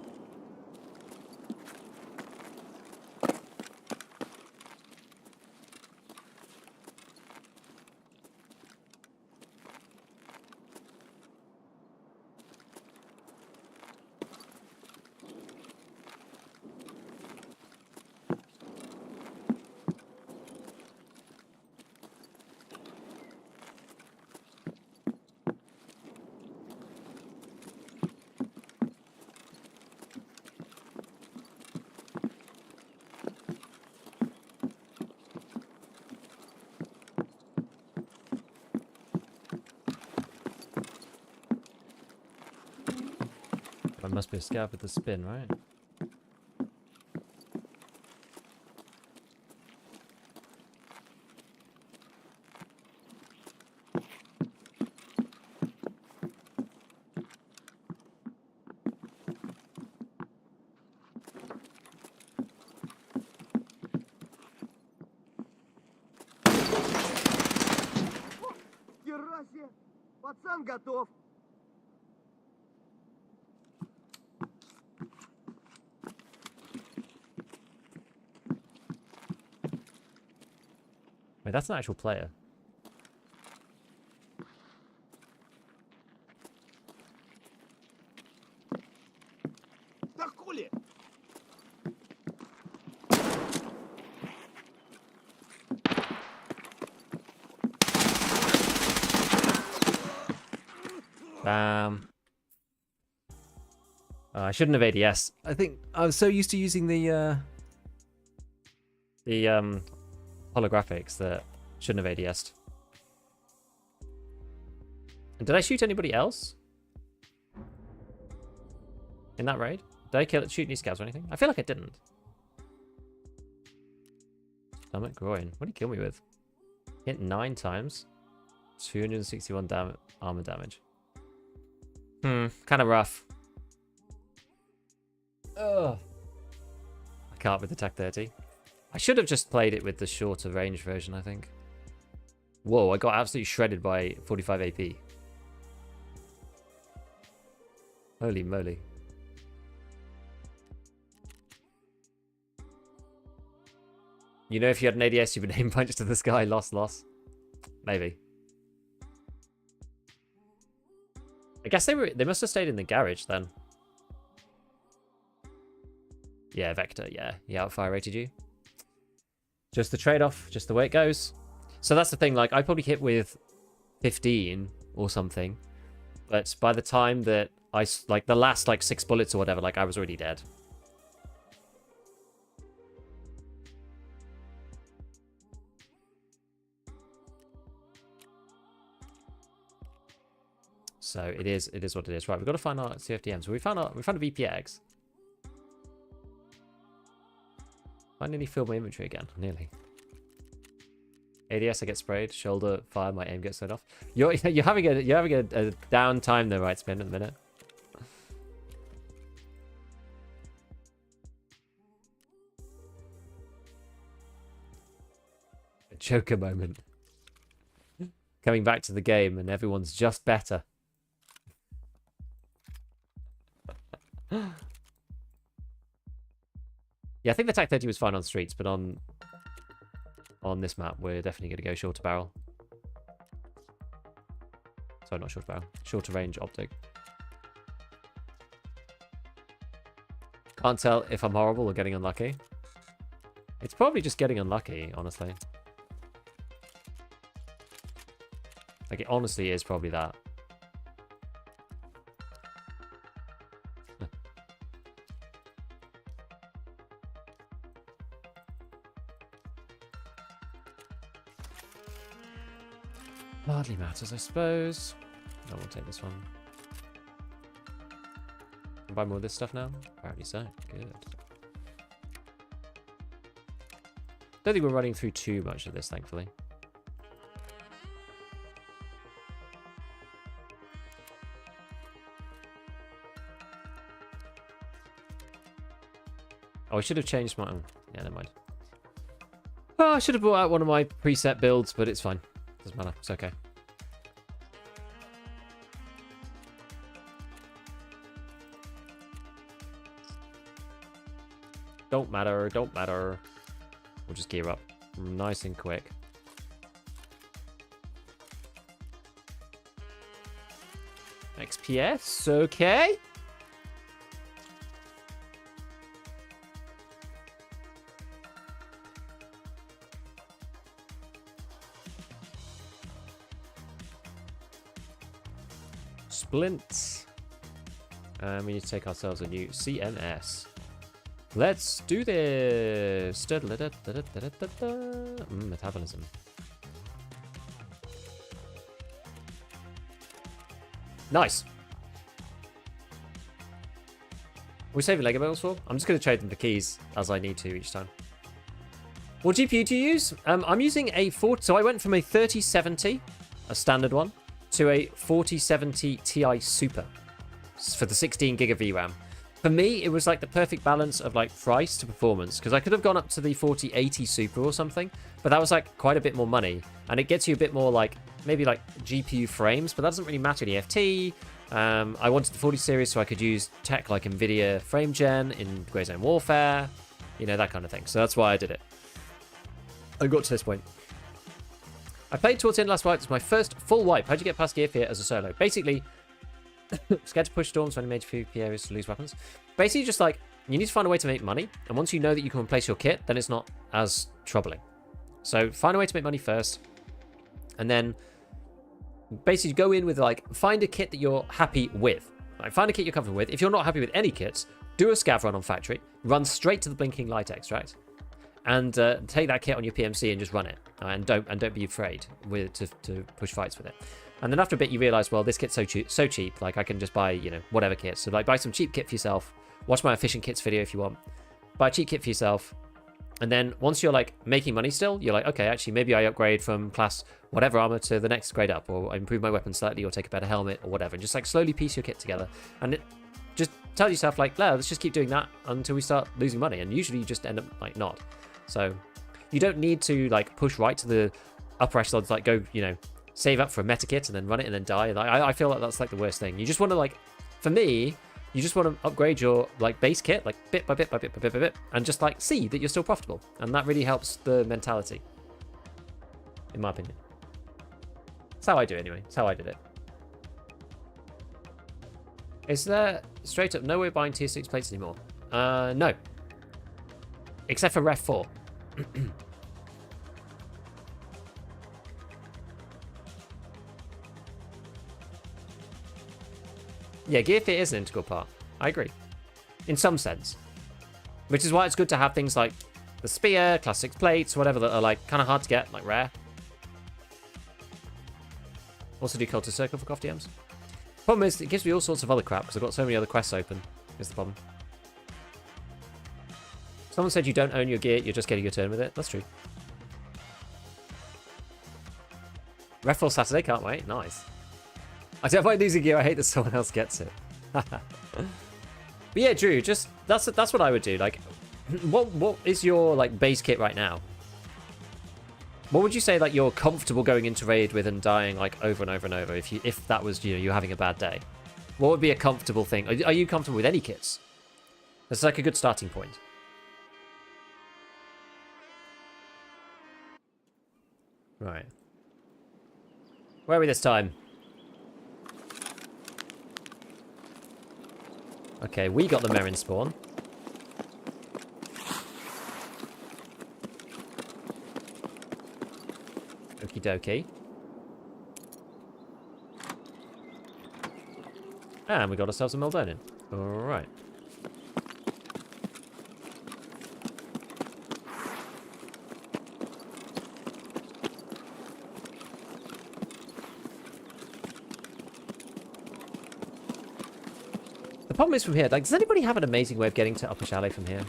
I must be a scav with the spin, right? Херасе! Пацан готов! Wait, that's an actual player. Да хули! Bam. I shouldn't have ADS. I think I was so used to using the holographics that shouldn't have ADS'd. And did I shoot anybody else in that raid? Did I shoot any scouts or anything? I feel like I didn't. Stomach groin. What did he kill me with? Hit 9 times. 261 armor damage. Kind of rough. Ugh. I can't with the TAC 30. I should have just played it with the shorter range version, I think. Whoa, I got absolutely shredded by 45 AP. Holy moly. You know, if you had an ADS, you would aim punch to the sky. Loss. Maybe. I guess they must have stayed in the garage then. Yeah, Vector, yeah. He outfire rated you. Just the trade-off, just the way it goes. So that's the thing, like, I probably hit with 15 or something. But by the time that like, the last, like, 6 bullets or whatever, like, I was already dead. So it is what it is. Right, we've got to find our CFDM. So we found a VPX. I nearly filled my inventory again. Nearly. ADS, I get sprayed. Shoulder fire, my aim gets set off. You're having a down time though, right, Spin, at the minute. A Joker moment. Coming back to the game and everyone's just better. Yeah, I think the TAC 30 was fine on streets, but on this map, we're definitely going to go shorter barrel. Sorry, not shorter barrel. Shorter range optic. Can't tell if I'm horrible or getting unlucky. It's probably just getting unlucky, honestly. Like, it honestly is probably that. Hardly matters, I suppose. I will take this one. Can I buy more of this stuff now? Apparently so. Good. Don't think we're running through too much of this, thankfully. Oh, I should have changed my... Oh, yeah, never mind. Oh, I should have brought out one of my preset builds, but it's fine. Doesn't matter. It's okay. Don't matter. Don't matter. We'll just gear up nice and quick. XPS. Okay. Splints. We need to take ourselves a new CNS. Let's do this. Metabolism. Nice. We saving Lego metals for? I'm just going to trade them for keys as I need to each time. What GPU do you use? I'm using a 40. So I went from a 3070, a standard one, to a 4070 Ti Super for the 16 gig of VRAM. For me, it was like the perfect balance of like price to performance, because I could have gone up to the 4080 Super or something, but that was like quite a bit more money, and it gets you a bit more like maybe like GPU frames, but that doesn't really matter in EFT. I wanted the 40 series so I could use tech like NVIDIA Frame Gen in Grey Zone Warfare, you know, that kind of thing. So that's why I did it. I got to this point. I played towards the end last wipe. It's my first full wipe. How'd you get past Gear Fear as a solo? Basically, scared to push storms when you major PvP areas to lose weapons. Basically, just like, you need to find a way to make money. And once you know that you can replace your kit, then it's not as troubling. So find a way to make money first. And then basically go in with like, find a kit that you're happy with. Like, find a kit you're comfortable with. If you're not happy with any kits, do a scav run on factory. Run straight to the blinking light extract. And take that kit on your PMC and just run it, and don't be afraid to push fights with it. And then after a bit, you realize, well, this kit's so cheap, like I can just buy, you know, whatever kit. So like buy some cheap kit for yourself. Watch my efficient kits video if you want. Buy a cheap kit for yourself, and then once you're like making money still, you're like, okay, actually maybe I upgrade from class whatever armor to the next grade up, or I improve my weapon slightly, or take a better helmet or whatever, and just like slowly piece your kit together. And it just tell yourself like, no, let's just keep doing that until we start losing money. And usually you just end up like not. So you don't need to like push right to the upper echelons, like go, you know, save up for a meta kit and then run it and then die. Like, I feel like that's like the worst thing. You just want to like, for me, you just want to upgrade your like base kit, like bit by bit by bit by bit by bit, and just like see that you're still profitable. And that really helps the mentality, in my opinion. That's how I do it anyway. That's how I did it. Is there straight up no way buying tier 6 plates anymore? No. Except for Ref 4. Yeah, Gear Fit is an integral part. I agree. In some sense. Which is why it's good to have things like the spear, class 6 plates, whatever, that are like kind of hard to get, like rare. Also do Cultist Circle for cough DMs. Problem is, it gives me all sorts of other crap because I've got so many other quests open, is the problem. Someone said you don't own your gear, you're just getting your turn with it. That's true. Ref 4 Saturday, can't wait. Nice. I don't mind losing gear, I hate that someone else gets it. But yeah, Drew, just that's what I would do. Like, what is your like base kit right now? What would you say like you're comfortable going into raid with and dying like over and over and over if that was, you know, you're having a bad day? What would be a comfortable thing? Are you comfortable with any kits? That's like a good starting point. Right. Where are we this time? Okay, we got the Merin spawn. Okie dokie. And we got ourselves a Meldonin. Alright. problem is from here, like, does anybody have an amazing way of getting to Upper Chalet from here?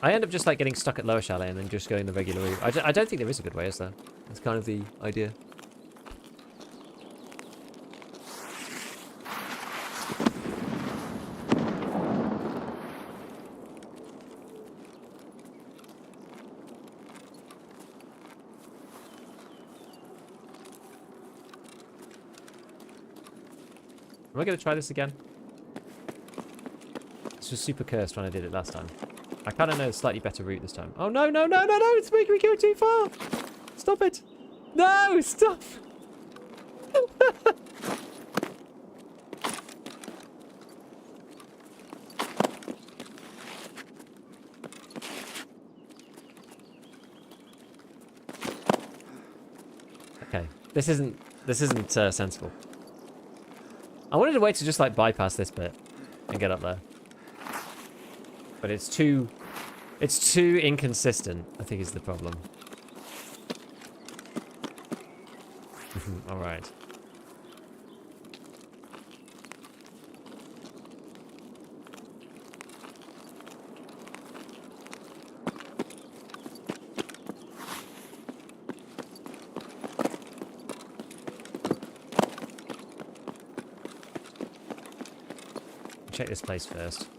I end up just, like, getting stuck at Lower Chalet and then just going the regular route. I don't think there is a good way, is there? That's kind of the idea. Am I going to try this again? This was super cursed when I did it last time. I kind of know a slightly better route this time. Oh, no, no, no, no, no! It's making me go too far! Stop it! No! Stop! Okay. This isn't sensible. I wanted a way to just, like, bypass this bit and get up there. But it's too inconsistent, I think is the problem. Alright. Check this place first.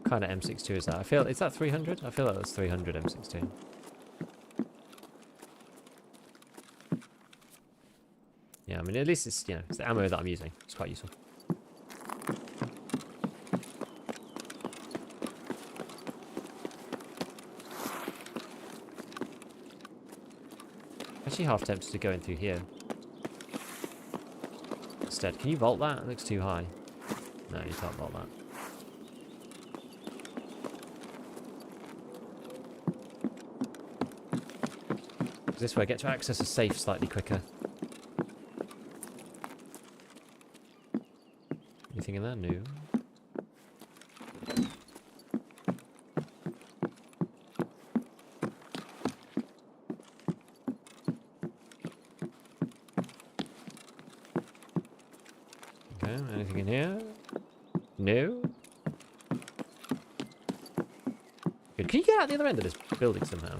Kind of M62 is that? I feel, is that 300? I feel like that's 300 M16. Yeah, I mean, at least it's, you know, it's the ammo that I'm using. It's quite useful. Actually half tempted to go in through here. Instead, can you vault that? It looks too high. No, you can't vault that. This way I get to access a safe slightly quicker. Anything in there? No. Okay, anything in here? No. Good. Can you get out the other end of this building somehow?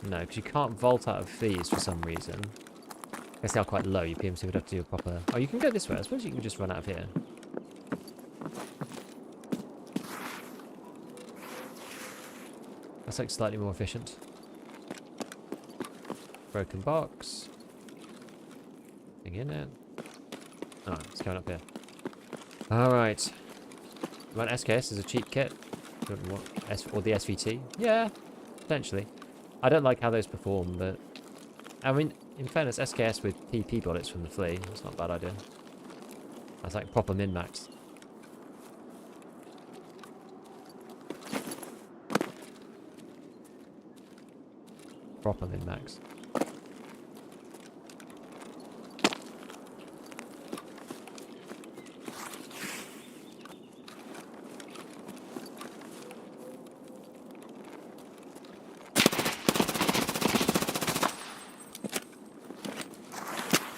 No, because you can't vault out of these for some reason. I guess they are quite low. Your PMC would have to do a proper... Oh, you can go this way. I suppose you can just run out of here. That's like slightly more efficient. Broken box. Thing in it. Oh, it's coming up here. Alright. You want SKS as a cheap kit? Or the SVT? Yeah, potentially. I don't like how those perform, but... I mean, in fairness, SKS with PP bullets from the flea, that's not a bad idea. That's like proper min-max. Proper min-max.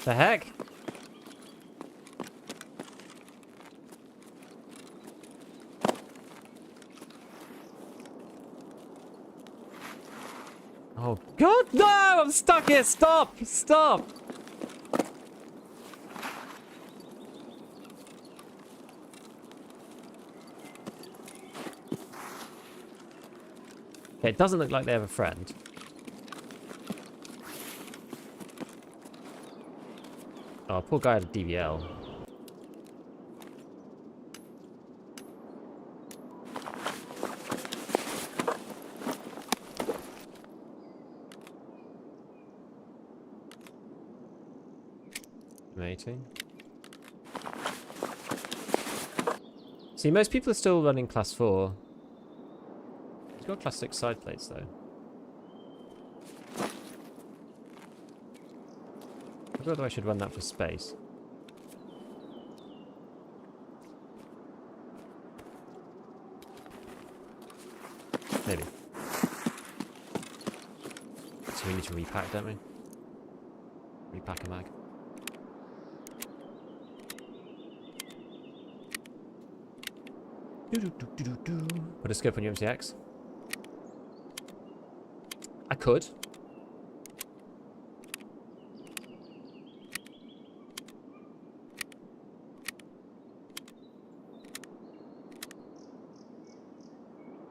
The heck? Oh god, no! I'm stuck here! Stop! Stop! Okay, it doesn't look like they have a friend. Oh, poor guy had a DVL. Amazing. See, most people are still running class 4. He's got class 6 side plates though. I wonder whether I should run that for space. Maybe. So we need to repack, don't we? Repack a mag. Put a scope on your MCX. I could.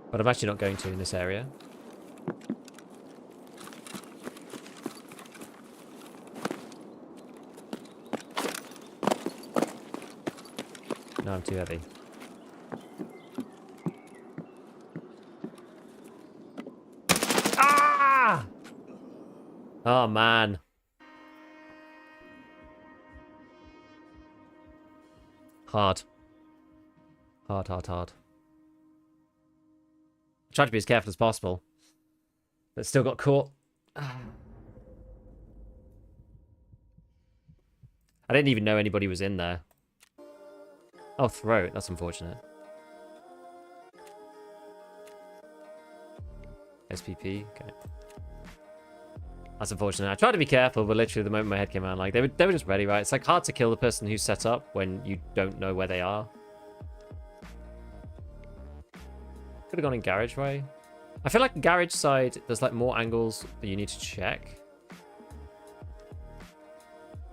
But I'm actually not going to in this area. No, I'm too heavy. Ah! Oh, man. Hard. Hard, hard, hard. Tried to be as careful as possible, but still got caught. I didn't even know anybody was in there. Oh, throat. That's unfortunate. SPP. Okay. That's unfortunate. I tried to be careful, but literally the moment my head came out, like they were just ready, right? It's like hard to kill the person who's set up when you don't know where they are. Could have gone in garage way. I feel like garage side, there's like more angles that you need to check. I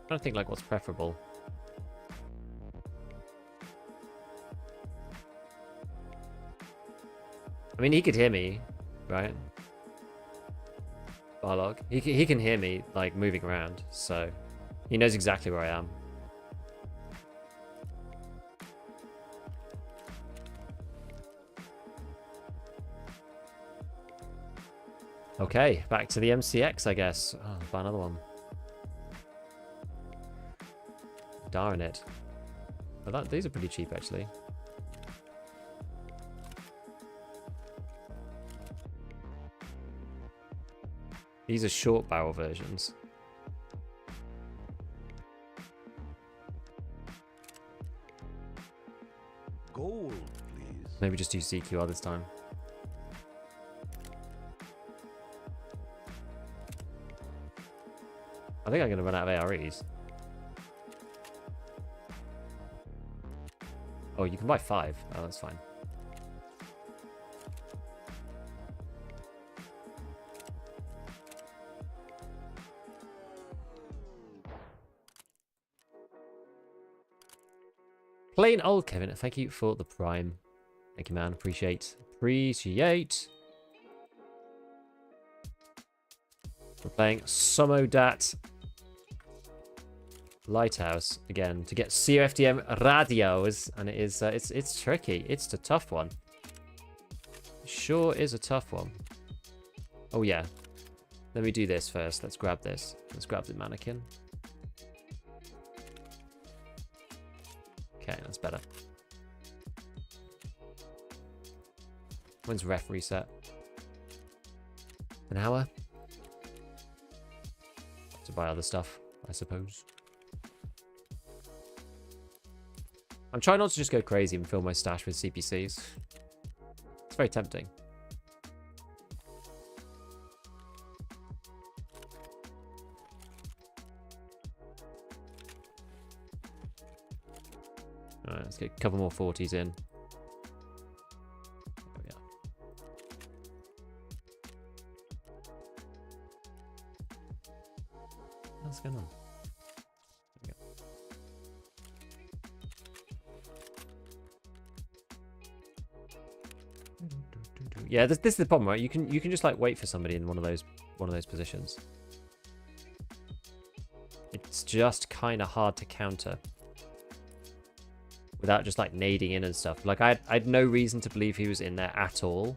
don't think like what's preferable. I mean, he could hear me, right? Barlog. He can hear me like moving around, so he knows exactly where I am. Okay, back to the MCX, I guess. Oh, buy another one. Darn it. But these are pretty cheap, actually. These are short barrel versions. Gold, please. Maybe just use CQR this time. I think I'm going to run out of AREs. Oh, you can buy 5. Oh, that's fine. Plain old Kevin, thank you for the prime. Thank you, man. Appreciate. Appreciate. We're playing Somodat Lighthouse again to get CFDM radios, and it is it's tricky. It's a tough one. It sure is a tough one. Oh yeah. Let me do this first. Let's grab this. Let's grab the mannequin. Okay, that's better. When's ref reset? An hour? To buy other stuff, I suppose. I'm trying not to just go crazy and fill my stash with CPCs. It's very tempting. Alright, let's get a couple more 40s in. There we are. What's going on? There we go. Yeah, this is the problem, right? You can just like wait for somebody in one of those positions. It's just kind of hard to counter without just like nading in and stuff. Like I had no reason to believe he was in there at all.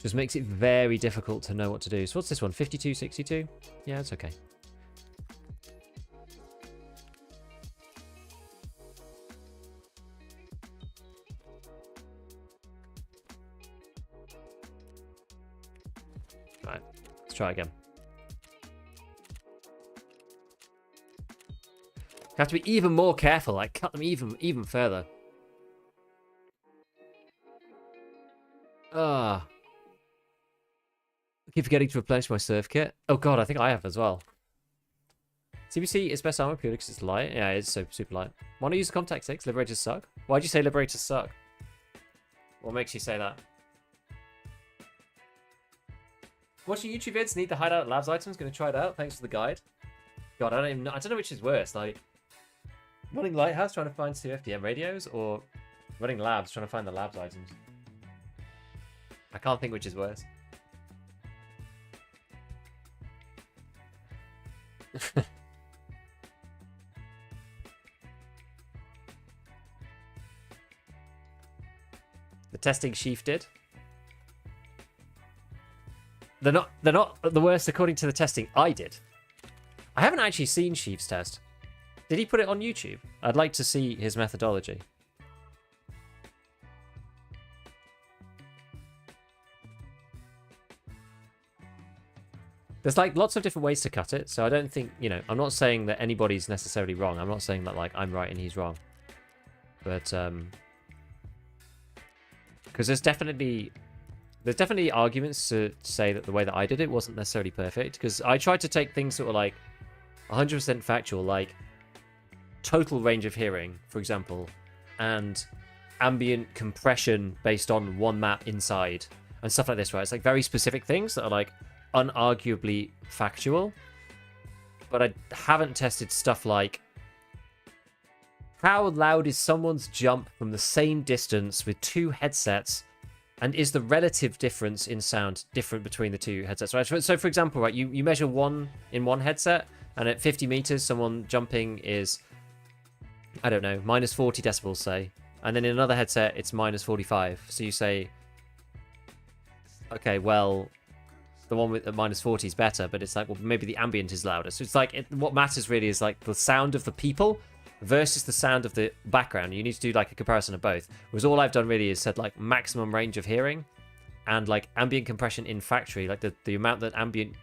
Just makes it very difficult to know what to do. So what's this one? 52, 62? Yeah, it's okay. Right, let's try again. You have to be even more careful, like cut them even further. Ah. Keep forgetting to replenish my surf kit. Oh god, I think I have as well. CBC is best armor purely because it's light. Yeah, it's so super light. Want to use Contact 6? Liberators suck? Why'd you say Liberators suck? What makes you say that? Watching YouTube vids, need the hideout labs items. Gonna try it out. Thanks for the guide. God, I don't know which is worse. Like running Lighthouse trying to find CFDM radios, or running labs trying to find the labs items. I can't think which is worse. The testing Sheaf did. They're not the worst according to the testing I did. I haven't actually seen Sheaf's test. Did he put it on YouTube? I'd like to see his methodology. There's like lots of different ways to cut it, so I don't think, you know, I'm not saying that anybody's necessarily wrong. I'm not saying that like I'm right and he's wrong. But because there's definitely arguments to say that the way that I did it wasn't necessarily perfect, because I tried to take things that were like 100% factual, like total range of hearing, for example, and ambient compression based on one map inside and stuff like this, right? It's like very specific things that are like unarguably factual, but I haven't tested stuff like how loud is someone's jump from the same distance with two headsets, and is the relative difference in sound different between the two headsets, right? So for example, right, you measure one in one headset, and at 50 meters someone jumping is, I don't know, minus 40 decibels, say, and then in another headset it's minus 45. So you say, okay, well, the one with minus 40 is better, but it's like, well, maybe the ambient is louder. So it's like, what matters really is like the sound of the people versus the sound of the background. You need to do like a comparison of both. Whereas all I've done really is said like maximum range of hearing and like ambient compression in factory, like the amount that ambient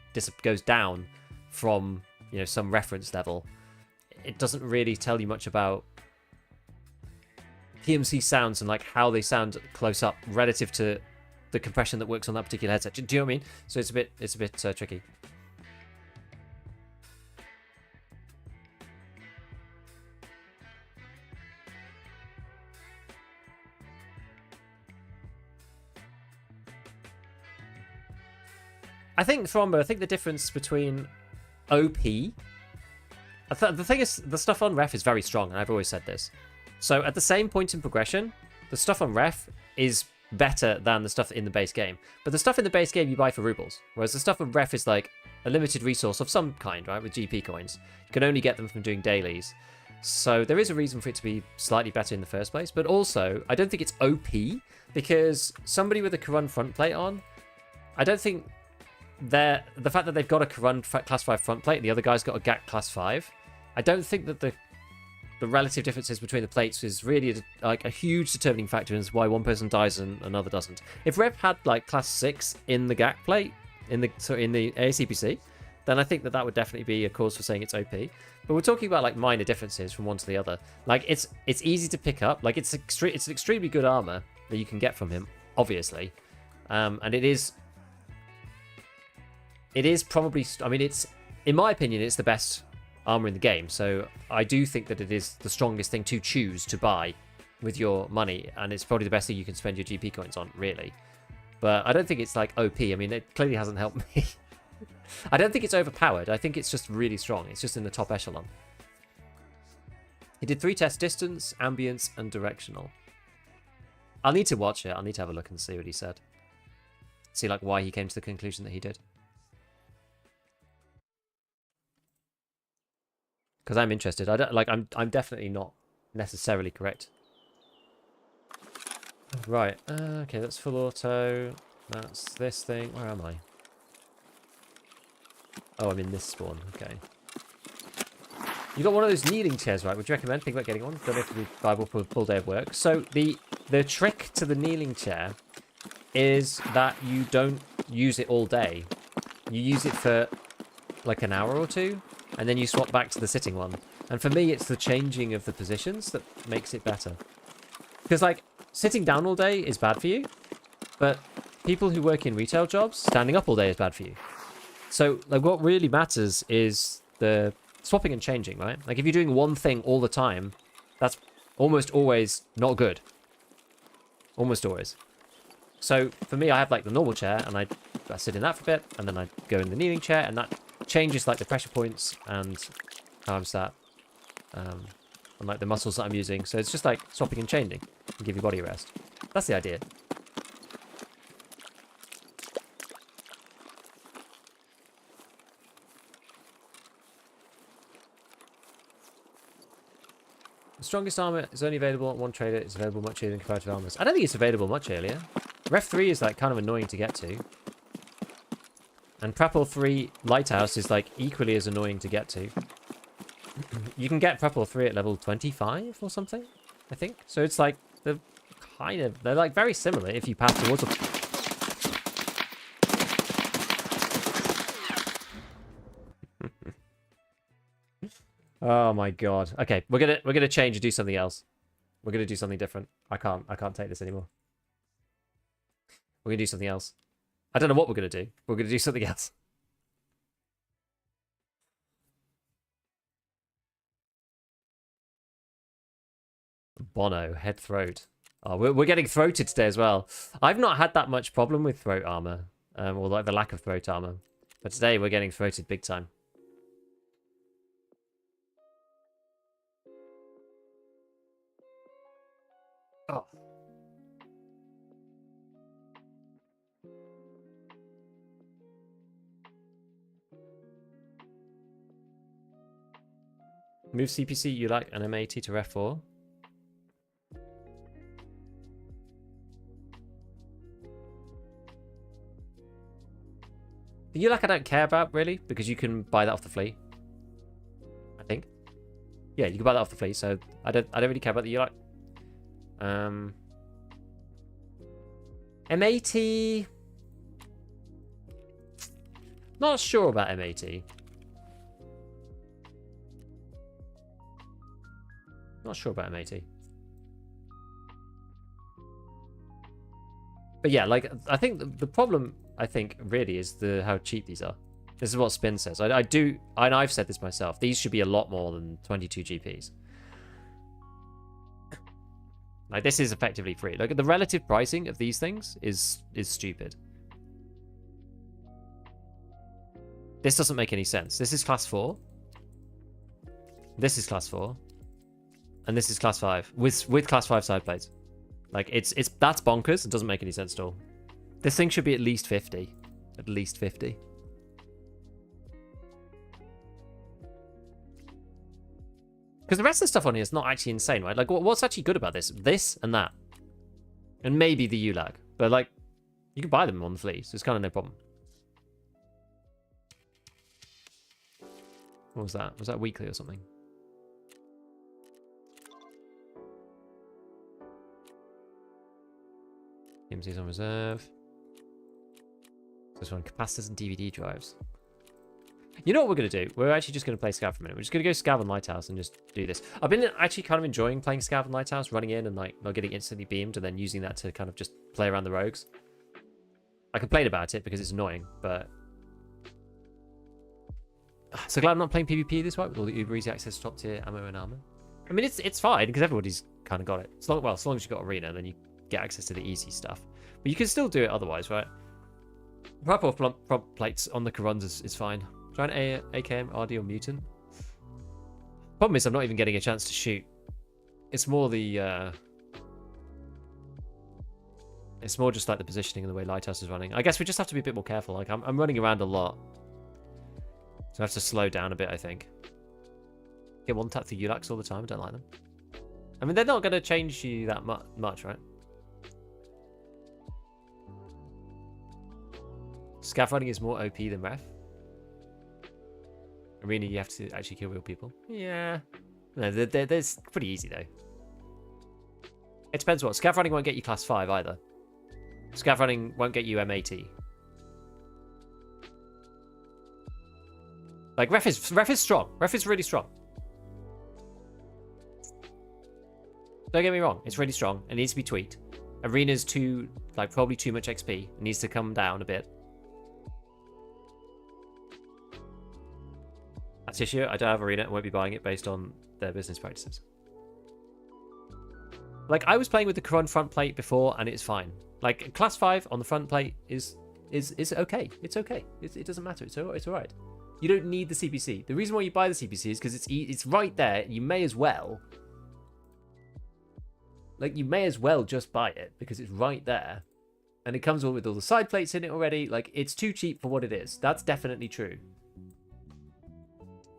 goes down from, you know, some reference level. It doesn't really tell you much about PMC sounds and like how they sound close up relative to the compression that works on that particular headset. Do you know what I mean? So it's a bit tricky. I think the difference between OP, the thing is, the stuff on ref is very strong, and I've always said this. So at the same point in progression, the stuff on ref is better than the stuff in the base game. But the stuff in the base game you buy for rubles, whereas the stuff on ref is like a limited resource of some kind, right? With GP coins, you can only get them from doing dailies. So there is a reason for it to be slightly better in the first place. But also, I don't think it's OP, because somebody with a Karun front plate on, I don't think the fact that they've got a Karun class 5 front plate, the other guy's got a GAC class 5, I don't think that the relative differences between the plates is really like a huge determining factor in why one person dies and another doesn't. If Rep had like class 6 in the GAC plate, in the ACPC, then I think that would definitely be a cause for saying it's OP. But we're talking about like minor differences from one to the other. Like it's easy to pick up. Like it's an extremely good armor that you can get from him, obviously, and it is probably, I mean, it's, in my opinion, it's the best armor in the game. So I do think that it is the strongest thing to choose to buy with your money, and it's probably the best thing you can spend your GP coins on, really. But I don't think it's like OP. I mean, it clearly hasn't helped me. I don't think it's overpowered. I think it's just really strong. It's just in the top echelon. He did 3 tests: distance, ambience, and directional. I'll need to watch it. I'll need to have a look and see what he said. See like why he came to the conclusion that he did. Because I'm interested. I don't like. I'm definitely not necessarily correct. Right. Okay. That's full auto. That's this thing. Where am I? Oh, I'm in this spawn. Okay. You got one of those kneeling chairs, right? Would you recommend? Think about getting one. Don't know if it would be viable for a full day of work. So the trick to the kneeling chair is that you don't use it all day. You use it for like an hour or two, and then you swap back to the sitting one. And for me, it's the changing of the positions that makes it better. Because like sitting down all day is bad for you, but people who work in retail jobs, standing up all day is bad for you. So, like, what really matters is the swapping and changing, right? Like, if you're doing one thing all the time, that's almost always not good. Almost always. So, for me, I have, like, the normal chair, and I sit in that for a bit, and then I go in the kneeling chair, and that changes, like, the pressure points and how I'm sat, and, like, the muscles that I'm using. So, it's just, like, swapping and changing and give your body a rest. That's the idea. The strongest armor is only available on one trader. It's available much earlier than comparative armors. I don't think it's available much earlier. Ref 3 is like kind of annoying to get to. And Prepel 3 Lighthouse is like equally as annoying to get to. You can get Prepel 3 at level 25 or something, I think. So it's like they're like very similar if you pass towards them. Oh my god. Okay, we're gonna change and do something else. We're gonna do something different. I can't take this anymore. We're gonna do something else. I don't know what we're gonna do. We're gonna do something else. Bono, head throat. Oh, we're getting throated today as well. I've not had that much problem with throat armor, or like the lack of throat armor, but today we're getting throated big time. Oh. Move CPC you like an M80 to Ref 4. The ULAC I don't care about really because you can buy that off the flea. I think. Yeah, you can buy that off the flea, so I don't really care about the ULAC. M80. Not sure about M80. Not sure about M80. But yeah, like I think the problem really is how cheap these are. This is what Spin says. I do, and I've said this myself. These should be a lot more than 22 GPs. Like this is effectively free. Like the relative pricing of these things is stupid. This doesn't make any sense. This is class 4. This is class 4. And this is class 5 with class 5 side plates. Like that's bonkers. It doesn't make any sense at all. This thing should be at least 50. At least 50. Because the rest of the stuff on here is not actually insane, right? Like, what's actually good about this? This and that. And maybe the ULAG. But, like, you can buy them on the flea, so it's kind of no problem. What was that? Was that weekly or something? DMC's on reserve. This one, capacitors and DVD drives. You know what we're going to do? We're actually just going to play Scav for a minute. We're just going to go Scav on Lighthouse and just do this. I've been actually kind of enjoying playing Scav on Lighthouse, running in and like not getting instantly beamed and then using that to kind of just play around the rogues. I complain about it because it's annoying, but... So glad I'm not playing PvP this way with all the uber easy access to top tier ammo and armor. I mean, it's fine because everybody's kind of got it. As long as you've got arena, then you get access to the easy stuff. But you can still do it otherwise, right? Proper prompt plates on the Karons is fine. Try an AKM, RD, or Mutant. Problem is, I'm not even getting a chance to shoot. It's more the... It's more just like the positioning and the way Lighthouse is running. I guess we just have to be a bit more careful. Like, I'm running around a lot. So I have to slow down a bit, I think. Get one tap for ULACs all the time. I don't like them. I mean, they're not going to change you that much, right? Scav running is more OP than Ref. Arena, you have to actually kill real people. Yeah. No, they're pretty easy, though. It depends what. Scav running won't get you class 5 either. Scav running won't get you M80. Like, Ref is strong. Ref is really strong. Don't get me wrong. It's really strong. It needs to be tweaked. Arena's too, like, probably too much XP. It needs to come down a bit. Atisha, I don't have Arena. I won't be buying it based on their business practices. Like, I was playing with the Quran front plate before, and it's fine. Like, class 5 on the front plate is okay. It's okay. It doesn't matter. It's all right. You don't need the CPC. The reason why you buy the CPC is because it's right there. You may as well. Like, you may as well just buy it because it's right there. And it comes with all the side plates in it already. Like, it's too cheap for what it is. That's definitely true.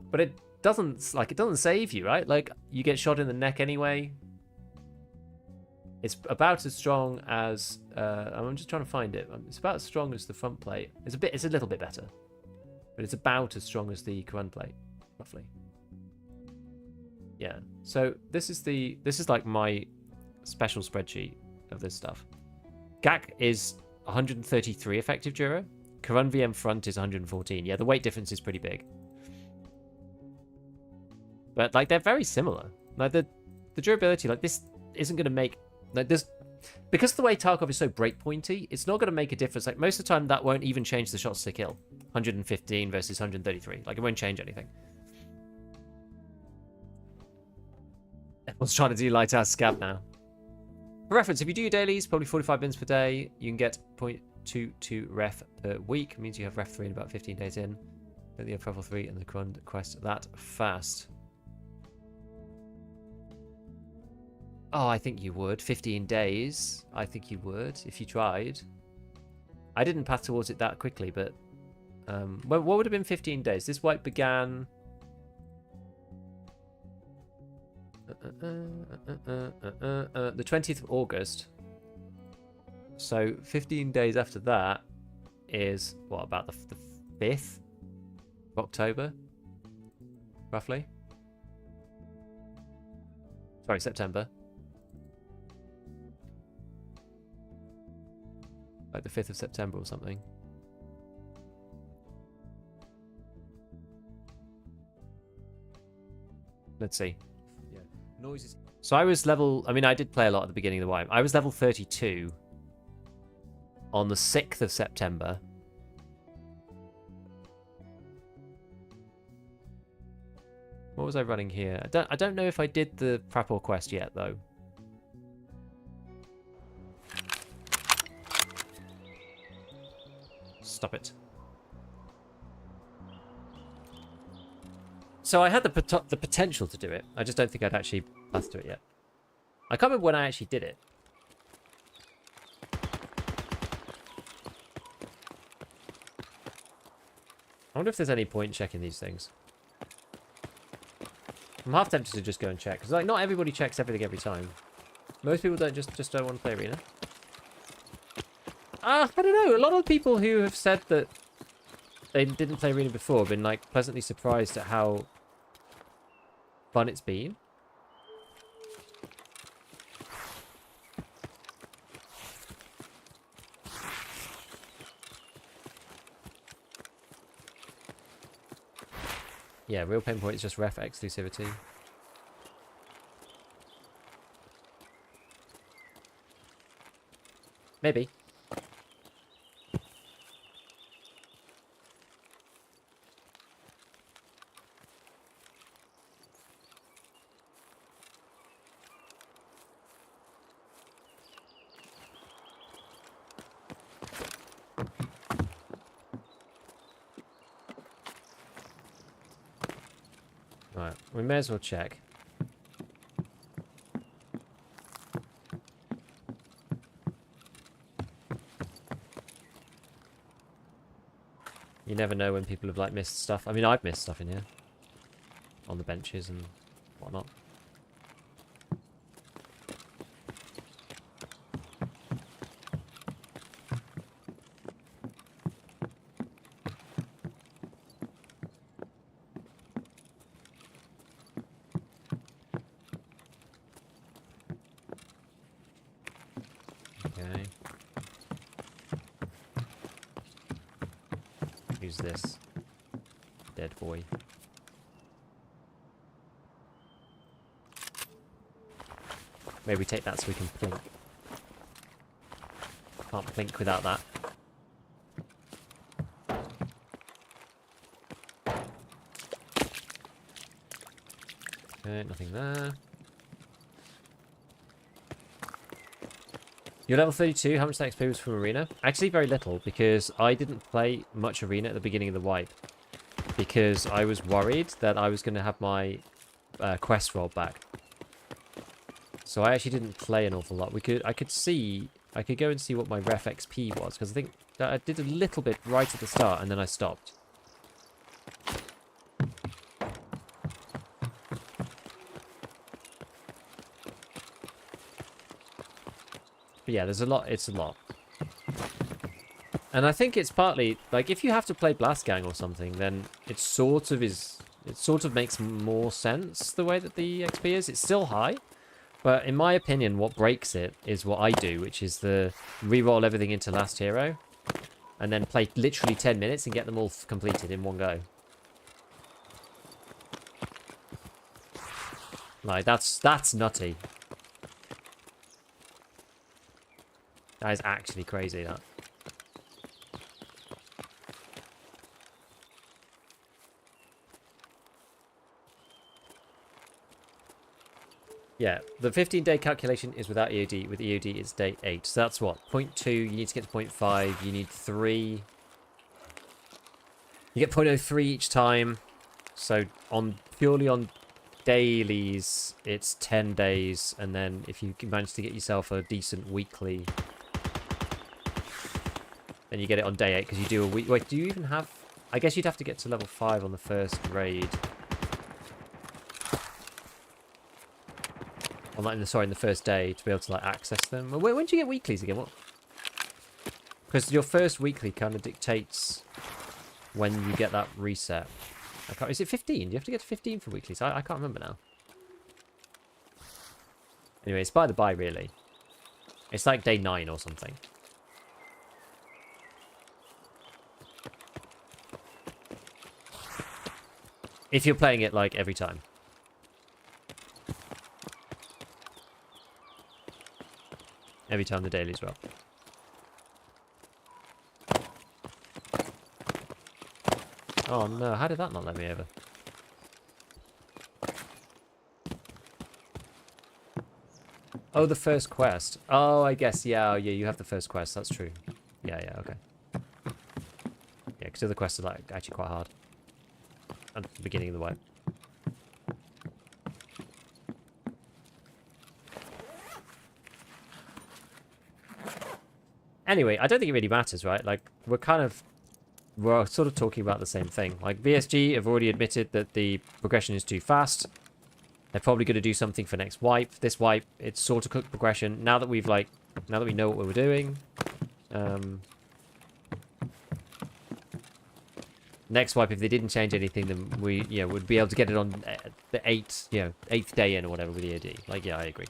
But it doesn't save you, right? Like, you get shot in the neck anyway. It's about as strong as... I'm just trying to find it. It's about as strong as the front plate. It's a little bit better. But it's about as strong as the Quran plate, roughly. Yeah. So this is like my special spreadsheet of this stuff. GAC is 133 effective Dura. Quran VM front is 114. Yeah, the weight difference is pretty big. But like they're very similar. Like the durability, like this isn't going to make like this because the way Tarkov is so breakpointy. It's not going to make a difference. Like most of the time, that won't even change the shots to kill. 115 versus 133. Like it won't change anything. Everyone's trying to do Lighthouse Scav now. For reference, if you do your dailies, probably 45 bins per day, you can get 0.22 ref per week. It means you have ref 3 in about 15 days in. Don't you have level 3 and the Quran quest that fast? Oh, I think you would. 15 days. I think you would if you tried. I didn't path towards it that quickly, but what would have been 15 days? This wipe began the 20th of August. So 15 days after that is what, about the 5th of October, roughly. Sorry, September. Like the 5th of September or something. Let's see. Yeah, noises. So I was level... I mean, I did play a lot at the beginning of the wipe. I was level 32 on the 6th of September. What was I running here? I don't know if I did the Prapor quest yet, though. Stop it. So I had the potential to do it. I just don't think I'd actually master it yet. I can't remember when I actually did it. I wonder if there's any point checking these things. I'm half tempted to just go and check. Because like, not everybody checks everything every time. Most people don't just don't want to play Arena. I don't know. A lot of people who have said that they didn't play Arena before have been like pleasantly surprised at how fun it's been. Yeah, real pain point is just ref exclusivity. Maybe. Right, we may as well check. You never know when people have like missed stuff. I mean, I've missed stuff in here. On the benches and whatnot. Okay. Who's this? Dead boy. Maybe take that so we can plink. Can't blink without that. Okay, nothing there. You're level 32. How much that XP was from Arena? Actually, very little, because I didn't play much Arena at the beginning of the wipe. Because I was worried that I was going to have my quest rolled back. So I actually didn't play an awful lot. I could go and see what my ref XP was, because I think that I did a little bit right at the start, and then I stopped. But yeah, there's a lot. It's a lot. And I think it's partly, like, if you have to play Blast Gang or something, then it sort of makes more sense the way that the XP is. It's still high, but in my opinion, what breaks it is what I do, which is the re-roll everything into Last Hero, and then play literally 10 minutes and get them all completed in one go. Like, that's nutty. That is actually crazy, that. Yeah, the 15-day calculation is without EOD. With EOD, it's day 8. So that's what? 0.2, you need to get to 0.5, you need 3. You get 0.03 each time. So purely on dailies, it's 10 days. And then if you can manage to get yourself a decent weekly, then you get it on day 8, because you do a week. Wait, do you even have... I guess you'd have to get to level 5 on the first raid. Sorry, in the first day to be able to like access them. When do you get weeklies again? What? Because your first weekly kind of dictates when you get that reset. Is it 15? Do you have to get to 15 for weeklies? I can't remember now. Anyway, it's by the by, really. It's like day 9 or something. If you're playing it like every time. Every time the dailies are up. Oh no, how did that not let me over? Oh, the first quest. Oh, I guess, yeah, you have the first quest, that's true. Yeah, okay. Yeah, because the other quests are like actually quite hard. At the beginning of the wipe. Anyway, I don't think it really matters, right? Like, we're sort of talking about the same thing. Like, VSG have already admitted that the progression is too fast. They're probably going to do something for next wipe. This wipe, it's sort of cooked progression. Now that we know what we're doing, next wipe, if they didn't change anything, then we, would be able to get it on the 8th day in or whatever with EOD. Like, yeah, I agree.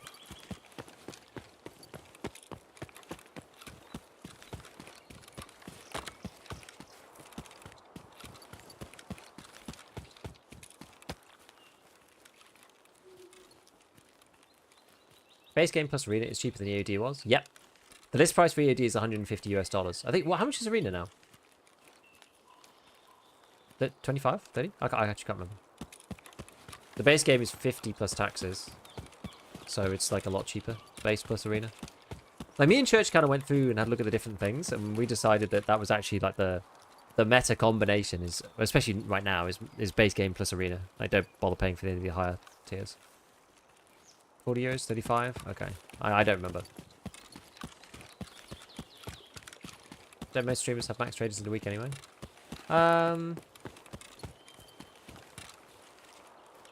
Base game plus Arena is cheaper than EOD was. Yep. The list price for EOD is $150 US. I think, how much is Arena now? 25? 30? I actually can't remember. The base game is 50 plus taxes. So it's like a lot cheaper. Base plus Arena. Like, me and Church kind of went through and had a look at the different things, and we decided that was actually like the meta combination is, especially right now, is base game plus Arena. Like, don't bother paying for any of the higher tiers. 40 euros, 35? Okay. I don't remember. Don't most streamers have max traders in the week anyway?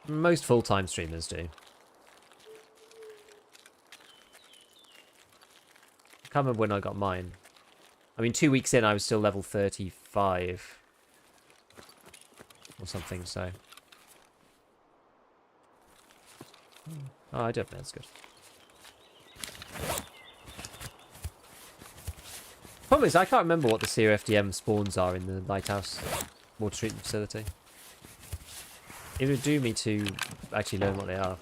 Most full-time streamers do. I can't remember when I got mine. I mean, 2 weeks in, I was still level 35. Or something, so... Oh, I don't know. That's good. Problem is, I can't remember what the COFDM spawns are in the Lighthouse water treatment facility. It would do me to actually learn what they are.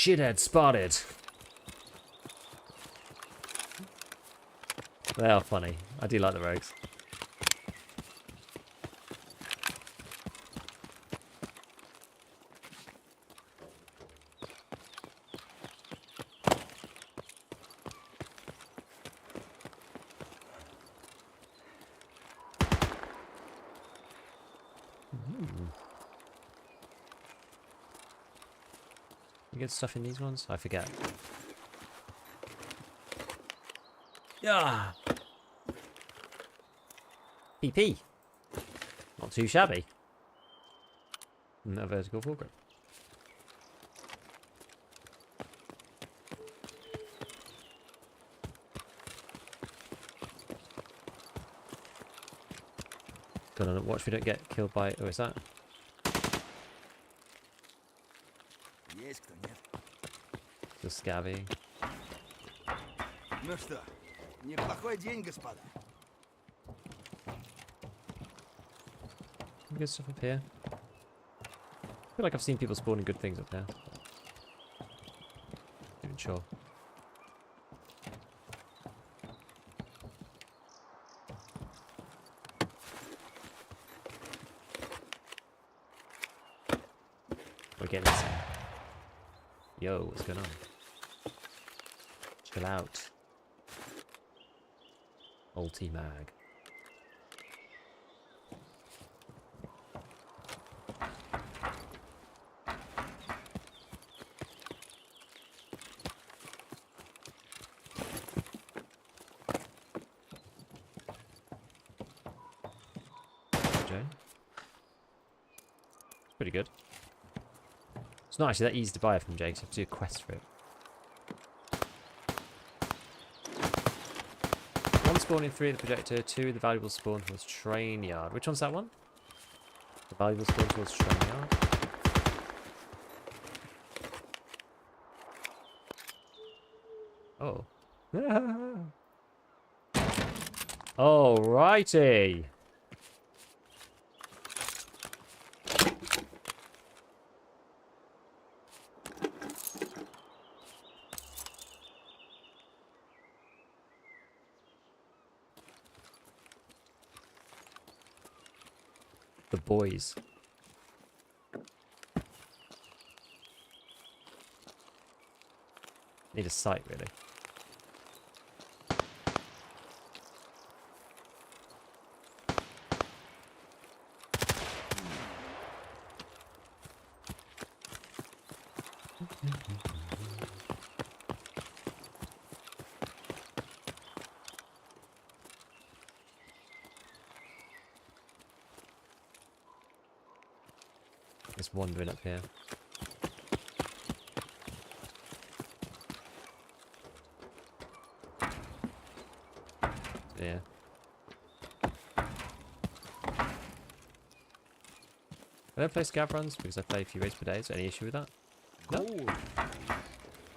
Shithead spotted. They are funny. I do like the rogues. You get stuff in these ones? I forget. Yeah. PP. Not too shabby. No vertical foregrip. Gotta watch we don't get killed by. Oh, is that? Есть кто, нет? The scabby. Ну что, неплохой день, господа. Good stuff up here. I feel like I've seen people spawning good things up there. Not even sure. We're getting this. Yo, what's going on? Chill out. Ulti mag. Pretty good. It's not actually that easy to buy from Jake, so you have to do a quest for it. One spawning 3 at the projector, 2 the valuable spawn towards train yard. Which one's that one? The valuable spawn towards train yard. Oh. Alrighty. The boys. Need a sight, really. Just wandering up here. Yeah. I don't play scav runs because I play a few raids per day. Is there any issue with that? No.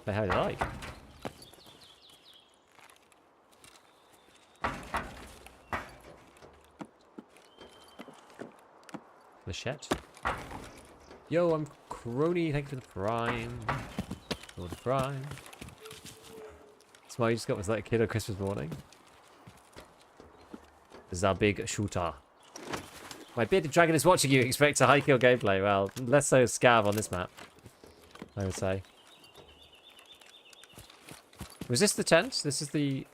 Play how you like. Flechette. Yo, I'm Crony. Thank you for the prime. For the prime. Smile you just got was like a kid on Christmas morning. This is our big shooter. My bearded dragon is watching you. Expect a high kill gameplay. Well, less so scav on this map, I would say. Was this the tent? This is the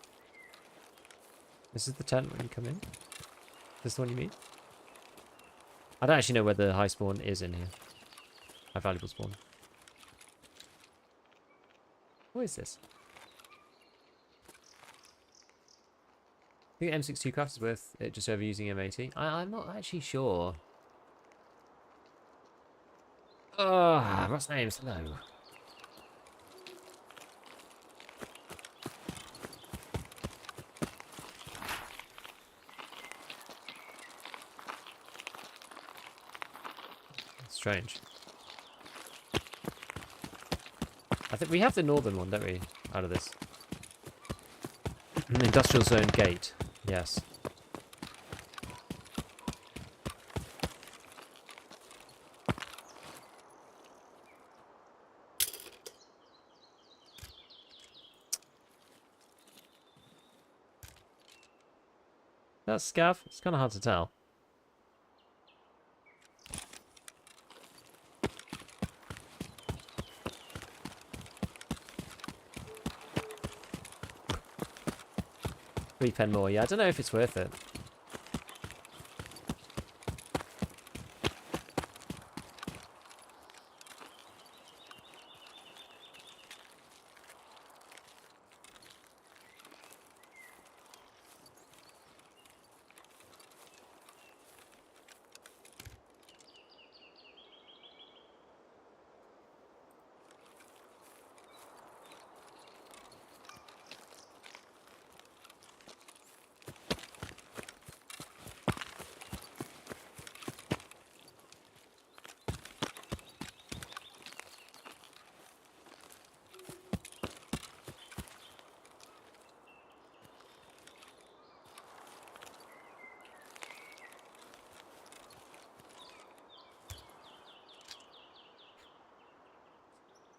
tent when you come in? Is this the one you mean? I don't actually know where the high spawn is in here. High valuable spawn. What is this? I think M62 craft is worth it just over using M80. I'm not actually sure. What's names? Hello. Strange. I think we have the northern one, don't we? Out of this. Industrial zone gate. Yes. That's scav. It's kind of hard to tell. £3 more. Yeah, I don't know if it's worth it.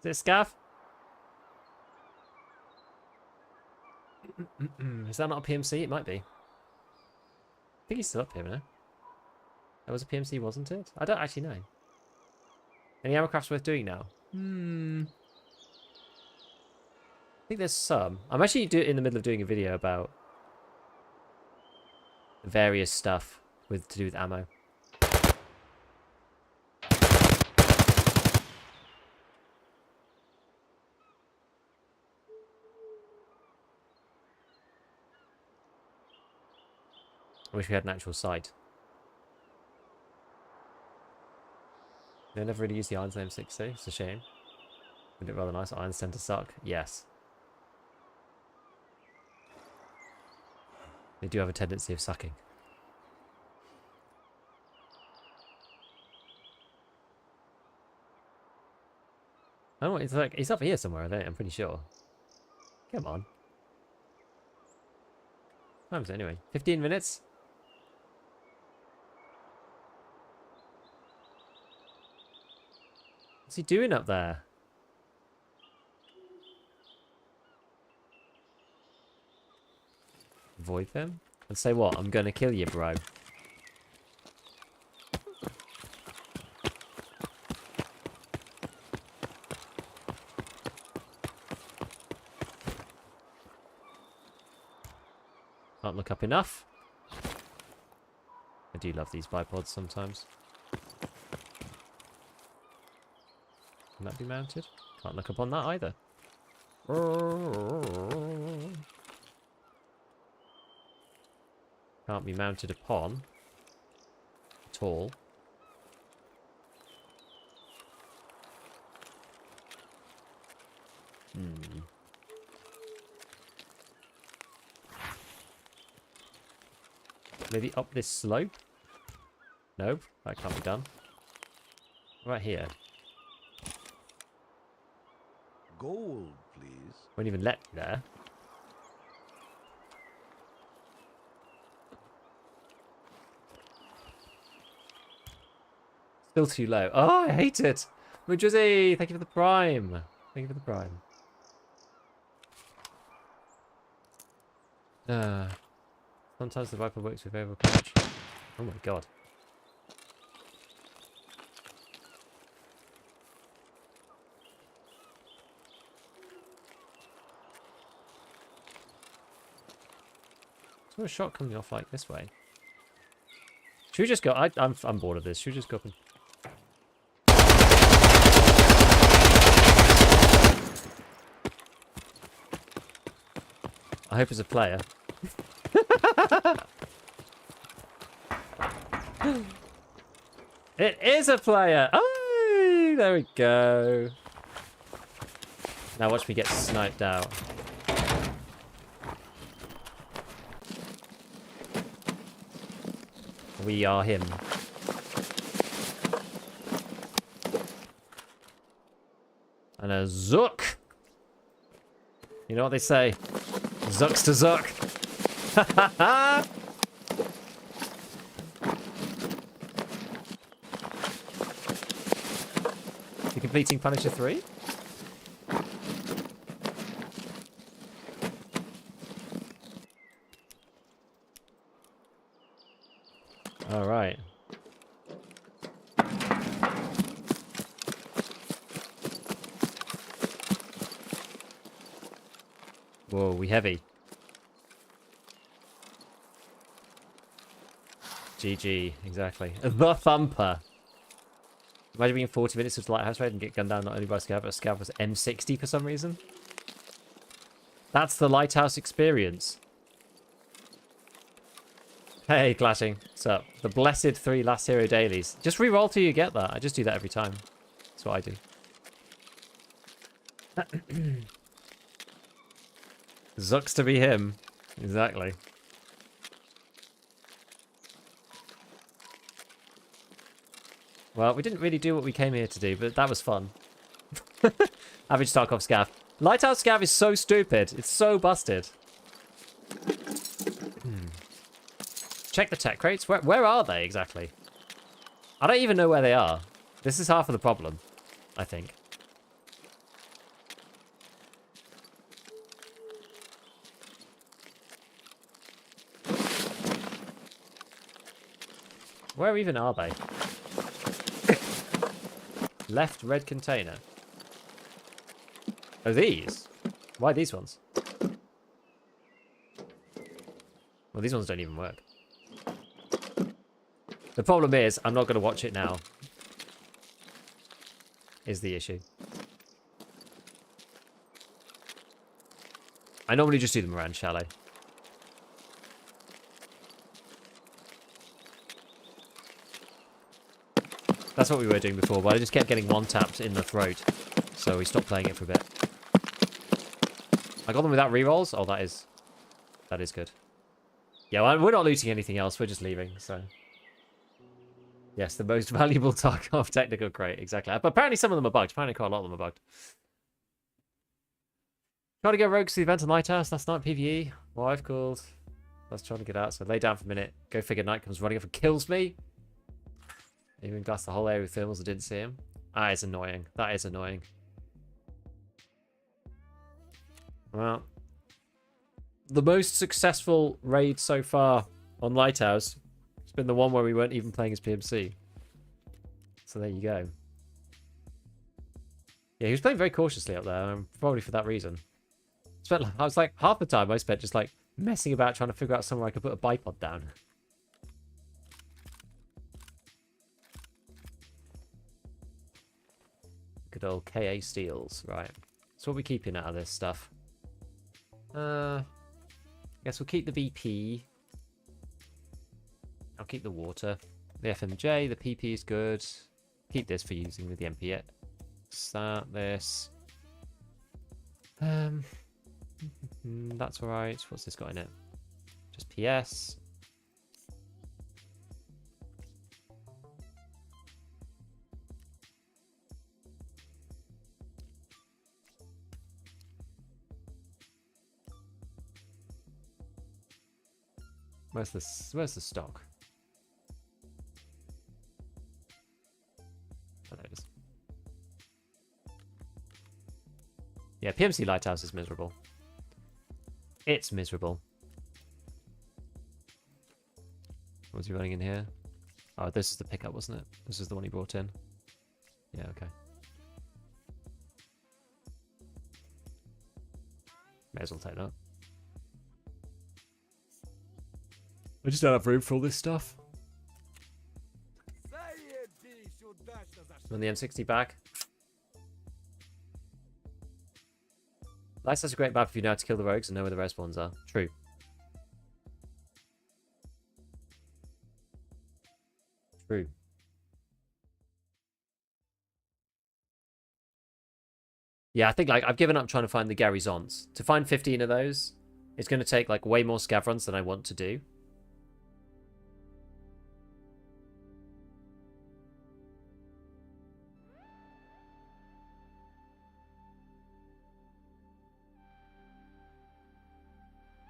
Is it scav? Is that not a PMC? It might be. I think he's still up here, no? That was a PMC, wasn't it? I don't actually know. Any ammo crafts worth doing now? I think there's some. I'm actually in the middle of doing a video about various stuff to do with ammo. I wish we had an actual site. I never really used the irons in M6 though. It's a shame. Would it rather nice? Irons tend to suck. Yes. They do have a tendency of sucking. I don't know. It's like it's up here somewhere. I think I'm pretty sure. Come on. Times anyway. 15 minutes. What's he doing up there? Avoid him? And say what? I'm gonna kill you, bro. Can't look up enough. I do love these bipods sometimes. Can that be mounted? Can't look up on that either. Can't be mounted upon at all. Maybe up this slope? Nope, that can't be done. Right here. Gold, please. Won't even let me there. Still too low. Oh, I hate it. Mujuzi, thank you for the prime. Thank you for the prime. Sometimes the Viper works with overcrouch. Oh my god. There's a shot coming off like this way. Should we just go? I'm bored of this. Should we just go up and... I hope it's a player. It is a player! Oh, there we go. Now watch me get sniped out. We are him. And a zook! You know what they say? Zucks to zuck. Ha ha ha! You completing Punisher 3? All right. Whoa, we heavy. GG, exactly. The Thumper. Imagine being 40 minutes of Lighthouse raid and get gunned down not only by Scav, but Scav was M60 for some reason. That's the Lighthouse experience. Hey, Clashing. What's up? The blessed 3 last hero dailies. Just re-roll till you get that. I just do that every time. That's what I do. Zucks to be him. Exactly. Well, we didn't really do what we came here to do, but that was fun. Average Tarkov Scav. Lighthouse Scav is so stupid. It's so busted. Check the tech crates. Where are they exactly? I don't even know where they are. This is half of the problem, I think. Where even are they? Left red container. Oh, these? Why these ones? Well, these ones don't even work. The problem is, I'm not going to watch it now. Is the issue. I normally just do them around chalet. That's what we were doing before, but I just kept getting one-tapped in the throat. So we stopped playing it for a bit. I got them without rerolls? Oh, that is good. Yeah, well, we're not looting anything else. We're just leaving, so... Yes, the most valuable Tarkov technical crate. Exactly. But apparently some of them are bugged. Apparently quite a lot of them are bugged. Trying to go rogues to the event on Lighthouse last night, PvE. Wife called. I was trying to get out, so lay down for a minute. Go figure, night comes running up and kills me. Even glassed the whole area with thermals and didn't see him. That is annoying. That is annoying. Well, the most successful raid so far on Lighthouse has been the one where we weren't even playing as PMC. So there you go. Yeah, he was playing very cautiously up there, probably for that reason. I was like, half the time I spent just like messing about trying to figure out somewhere I could put a bipod down. Good old KA steels, right. So what are we keeping out of this stuff? Guess we'll keep the BP. I'll keep the water. The FMJ, the PP is good. Keep this for using with the MP. Start this. That's alright. What's this got in it? Just PS. Where's the stock? Oh, there it is. Yeah, PMC Lighthouse is miserable. It's miserable. What was he running in here? Oh, this is the pickup, wasn't it? This is the one he brought in. Yeah, okay. May as well take that. I just don't have room for all this stuff. On the M60 back. Lighthouse is a great map if you know how to kill the rogues and know where the respawns are. True. True. Yeah, I think like I've given up trying to find the Garrisons. To find 15 of those, it's going to take like way more scav runs than I want to do.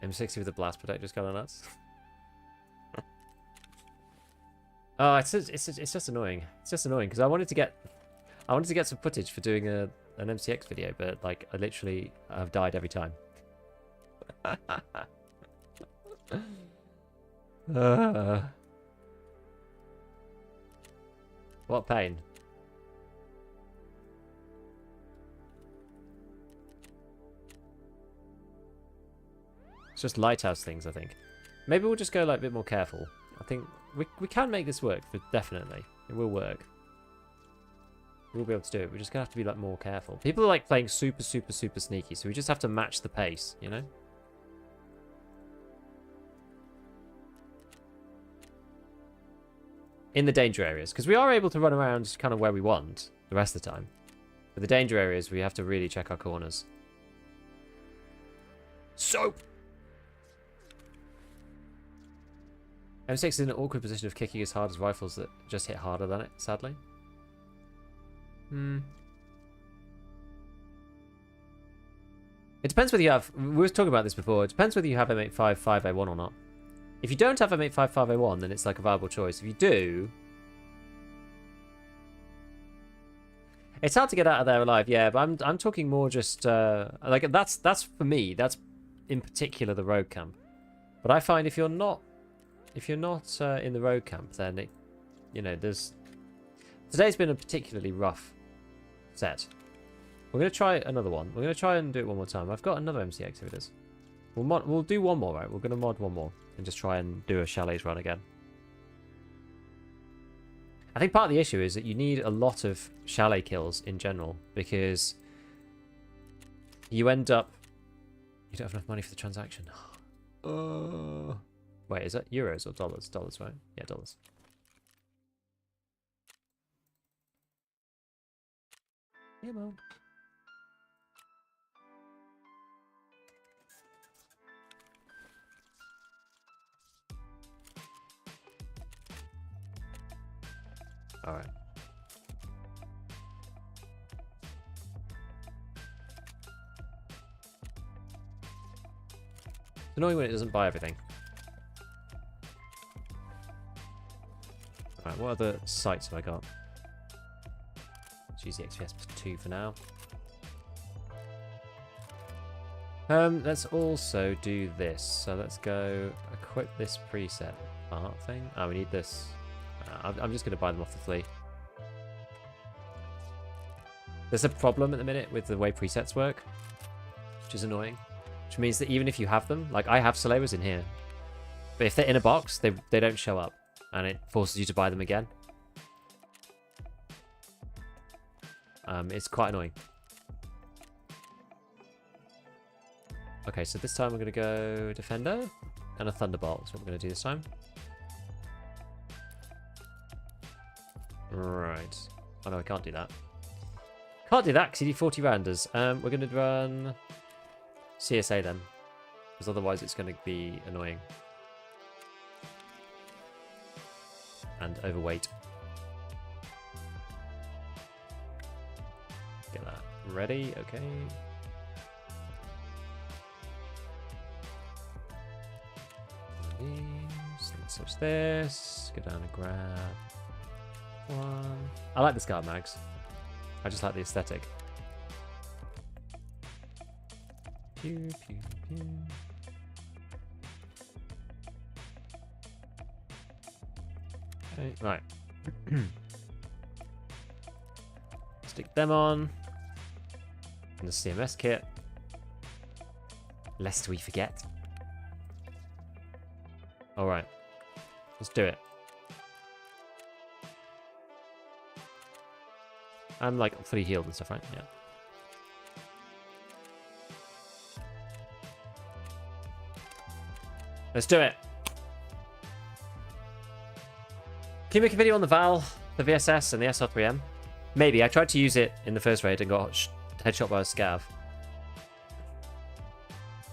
M60 with the blast protector's kind of nuts. Oh, it's just annoying. It's just annoying because I wanted to get some footage for doing an MCX video, but like I literally have died every time. What pain. It's just lighthouse things, I think. Maybe we'll just go like a bit more careful. I think we can make this work, but definitely. It will work. We'll be able to do it. We're just going to have to be like more careful. People are like playing super, super, super sneaky, so we just have to match the pace, you know? In the danger areas. Because we are able to run around kind of where we want the rest of the time. But the danger areas, we have to really check our corners. Soap! M6 is in an awkward position of kicking as hard as rifles that just hit harder than it, sadly. It depends whether you have... We were talking about this before. It depends whether you have M85 5A1 or not. If you don't have M85 5A1, then it's like a viable choice. If you do... It's hard to get out of there alive, yeah, but I'm talking more just... like, that's for me. That's, in particular, the road camp. But I find if you're not... If you're not in the road camp, then it... You know, there's... Today's been a particularly rough set. We're going to try another one. We're going to try and do it one more time. I've got another MCX, here it is. We'll do one more, right? We're going to mod one more and just try and do a chalets run again. I think part of the issue is that you need a lot of chalet kills in general because you end up... You don't have enough money for the transaction. Wait, is that euros or dollars? Dollars, right? Yeah, dollars. Yeah, well. All right. It's annoying when it doesn't buy everything. All right, what other sites have I got? Let's use the XPS 2 for now. Let's also do this. So let's go equip this preset art thing. Oh, we need this. I'm just going to buy them off the flea. There's a problem at the minute with the way presets work, which is annoying. Which means that even if you have them, like I have Soleras in here, but if they're in a box, they don't show up, and it forces you to buy them again. It's quite annoying. Okay, so this time we're going to go Defender and a Thunderbolt. That's what we're going to do this time. Right. Oh no, I can't do that. Can't do that because you need 40 rounders. We're going to run CSA then, because otherwise it's going to be annoying. And overweight. Get that ready, okay. Let's switch this. Go down and grab one. I like the Scar mags. I just like the aesthetic. Pew, pew, pew. Okay, right. Stick them on. And the CMS kit. Lest we forget. Alright. Let's do it. I'm like fully healed and stuff, right? Yeah. Let's do it. Can you make a video on the Val, the VSS, and the SR3M? Maybe. I tried to use it in the first raid and got headshot by a scav.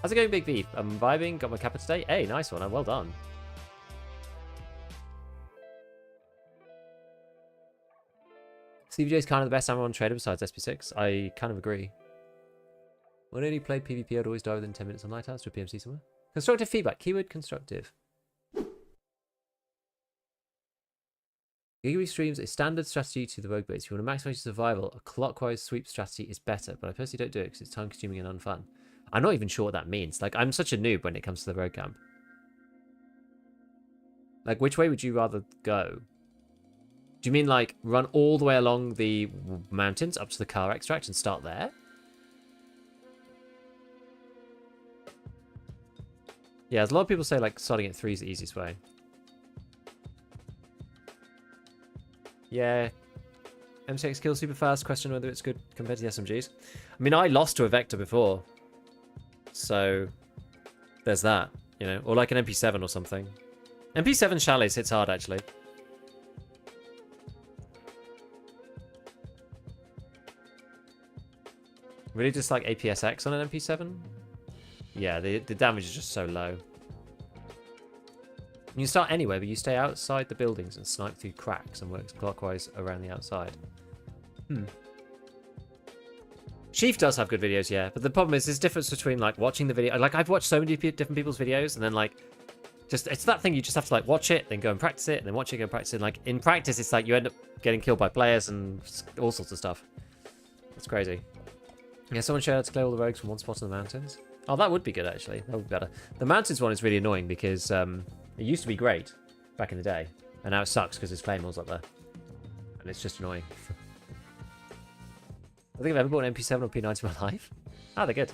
How's it going, Big V? I'm vibing. Got my kappa today. Hey, nice one. Well done. CVJ is kind of the best ammo on trader besides SP6. I kind of agree. When I only played PvP, I'd always die within 10 minutes on Lighthouse to a PMC somewhere. Constructive feedback. Keyword constructive. Gigaby streams a standard strategy to the rogue base. If you want to maximize your survival, a clockwise sweep strategy is better, but I personally don't do it because it's time consuming and unfun. I'm not even sure what that means. Like, I'm such a noob when it comes to the rogue camp. Like, which way would you rather go? Do you mean like run all the way along the mountains up to the car extract and start there? Yeah, as a lot of people say, like, starting at 3 is the easiest way. Yeah. M6 kills super fast. Question whether it's good compared to the SMGs. I mean, I lost to a Vector before. So, there's that, you know. Or like an MP7 or something. MP7 Chalets hits hard, actually. Really just like APSX on an MP7? Yeah, the damage is just so low. You can start anywhere, but you stay outside the buildings and snipe through cracks and works clockwise around the outside. Sheaf does have good videos, yeah, but the problem is there's difference between like watching the video. Like I've watched so many different people's videos, and then like just it's that thing you just have to like watch it, then go and practice it, and then watch it, go and practice it. Like in practice, it's like you end up getting killed by players and all sorts of stuff. It's crazy. Yeah, someone showed how to clear all the rogues from one spot in the mountains. Oh, that would be good, actually. That would be better. The mountains one is really annoying because it used to be great back in the day. And now it sucks because there's claymores up there. And it's just annoying. I think I've ever bought an MP7 or P90 in my life. Ah, they're good.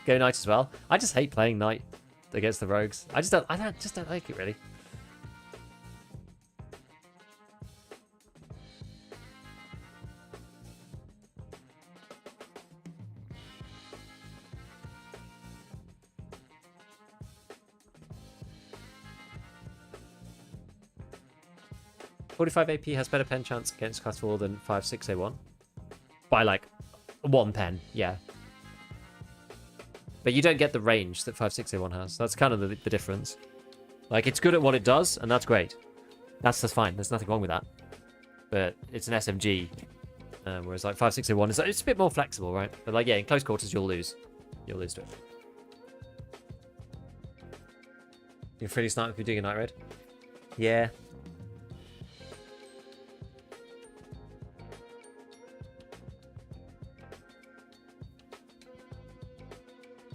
Go Knight as well. I just hate playing Knight against the rogues. I just don't like it, really. .45 AP has better pen chance against class 4 than 5.6A1. By like 1 pen, yeah. But you don't get the range that 5.6A1 has. That's kind of the difference. Like, it's good at what it does, and that's great. That's fine. There's nothing wrong with that. But it's an SMG. Whereas like 5.6A1 is it's a bit more flexible, right? But like, yeah, in close quarters, you'll lose. You'll lose to it. You're pretty smart if you're doing a night raid? Yeah.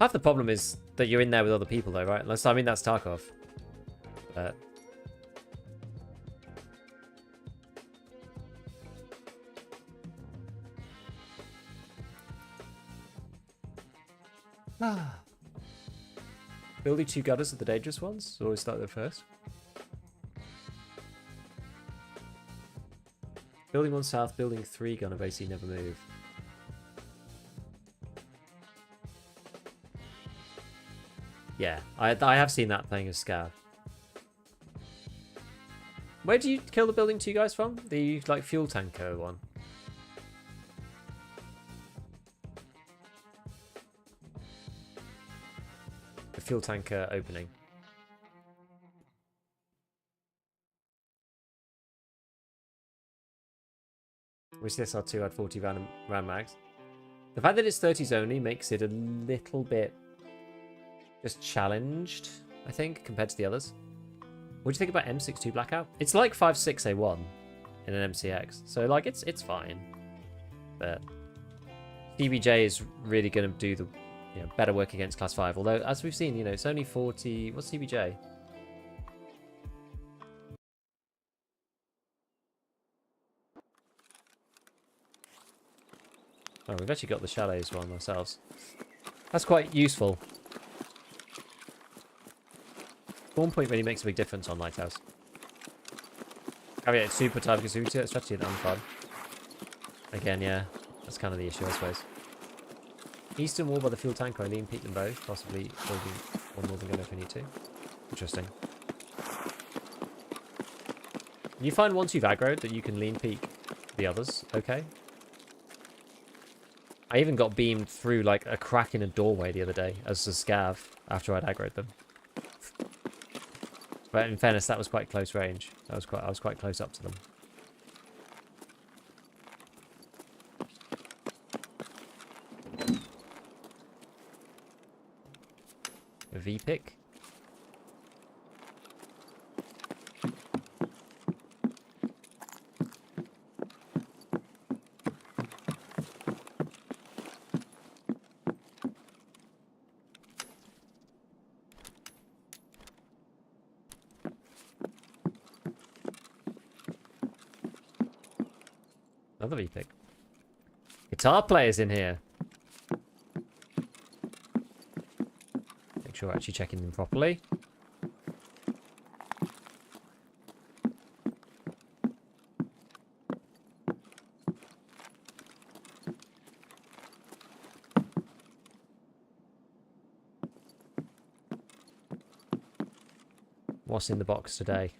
Half the problem is that you're in there with other people, though, right? I mean, that's Tarkov. But... Building 2 gutters are the dangerous ones? So always start there first. Building 1 south, building 3 gonna basically never move. Yeah, I have seen that playing as Scav. Where do you kill the building 2 guys from? The like fuel tanker one. The fuel tanker opening. Wish this R2 had 40 round mags. The fact that it's 30s only makes it a little bit just challenged, I think, compared to the others. What do you think about M62 Blackout? It's like 5.6A1 in an MCX, so like it's fine. But CBJ is really going to do the better work against class 5. Although, as we've seen, it's only 40. What's CBJ? Oh, we've actually got the chalets one ourselves. That's quite useful. Spawn point really makes a big difference on Lighthouse. Oh yeah, it's super time consuming strategy and unfun. Again, yeah, that's kind of the issue, I suppose. Eastern wall by the fuel tanker, I lean peek them both, possibly building one northern gun if we need to. Interesting. You find once you've aggroed that you can lean peek the others, okay? I even got beamed through like a crack in a doorway the other day as a scav after I'd aggroed them. But in fairness, that was quite close range. I was quite close up to them. A V-pick. Another V-pick. Guitar players in here. Make sure we're actually checking them properly. What's in the box today?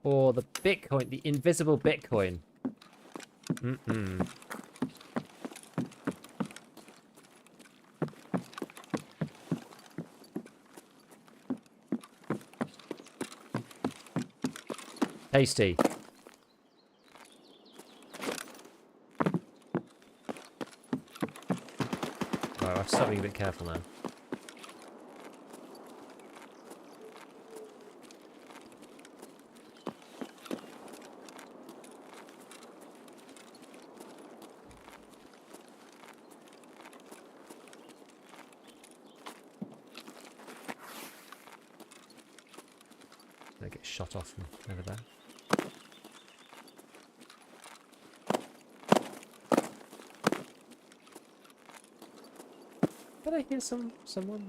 Or the Bitcoin, the invisible Bitcoin. Mm-mm. Tasty. Right, I've start being a bit careful now. They get shot off from over there. Did I hear someone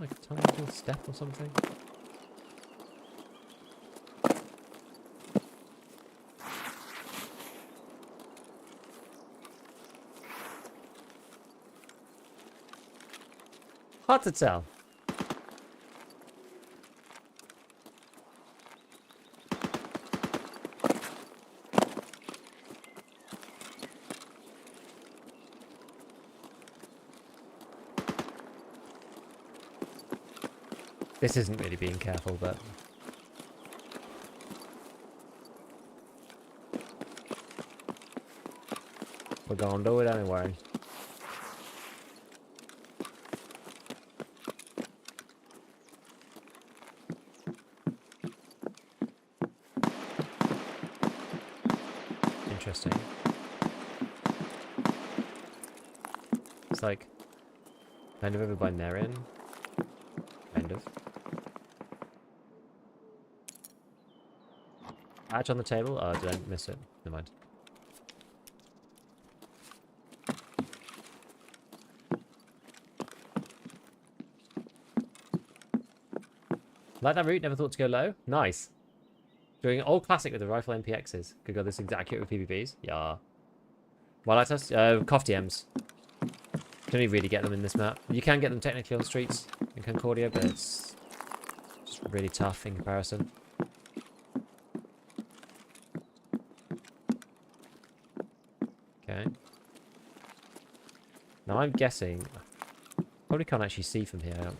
like a tiny little step or something? Hard to tell. This isn't really being careful, but... we're gonna do it anyway. Interesting. It's like... kind of over by Nerin. Kind of. Hatch on the table? Oh, did I miss it? Never mind. Like that route, never thought to go low. Nice. Doing an old classic with the rifle MPXs. Could go this exact with PvPs. Yeah. Well, Lighthouse? Cough DMs. Can only really get them in this map. You can get them technically on streets in Concordia, but it's just really tough in comparison. Okay. Now I'm guessing... probably can't actually see from here.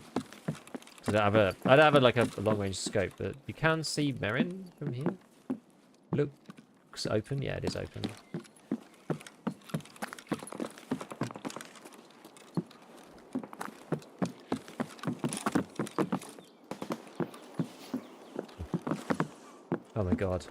I don't have a long range scope, but you can see Merin from here. Looks open. Yeah, it is open. Oh my god.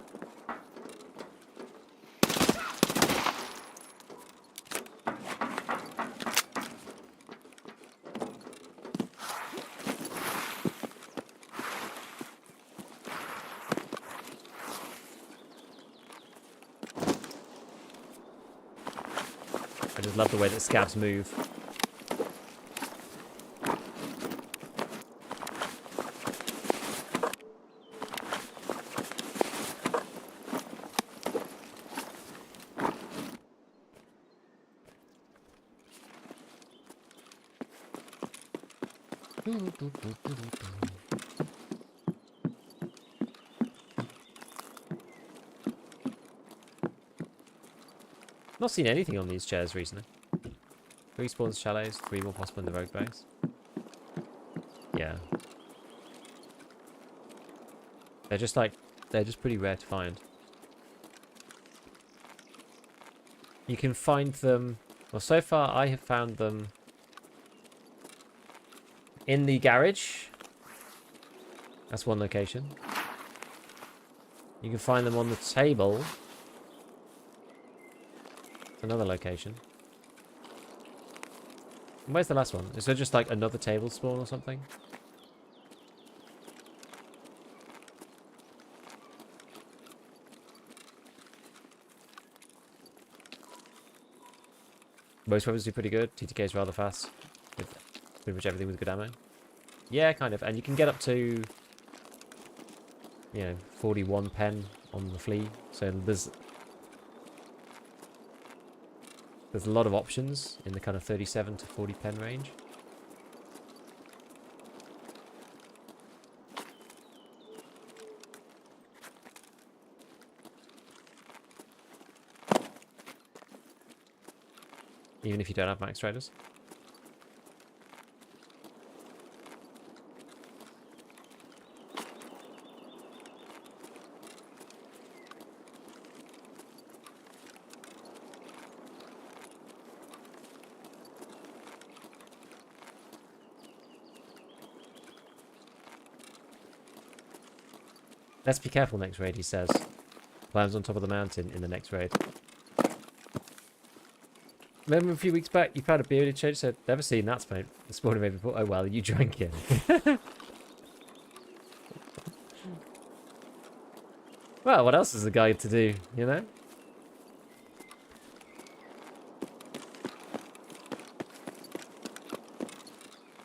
I just love the way that scavs move. Not seen anything on these chairs recently. 3 spawns shallows, 3 more possible in the rogue base. Yeah. They're just pretty rare to find. You can find them, well, so far I have found them in the garage. That's one location. You can find them on the table. Another location. And where's the last one? Is there just like another table spawn or something? Most weapons do pretty good. TTK is rather fast. With pretty much everything with good ammo. Yeah, kind of. And you can get up to, 41 pen on the flea. So there's a lot of options in the kind of 37 to 40 pen range. Even if you don't have max traders. Let's be careful next raid, he says. Climbs on top of the mountain in the next raid. Remember a few weeks back, you found a bearded change, said, never seen that smoke. The spawning raid before. Oh well, you drank it. Well, what else is the guy to do, you know?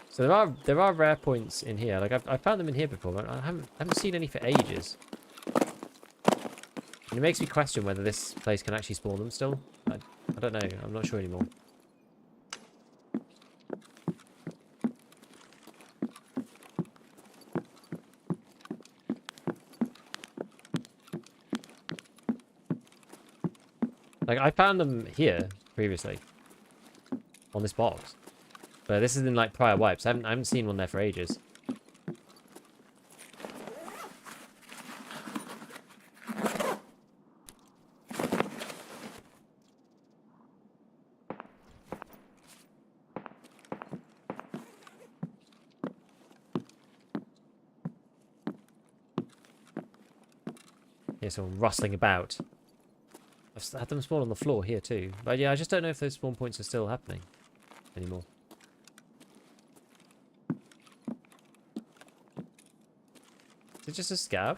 So there are rare points in here. Like I found them in here before, but I haven't seen any for ages. And it makes me question whether this place can actually spawn them still. I don't know. I'm not sure anymore. Like I found them here previously on this box. But this is in like prior wipes. I haven't seen one there for ages. Yeah, someone rustling about. I've had them spawn on the floor here too. But yeah, I just don't know if those spawn points are still happening anymore. Is it just a scav?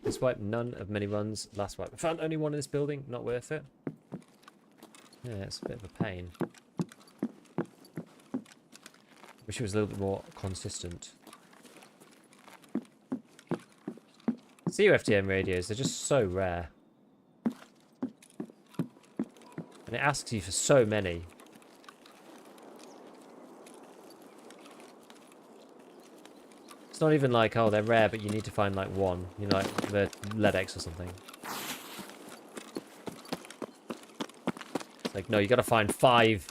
This wipe, none of many runs. Last wipe. I found only one in this building. Not worth it. Yeah, it's a bit of a pain. Wish it was a little bit more consistent. CUFTM radios, they're just so rare. And it asks you for so many. It's not even like, oh, they're rare, but you need to find like one. You know, like the LEDX or something. It's like, no, you gotta find 5.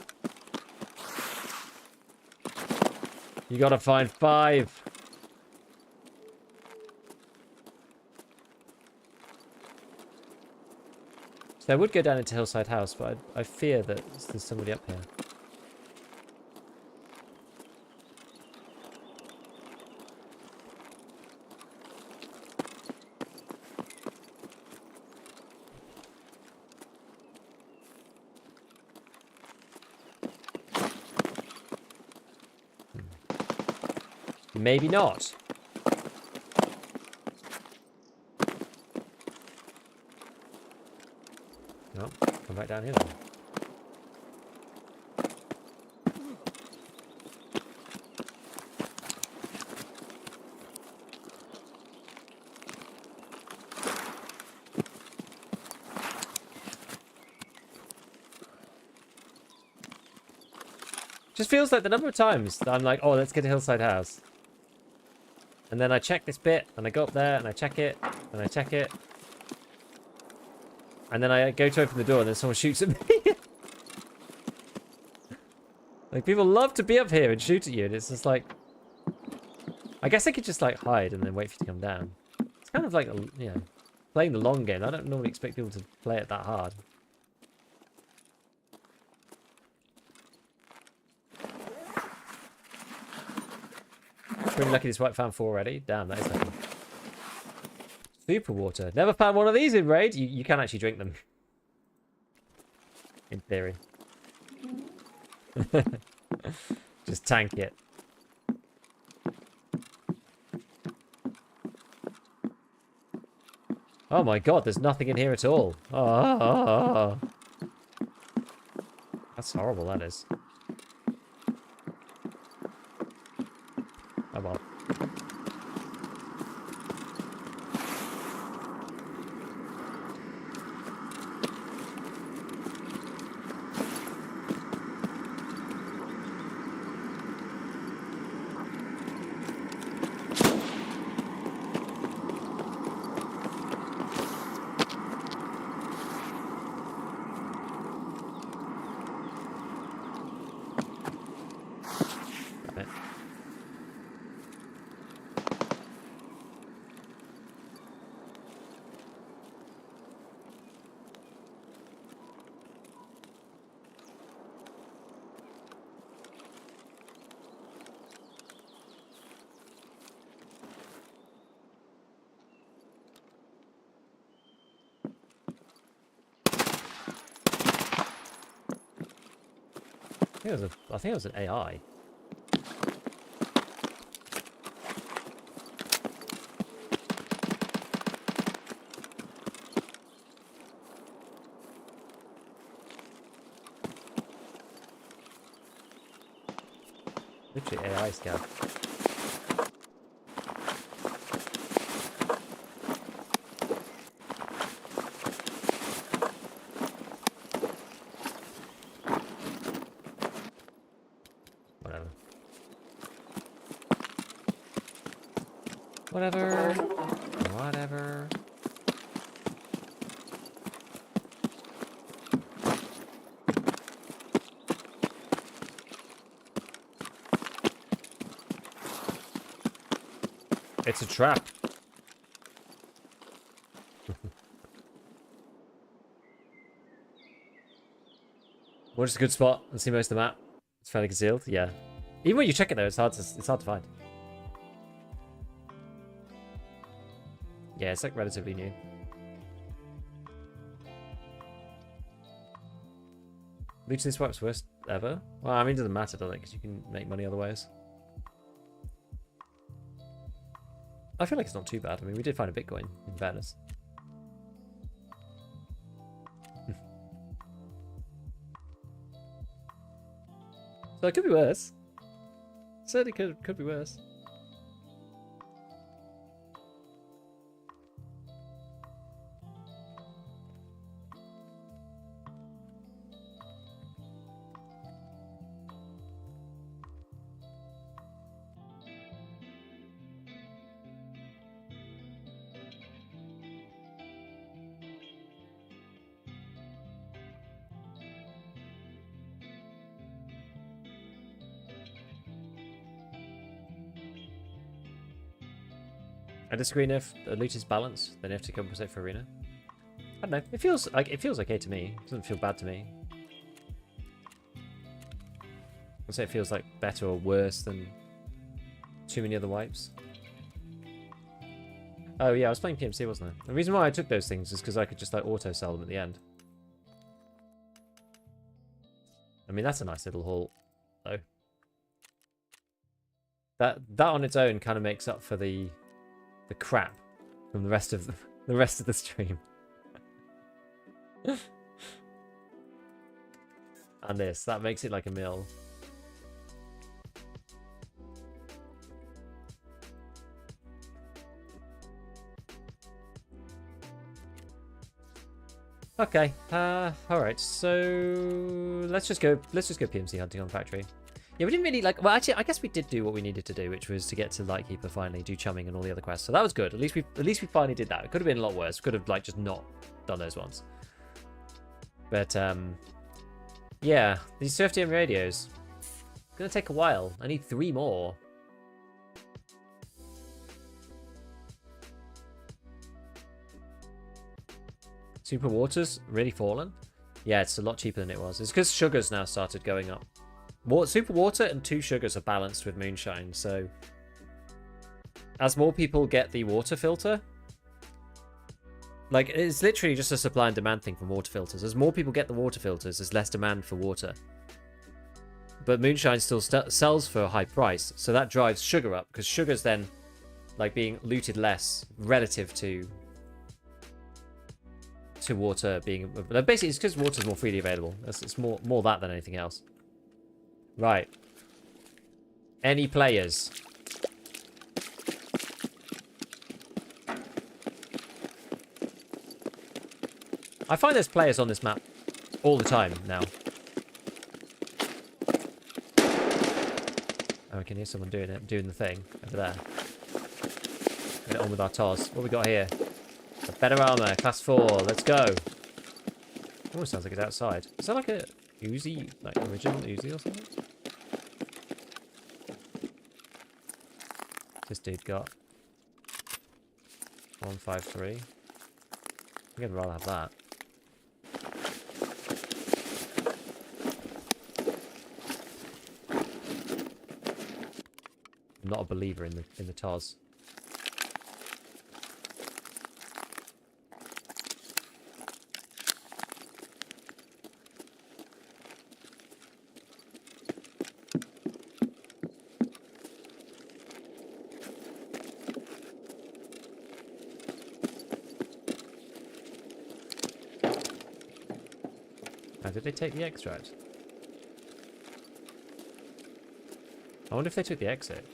You gotta find 5. So I would go down into Hillside House, but I fear that there's somebody up here. Maybe not. No, come back down here then. Just feels like the number of times that I'm like, oh, let's get to Hillside House. And then I check this bit, and I go up there, and I check it, and I check it. And then I go to open the door, and then someone shoots at me. Like, people love to be up here and shoot at you, and it's just like... I guess I could just, like, hide and then wait for you to come down. It's kind of like, you know, playing the long game. I don't normally expect people to play it that hard. Pretty lucky this wipe found 4 already. Damn, that is lucky. Super water. Never found one of these in raid. You can actually drink them. In theory. Just tank it. Oh my god, there's nothing in here at all. Oh. That's horrible, that is. Oh well. I think it was an AI. Literally AI scav. Whatever. Whatever. It's a trap. What's a good spot and see most of the map? It's fairly concealed. Yeah. Even when you check it though, it's hard to find. Yeah, it's like relatively new. Looting swipes worst ever? Well, I mean, it doesn't matter, does it? Because you can make money otherwise. I feel like it's not too bad. I mean, we did find a Bitcoin, in fairness. So it could be worse. Certainly could be worse. I disagree if the loot is balanced, then you have to compensate for arena. I don't know. It feels okay to me. It doesn't feel bad to me. I'd say it feels like better or worse than too many other wipes. Oh yeah, I was playing PMC, wasn't I? The reason why I took those things is because I could just like auto sell them at the end. I mean, that's a nice little haul, though. That on its own kind of makes up for the crap from the rest of the stream. And that makes it like a meal. Okay, alright, so let's just go PMC hunting on factory. Yeah, we didn't really well actually I guess we did do what we needed to do, which was to get to Lightkeeper finally, do Chumming and all the other quests. So that was good. At least we finally did that. It could have been a lot worse. We could have just not done those ones. But yeah, these 2FDM radios. It's gonna take a while. I need 3 more. Super Water's really fallen? Yeah, it's a lot cheaper than it was. It's because sugars now started going up. Super Water and 2 sugars are balanced with Moonshine, so as more people get the water filter, like, it's literally just a supply and demand thing for water filters. As more people get the water filters, there's less demand for water. But moonshine still sells for a high price, so that drives sugar up, because sugar's then like being looted less relative to water being... Basically, it's because water's more freely available. It's more that than anything else. Right. Any players? I find there's players on this map all the time now. Oh, we can hear someone doing the thing over there. Get it on with our TOS. What we got here? A better armor, class 4. Let's go. Almost sounds like it's outside. Is that like a Uzi, like original Uzi or something? This dude got 153. I think I'd rather have that. I'm not a believer in the TOS. Now, did they take the extract? I wonder if they took the exit.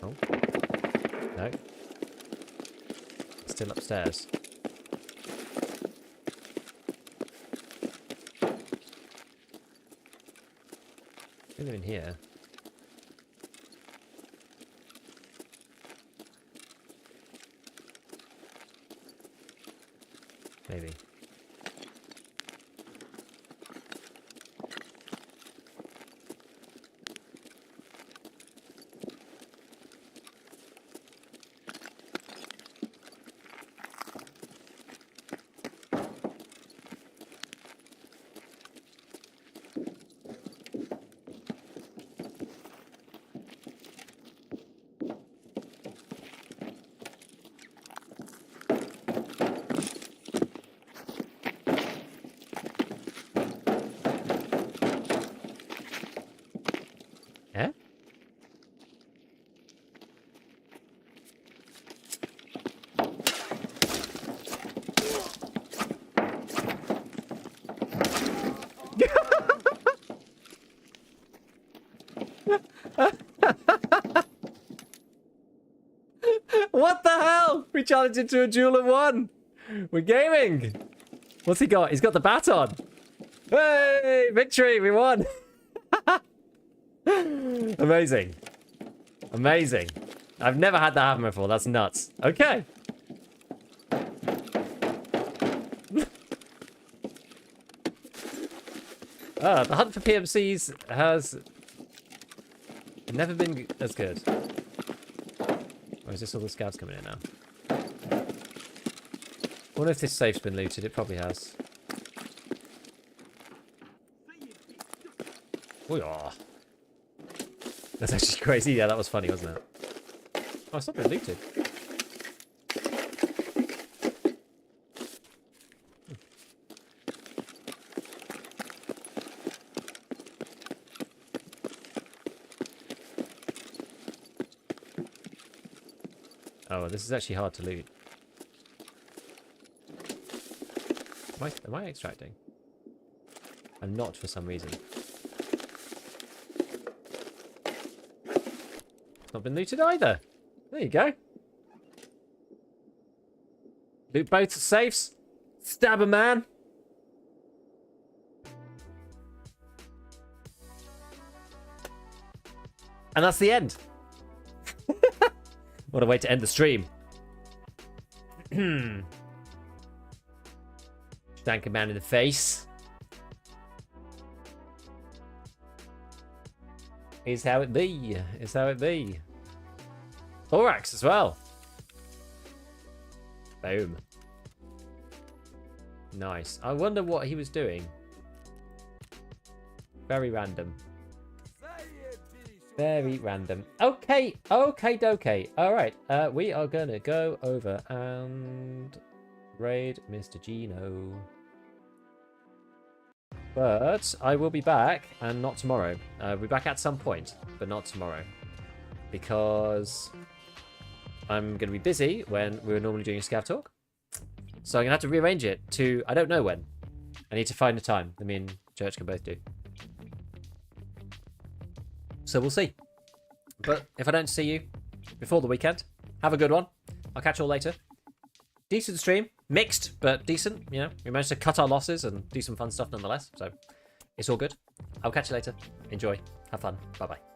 Oh. No. Still upstairs. I think they're in here. Maybe. What the hell? We challenged into a duel at 1. We're gaming. What's he got? He's got the baton. Hey, victory. We won. Amazing. Amazing. I've never had that happen before. That's nuts. Okay. The hunt for PMCs has never been as good. Or is this all the scouts coming in now? I wonder if this safe's been looted. It probably has. Oh, yeah. That's actually crazy. Yeah, that was funny, wasn't it? Oh, it's not been looted. Oh, this is actually hard to loot. Am I extracting? I'm not for some reason. Not been looted either. There you go. Loot both safes. Stab a man. And that's the end. What a way to end the stream. Stank a man in the face. Is how it be. Is how it be. Thorax as well. Boom. Nice. I wonder what he was doing. Very random. Very random. Okay. Okay, dokay. Alright. We are gonna go over and raid Mr. Gino. But I will be back, and not tomorrow. I'll be back at some point, but not tomorrow. Because I'm going to be busy when we're normally doing a ScavTalk. So I'm going to have to rearrange it to, I don't know when. I need to find a time that me and Church can both do. So we'll see. But if I don't see you before the weekend, have a good one. I'll catch you all later. Decent stream. Mixed, but decent. You know, we managed to cut our losses and do some fun stuff nonetheless. So it's all good. I'll catch you later. Enjoy. Have fun. Bye-bye.